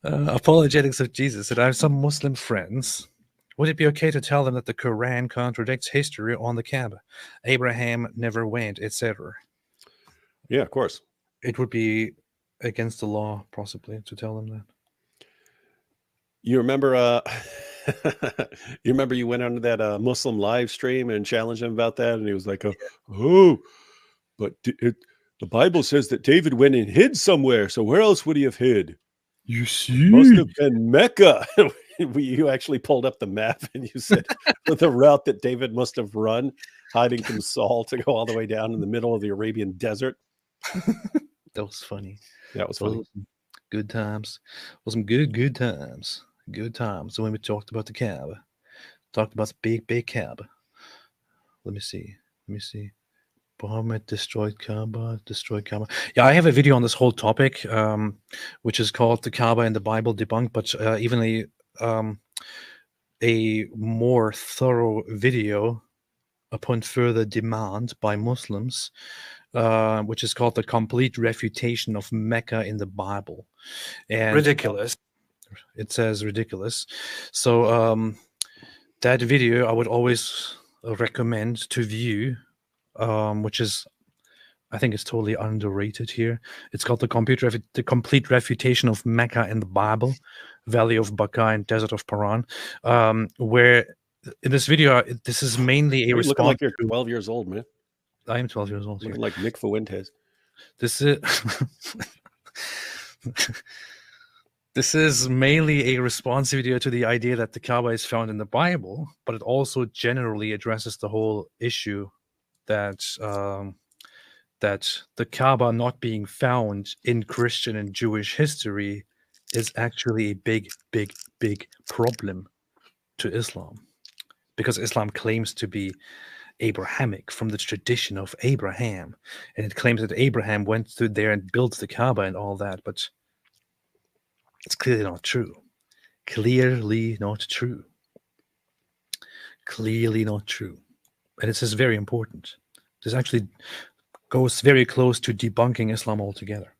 Apologetics of Jesus said, I have some Muslim friends. Would it be okay to tell them that the Quran contradicts history on the Kaaba? Abraham never went, etc. Yeah, of course. It would be against the law, possibly, to tell them that. You remember you went on that Muslim live stream and challenged him about that, and he was like, oh, but the Bible says that David went and hid somewhere, so where else would he have hid? You see? Must have been Mecca. You actually pulled up the map and you said the route that David must have run, hiding from Saul to go all the way down in the middle of the Arabian desert. That was funny. That was funny. Good times. Well, some good times. Good times. So when we talked about the Kaaba, talked about the big Kaaba. Let me see. Muhammad destroyed Kaaba. Yeah, I have a video on this whole topic, which is called "The Kaaba and the Bible Debunked," but even a more thorough video upon further demand by Muslims, which is called "The Complete Refutation of Mecca in the Bible." And ridiculous. It says ridiculous. So that video I would always recommend to view. Which is, I think, is totally underrated here. It's called the Complete Refutation of Mecca and the Bible, Valley of Baca and Desert of Paran, where in this video, this is mainly a response. Looking like you're 12 years old, man. I am 12 years old. Looking like Nick Fuentes. This is mainly a response video to the idea that the Kaaba is found in the Bible, but it also generally addresses the whole issue that the Kaaba not being found in Christian and Jewish history is actually a big problem to Islam, because Islam claims to be Abrahamic, from the tradition of Abraham, and it claims that Abraham went through there and built the Kaaba and all that, but it's clearly not true. Clearly not true. And this is very important. This actually goes very close to debunking Islam altogether.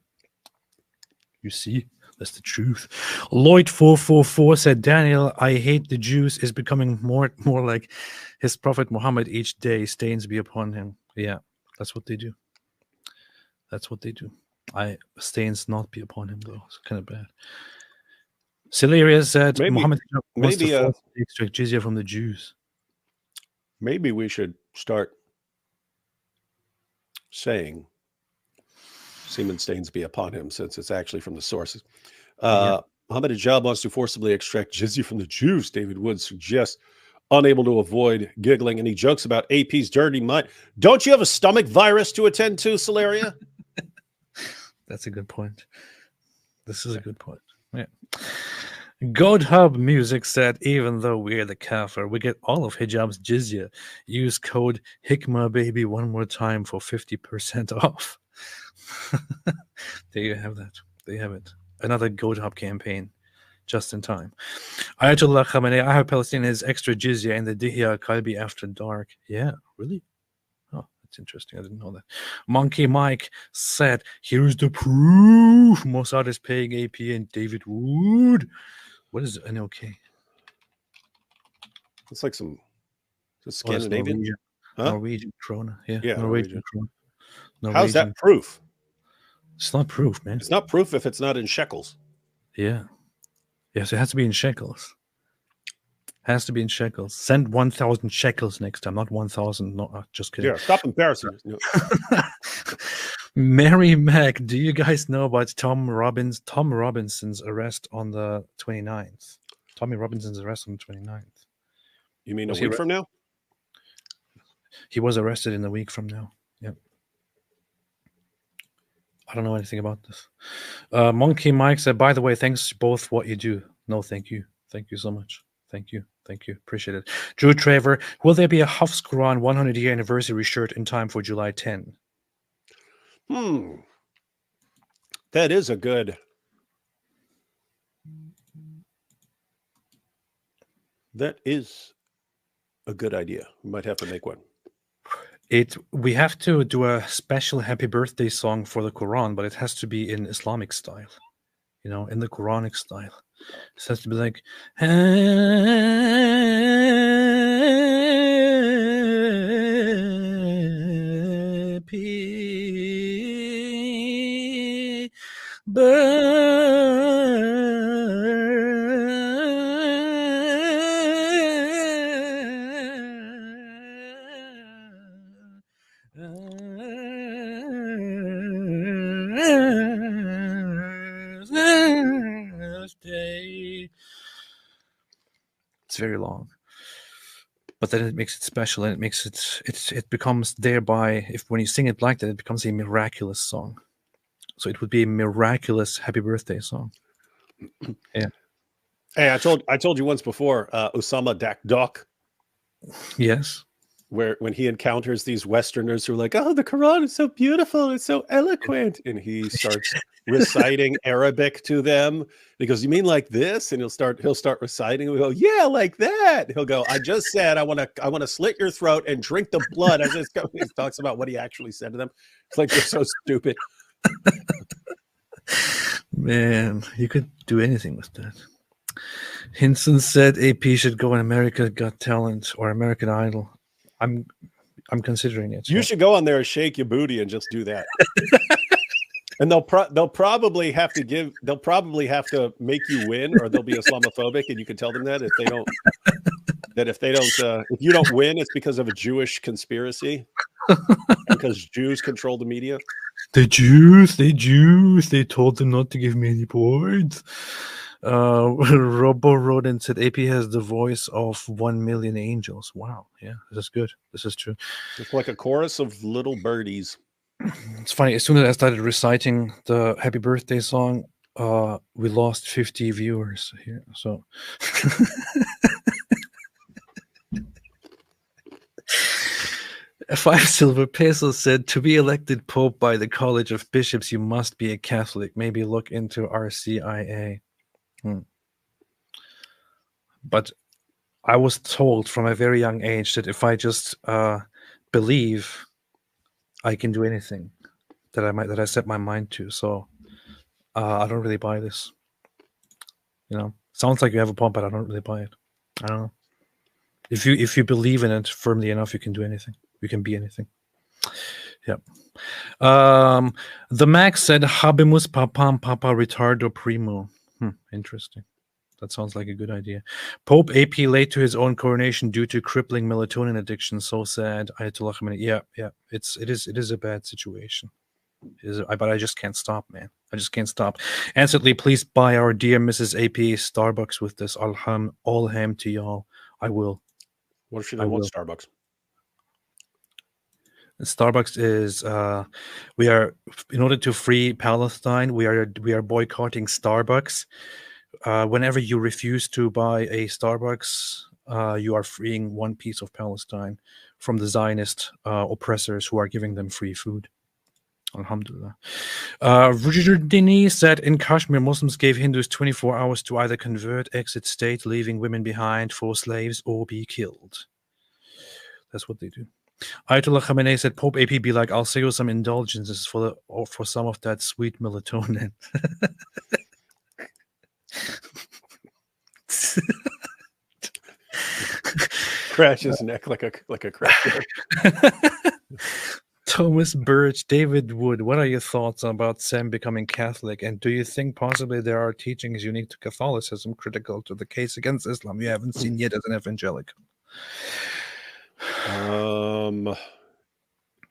You see, that's the truth. Lloyd444 said, Daniel, I hate the Jews is becoming more like his prophet Muhammad each day. Stains be upon him. Yeah, that's what they do. Stains not be upon him, though. It's kind of bad. Celeria said, Muhammad must have extract jizya from the Jews. Maybe we should start saying semen stains be upon him, since it's actually from the sources. Muhammad Hijab wants to forcibly extract jizya from the Jews. David Wood suggests unable to avoid giggling, and he jokes about AP's dirty mind. Don't you have a stomach virus to attend to, Solaria? That's a good point. This is a good point. Yeah. God Hub Music said, even though we're the kafir, we get all of hijab's jizya. Use code HIKMABABY one more time for 50% off. There you have that. There you have it. Another God Hub campaign. Just in time. Ayatollah Khamenei, I hope Palestine has extra jizya in the Dihya Kalbi after dark. Yeah, really? Oh, that's interesting. I didn't know that. Monkey Mike said, here's the proof. Mossad is paying AP and David Wood. What is NOK? It's like some Scandinavian. Norwegian, Huh? Norwegian krona. Yeah, Yeah, Norwegian krona. How's that proof? It's not proof, man. It's not proof if it's not in shekels. Yeah. Yes, it has to be in shekels. Has to be in shekels. Send 1,000 shekels next time, not 1,000. No, just kidding. Yeah, stop embarrassing us. No. Mary Mac, do you guys know about Tom Robinson's arrest on the 29th? Tommy Robinson's arrest on the 29th. You mean Was a he week from now? He was arrested in a week from now. Yep. I don't know anything about this. Monkey Mike said, by the way, thanks both for what you do. No, thank you. Thank you so much. Thank you. Thank you. Appreciate it. Drew Traver, will there be a Hafs Quran 100-year anniversary shirt in time for July 10? That is a good. That is a good idea. We might have to make one. We have to do a special happy birthday song for the Quran, but it has to be in Islamic style, you know, in the Quranic style. It has to be like happy birthday. It's very long, but then it makes it special, and it makes it becomes thereby, if when you sing it like that, it becomes a miraculous song. So it would be a miraculous happy birthday song. Yeah. Hey, I told you once before, Osama Dakdok. Yes. When he encounters these Westerners who are like, oh, the Quran is so beautiful, it's so eloquent, and he starts reciting Arabic to them. He goes, you mean like this? And he'll start reciting. We go, yeah, like that. He'll go, I just said I want to slit your throat and drink the blood. As he talks about what he actually said to them. It's like, they're so stupid. Man, you could do anything with that. Hinson said AP should go on America Got Talent or American Idol. I'm considering it. You should go on there and shake your booty and just do that. And they'll probably have to make you win, or they'll be Islamophobic, and you can tell them that if you don't win, it's because of a Jewish conspiracy, because Jews control the media. The Jews, they told them not to give me any points. Robo wrote and said AP has the voice of 1 million angels. Wow. Yeah, this is good. This is true. It's like a chorus of little birdies. It's funny. As soon as I started reciting the happy birthday song, we lost 50 viewers here. So 5 silver pesos said, to be elected Pope by the College of Bishops, you must be a Catholic. Maybe look into RCIA. But I was told from a very young age that if I just believe, I can do anything that I set my mind to. So I don't really buy this. You know, sounds like you have a point, but I don't really buy it. I don't know. If you believe in it firmly enough, you can do anything. You can be anything. Yep. The Max said, Habemus papam papa retardo primo. Interesting. That sounds like a good idea. Pope AP late to his own coronation due to crippling melatonin addiction. So sad. Ayatollah Khamenei. Yeah. It is a bad situation. But I just can't stop, man. I just can't stop. Instantly, please buy our dear Mrs. AP Starbucks with this. All ham to y'all. I will. What if she didn't want Starbucks? Starbucks is we are, in order to free Palestine, we are boycotting Starbucks. Whenever you refuse to buy a Starbucks, you are freeing one piece of Palestine from the Zionist oppressors who are giving them free food. Alhamdulillah. Rujardini said in Kashmir, Muslims gave Hindus 24 hours to either convert, exit state, leaving women behind for slaves, or be killed. That's what they do. Ayatollah Khamenei said, Pope AP be like, I'll save you some indulgences for some of that sweet melatonin. Crash his neck like a crash. Thomas Birch, David Wood, what are your thoughts about Sam becoming Catholic? And do you think possibly there are teachings unique to Catholicism critical to the case against Islam you haven't seen yet as an evangelical?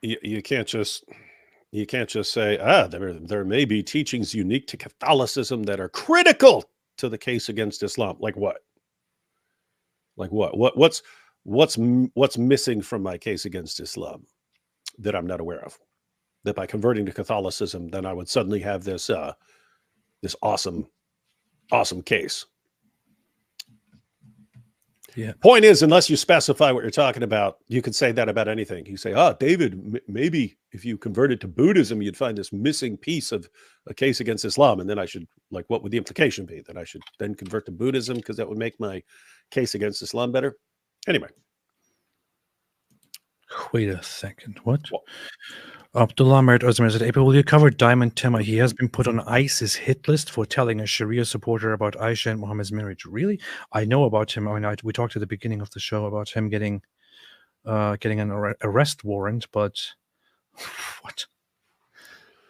You can't just say, there may be teachings unique to Catholicism that are critical to the case against Islam. Like what? Like what? What's missing from my case against Islam that I'm not aware of? That by converting to Catholicism, then I would suddenly have this this awesome case. Yeah. Point is, unless you specify what you're talking about, you could say that about anything. You say, David, maybe if you converted to Buddhism, you'd find this missing piece of a case against Islam. And then I should, like, what would the implication be? That I should then convert to Buddhism because that would make my case against Islam better? Anyway. Wait a second. What? Abdullah Merit Ozdemir said, April, will you cover Diamond Tema? He has been put on ISIS hit list for telling a Sharia supporter about Aisha and Muhammad's marriage. Really? I know about him. I mean, we talked at the beginning of the show about him getting an arrest warrant, but what?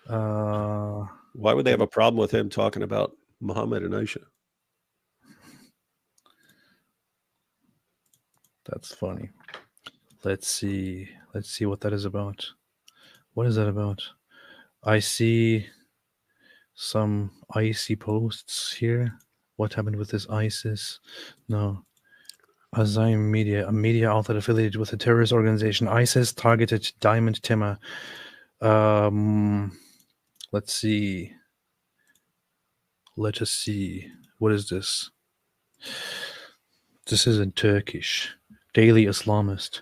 Why would they have a problem with him talking about Muhammad and Aisha? That's funny. Let's see what that is about. What is that about? I see some icy posts here. What happened with this ISIS? No. Azaim Media, a media outlet affiliated with the terrorist organization ISIS, targeted Diamond Tema. Let's see. Let us see. What is this? This is in Turkish. Daily Islamist.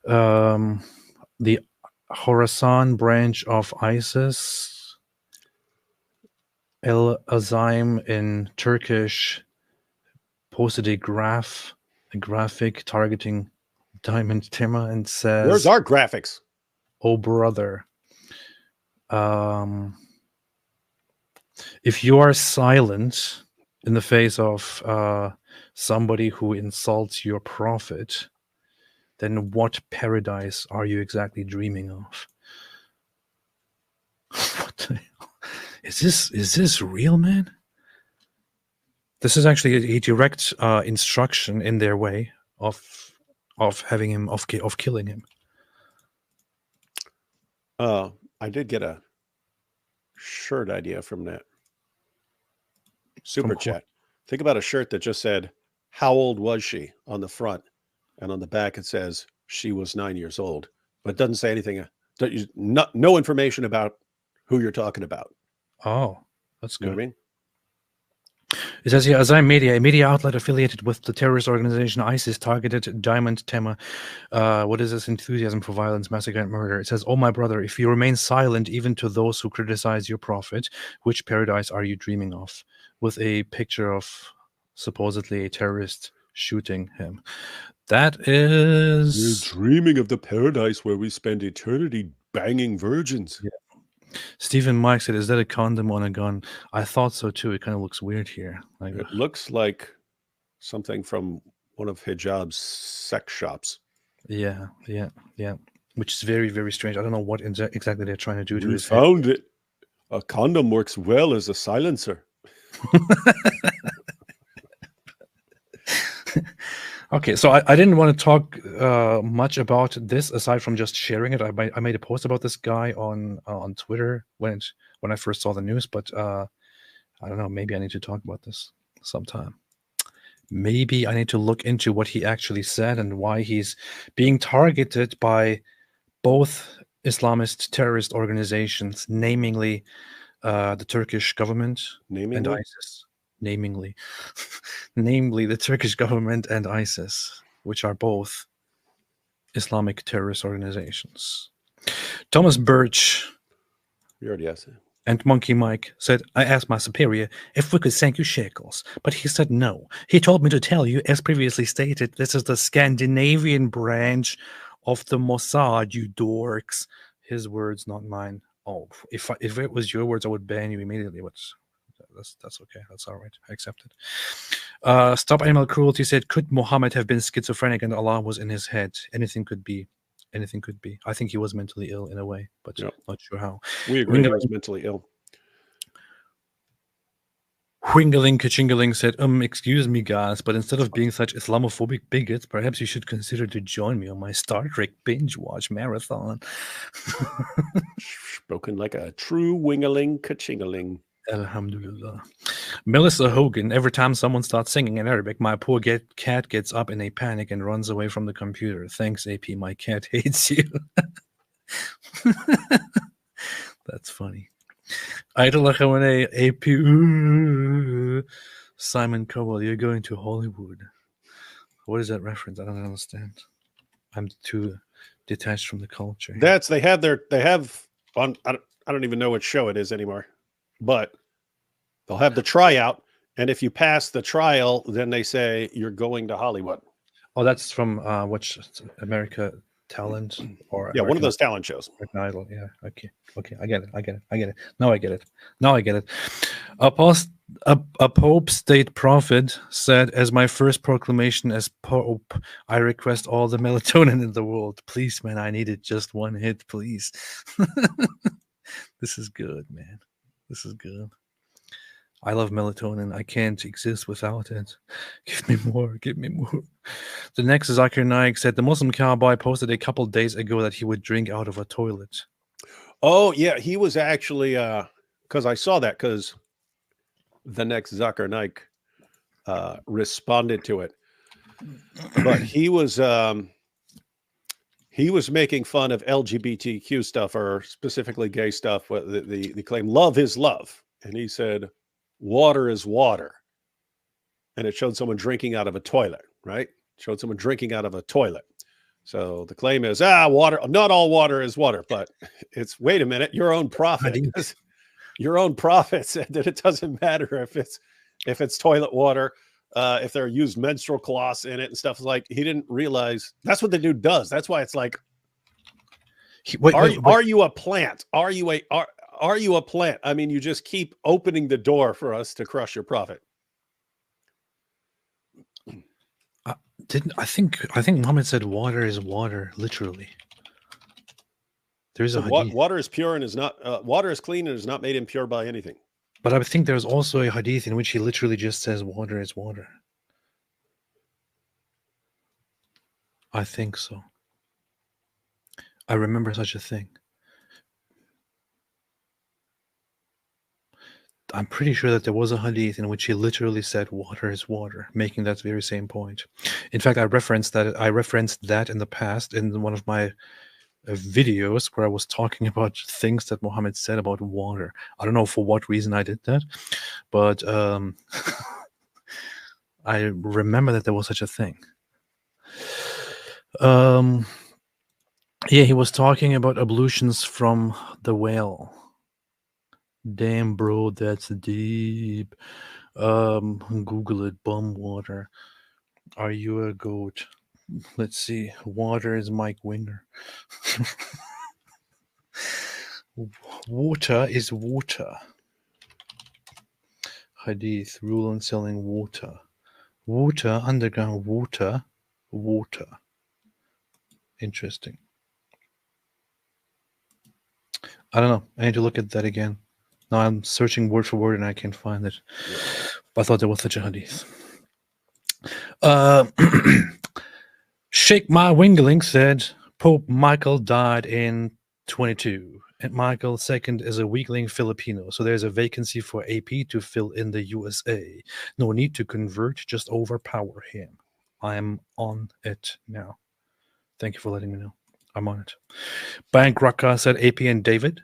The Khorasan branch of ISIS, El Azaim in Turkish, posted a graphic targeting Diamond Tema and says, "Where's our graphics? Oh brother, if you are silent in the face of somebody who insults your prophet, then what paradise are you exactly dreaming of?" What the hell? Is this real, man? This is actually a direct instruction in their way of having him of killing him. I did get a shirt idea from that super chat. Think about a shirt that just said, "How old was she?" on the front. And on the back, it says she was 9 years old, but it doesn't say anything. No information about who you're talking about. Oh, that's good. You know what I mean? It says here, Azaim Media, a media outlet affiliated with the terrorist organization ISIS, targeted Diamond Tema. What is this enthusiasm for violence, massacre, and murder? It says, "Oh, my brother, if you remain silent, even to those who criticize your prophet, which paradise are you dreaming of?" With a picture of supposedly a terrorist shooting him. That is... You're dreaming of the paradise where we spend eternity banging virgins. Yeah. Stephen Mike said, "Is that a condom on a gun?" I thought so too. It kind of looks weird here. Like, it looks like something from one of Hijab's sex shops. Yeah. Which is very, very strange. I don't know what exactly they're trying to do to We his found it. A condom works well as a silencer. Okay, so I didn't want to talk much about this aside from just sharing it. I made a post about this guy on Twitter when I first saw the news, but I don't know. Maybe I need to talk about this sometime. maybe I need to look into what he actually said and why he's being targeted by both Islamist terrorist organizations, namely the Turkish government and ISIS. Namely the Turkish government and ISIS, which are both Islamic terrorist organizations. Thomas Birch and Monkey Mike said, I asked my superior if we could send you shekels, but he said no. He told me to tell you, as previously stated, this is the Scandinavian branch of the Mossad, you dorks. His words, not mine. Oh, if it was your words, I would ban you immediately, but that's okay. That's all right. I accept it. Stop Animal Cruelty said, could Muhammad have been schizophrenic and Allah was in his head? Anything could be. Anything could be. I think he was mentally ill in a way, but not sure how. We agree he was mentally ill. Whingling Kachingling said, excuse me, guys, but instead of being such Islamophobic bigots, perhaps you should consider to join me on my Star Trek binge watch marathon. Spoken like a true Wingling Kachingling. Alhamdulillah. Melissa Hogan, every time someone starts singing in Arabic, my poor cat gets up in a panic and runs away from the computer. Thanks, AP. My cat hates you. That's funny. Idol AP. Simon Cowell, you're going to Hollywood. What is that reference? I don't understand. I'm too detached from the culture. They have on. I don't even know what show it is anymore. But they'll have the tryout, and if you pass the trial, then they say you're going to Hollywood. Oh, that's from which America Talent or American, one of those talent shows. American Idol. Yeah. Okay. I get it. Now I get it. Apostate Prophet said, as my first proclamation as Pope, I request all the melatonin in the world. Please, man, I needed just one hit, please. This is good, man. This is good. I love melatonin. I can't exist without it. Give me more. Give me more. The next Zakir Naik said, the Muslim cowboy posted a couple days ago that he would drink out of a toilet. Oh, yeah. He was actually, because I saw that, because the next Zakir Naik responded to it. But he was making fun of LGBTQ stuff, or specifically gay stuff. The claim, love is love. And he said, water is water. And it showed someone drinking out of a toilet, right? Showed someone drinking out of a toilet. So the claim is, water, not all water is water, but it's, wait a minute, your own prophet said that it doesn't matter if it's toilet water, if they're used menstrual cloths in it and stuff. Like, he didn't realize that's what the dude does. That's why it's like, are you a plant? Are you a plant? I mean, you just keep opening the door for us to crush your prophet. I think Muhammad said water is water, literally. There's a hadith. Water is pure and is not water is clean and is not made impure by anything. But I think there's also a hadith in which he literally just says water is water. I think so. I remember such a thing. I'm pretty sure that there was a hadith in which he literally said water is water, making that very same point. In fact, I referenced that in the past in one of my videos where I was talking about things that Muhammad said about water. I don't know for what reason I did that, but I remember that there was such a thing. Yeah, he was talking about ablutions from the whale. Damn, bro, that's deep. Google it. Bum water. Are you a goat? Let's see. Water is Mike Winger. Water is water. Hadith. Rule on selling water. Water, underground water. Water. Interesting. I don't know. I need to look at that again. Now I'm searching word for word and I can't find it. But I thought there was such a hadith. Sheikh My Wingling said Pope Michael died in 22 And Michael, second is a weakling Filipino. So there's a vacancy for AP to fill in the USA. No need to convert, just overpower him. I'm on it now. Thank you for letting me know. I'm on it. Bank Raka said, AP and David,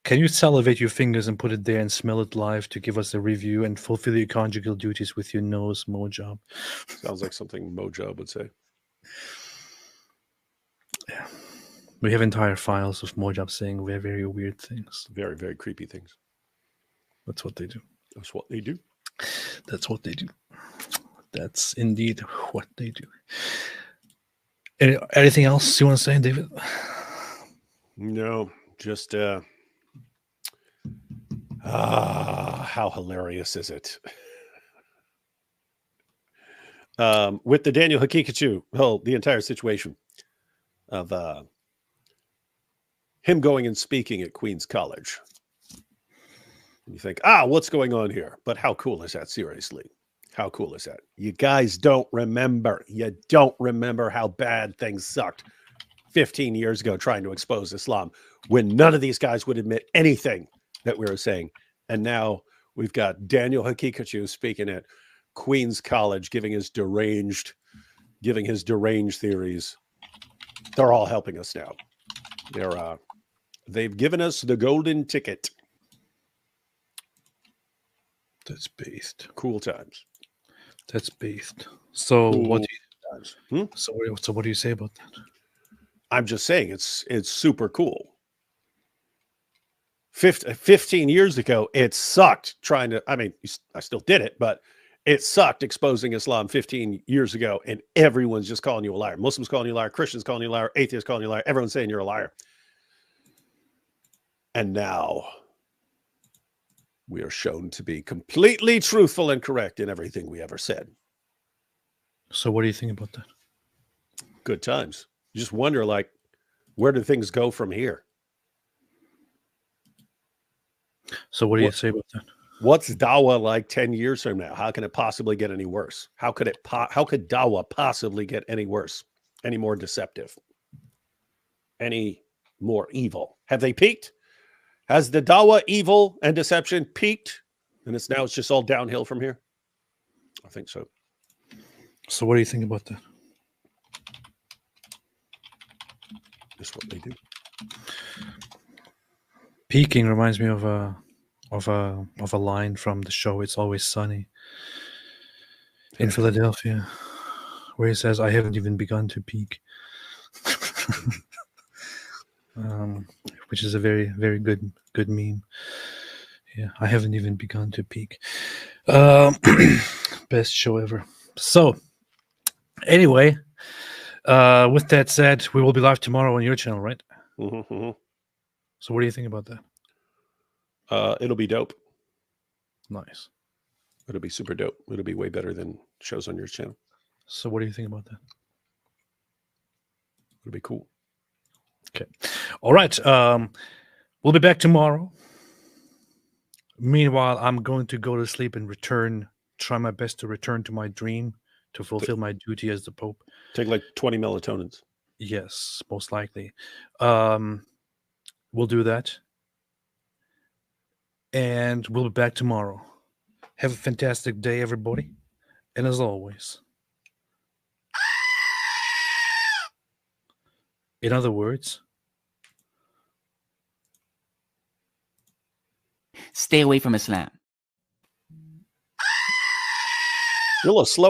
can you salivate your fingers and put it there and smell it live to give us a review and fulfill your conjugal duties with your nose, Mojob? Sounds like something Mojob would say. Yeah. We have entire files of Mojob saying very, very weird things. Very, very creepy things. That's what they do. That's what they do. That's what they do. That's indeed what they do. Anything else you want to say, David? No, just how hilarious is it? With the Daniel Haqiqatjou, the entire situation of him going and speaking at Queen's College. And you think, what's going on here? But how cool is that, seriously? How cool is that? You guys don't remember. You don't remember how bad things sucked 15 years ago trying to expose Islam when none of these guys would admit anything that we were saying. And now we've got Daniel Haqiqatjou speaking at Queen's College, giving his deranged theories. They're all helping us now. They've given us the golden ticket. That's based. Cool times. That's based. So cool what? Do so what do you say about that? I'm just saying it's super cool. 15 years ago, it sucked trying to. I mean, I still did it, but it sucked exposing Islam 15 years ago, and everyone's just calling you a liar. Muslims calling you a liar, Christians calling you a liar, atheists calling you a liar. Everyone's saying you're a liar. And now we are shown to be completely truthful and correct in everything we ever said. So what do you think about that? Good times. You just wonder, like, where do things go from here? So what do you say about that? What's dawah like 10 years from now? How can it possibly get any worse? How could dawah possibly get any worse? Any more deceptive? Any more evil? Have they peaked? Has the dawah evil and deception peaked? And it's just all downhill from here? I think so. So what do you think about that? That's what they do. Peaking reminds me of a line from the show It's Always Sunny in Philadelphia, where he says, "I haven't even begun to peak," which is a very, very good meme. Yeah, I haven't even begun to peak. Best show ever. So, anyway, with that said, we will be live tomorrow on your channel, right? Mm-hmm. So, what do you think about that? It'll be dope. Nice. It'll be super dope. It'll be way better than shows on your channel. So what do you think about that? It'll be cool. Okay. All right. We'll be back tomorrow. Meanwhile, I'm going to go to sleep and try my best to return to my dream to fulfill my duty as the Pope. Take like 20 melatonins. Yes, most likely. We'll do that. And we'll be back tomorrow. Have a fantastic day, everybody. And as always, in other words, stay away from Islam. You're a little slow.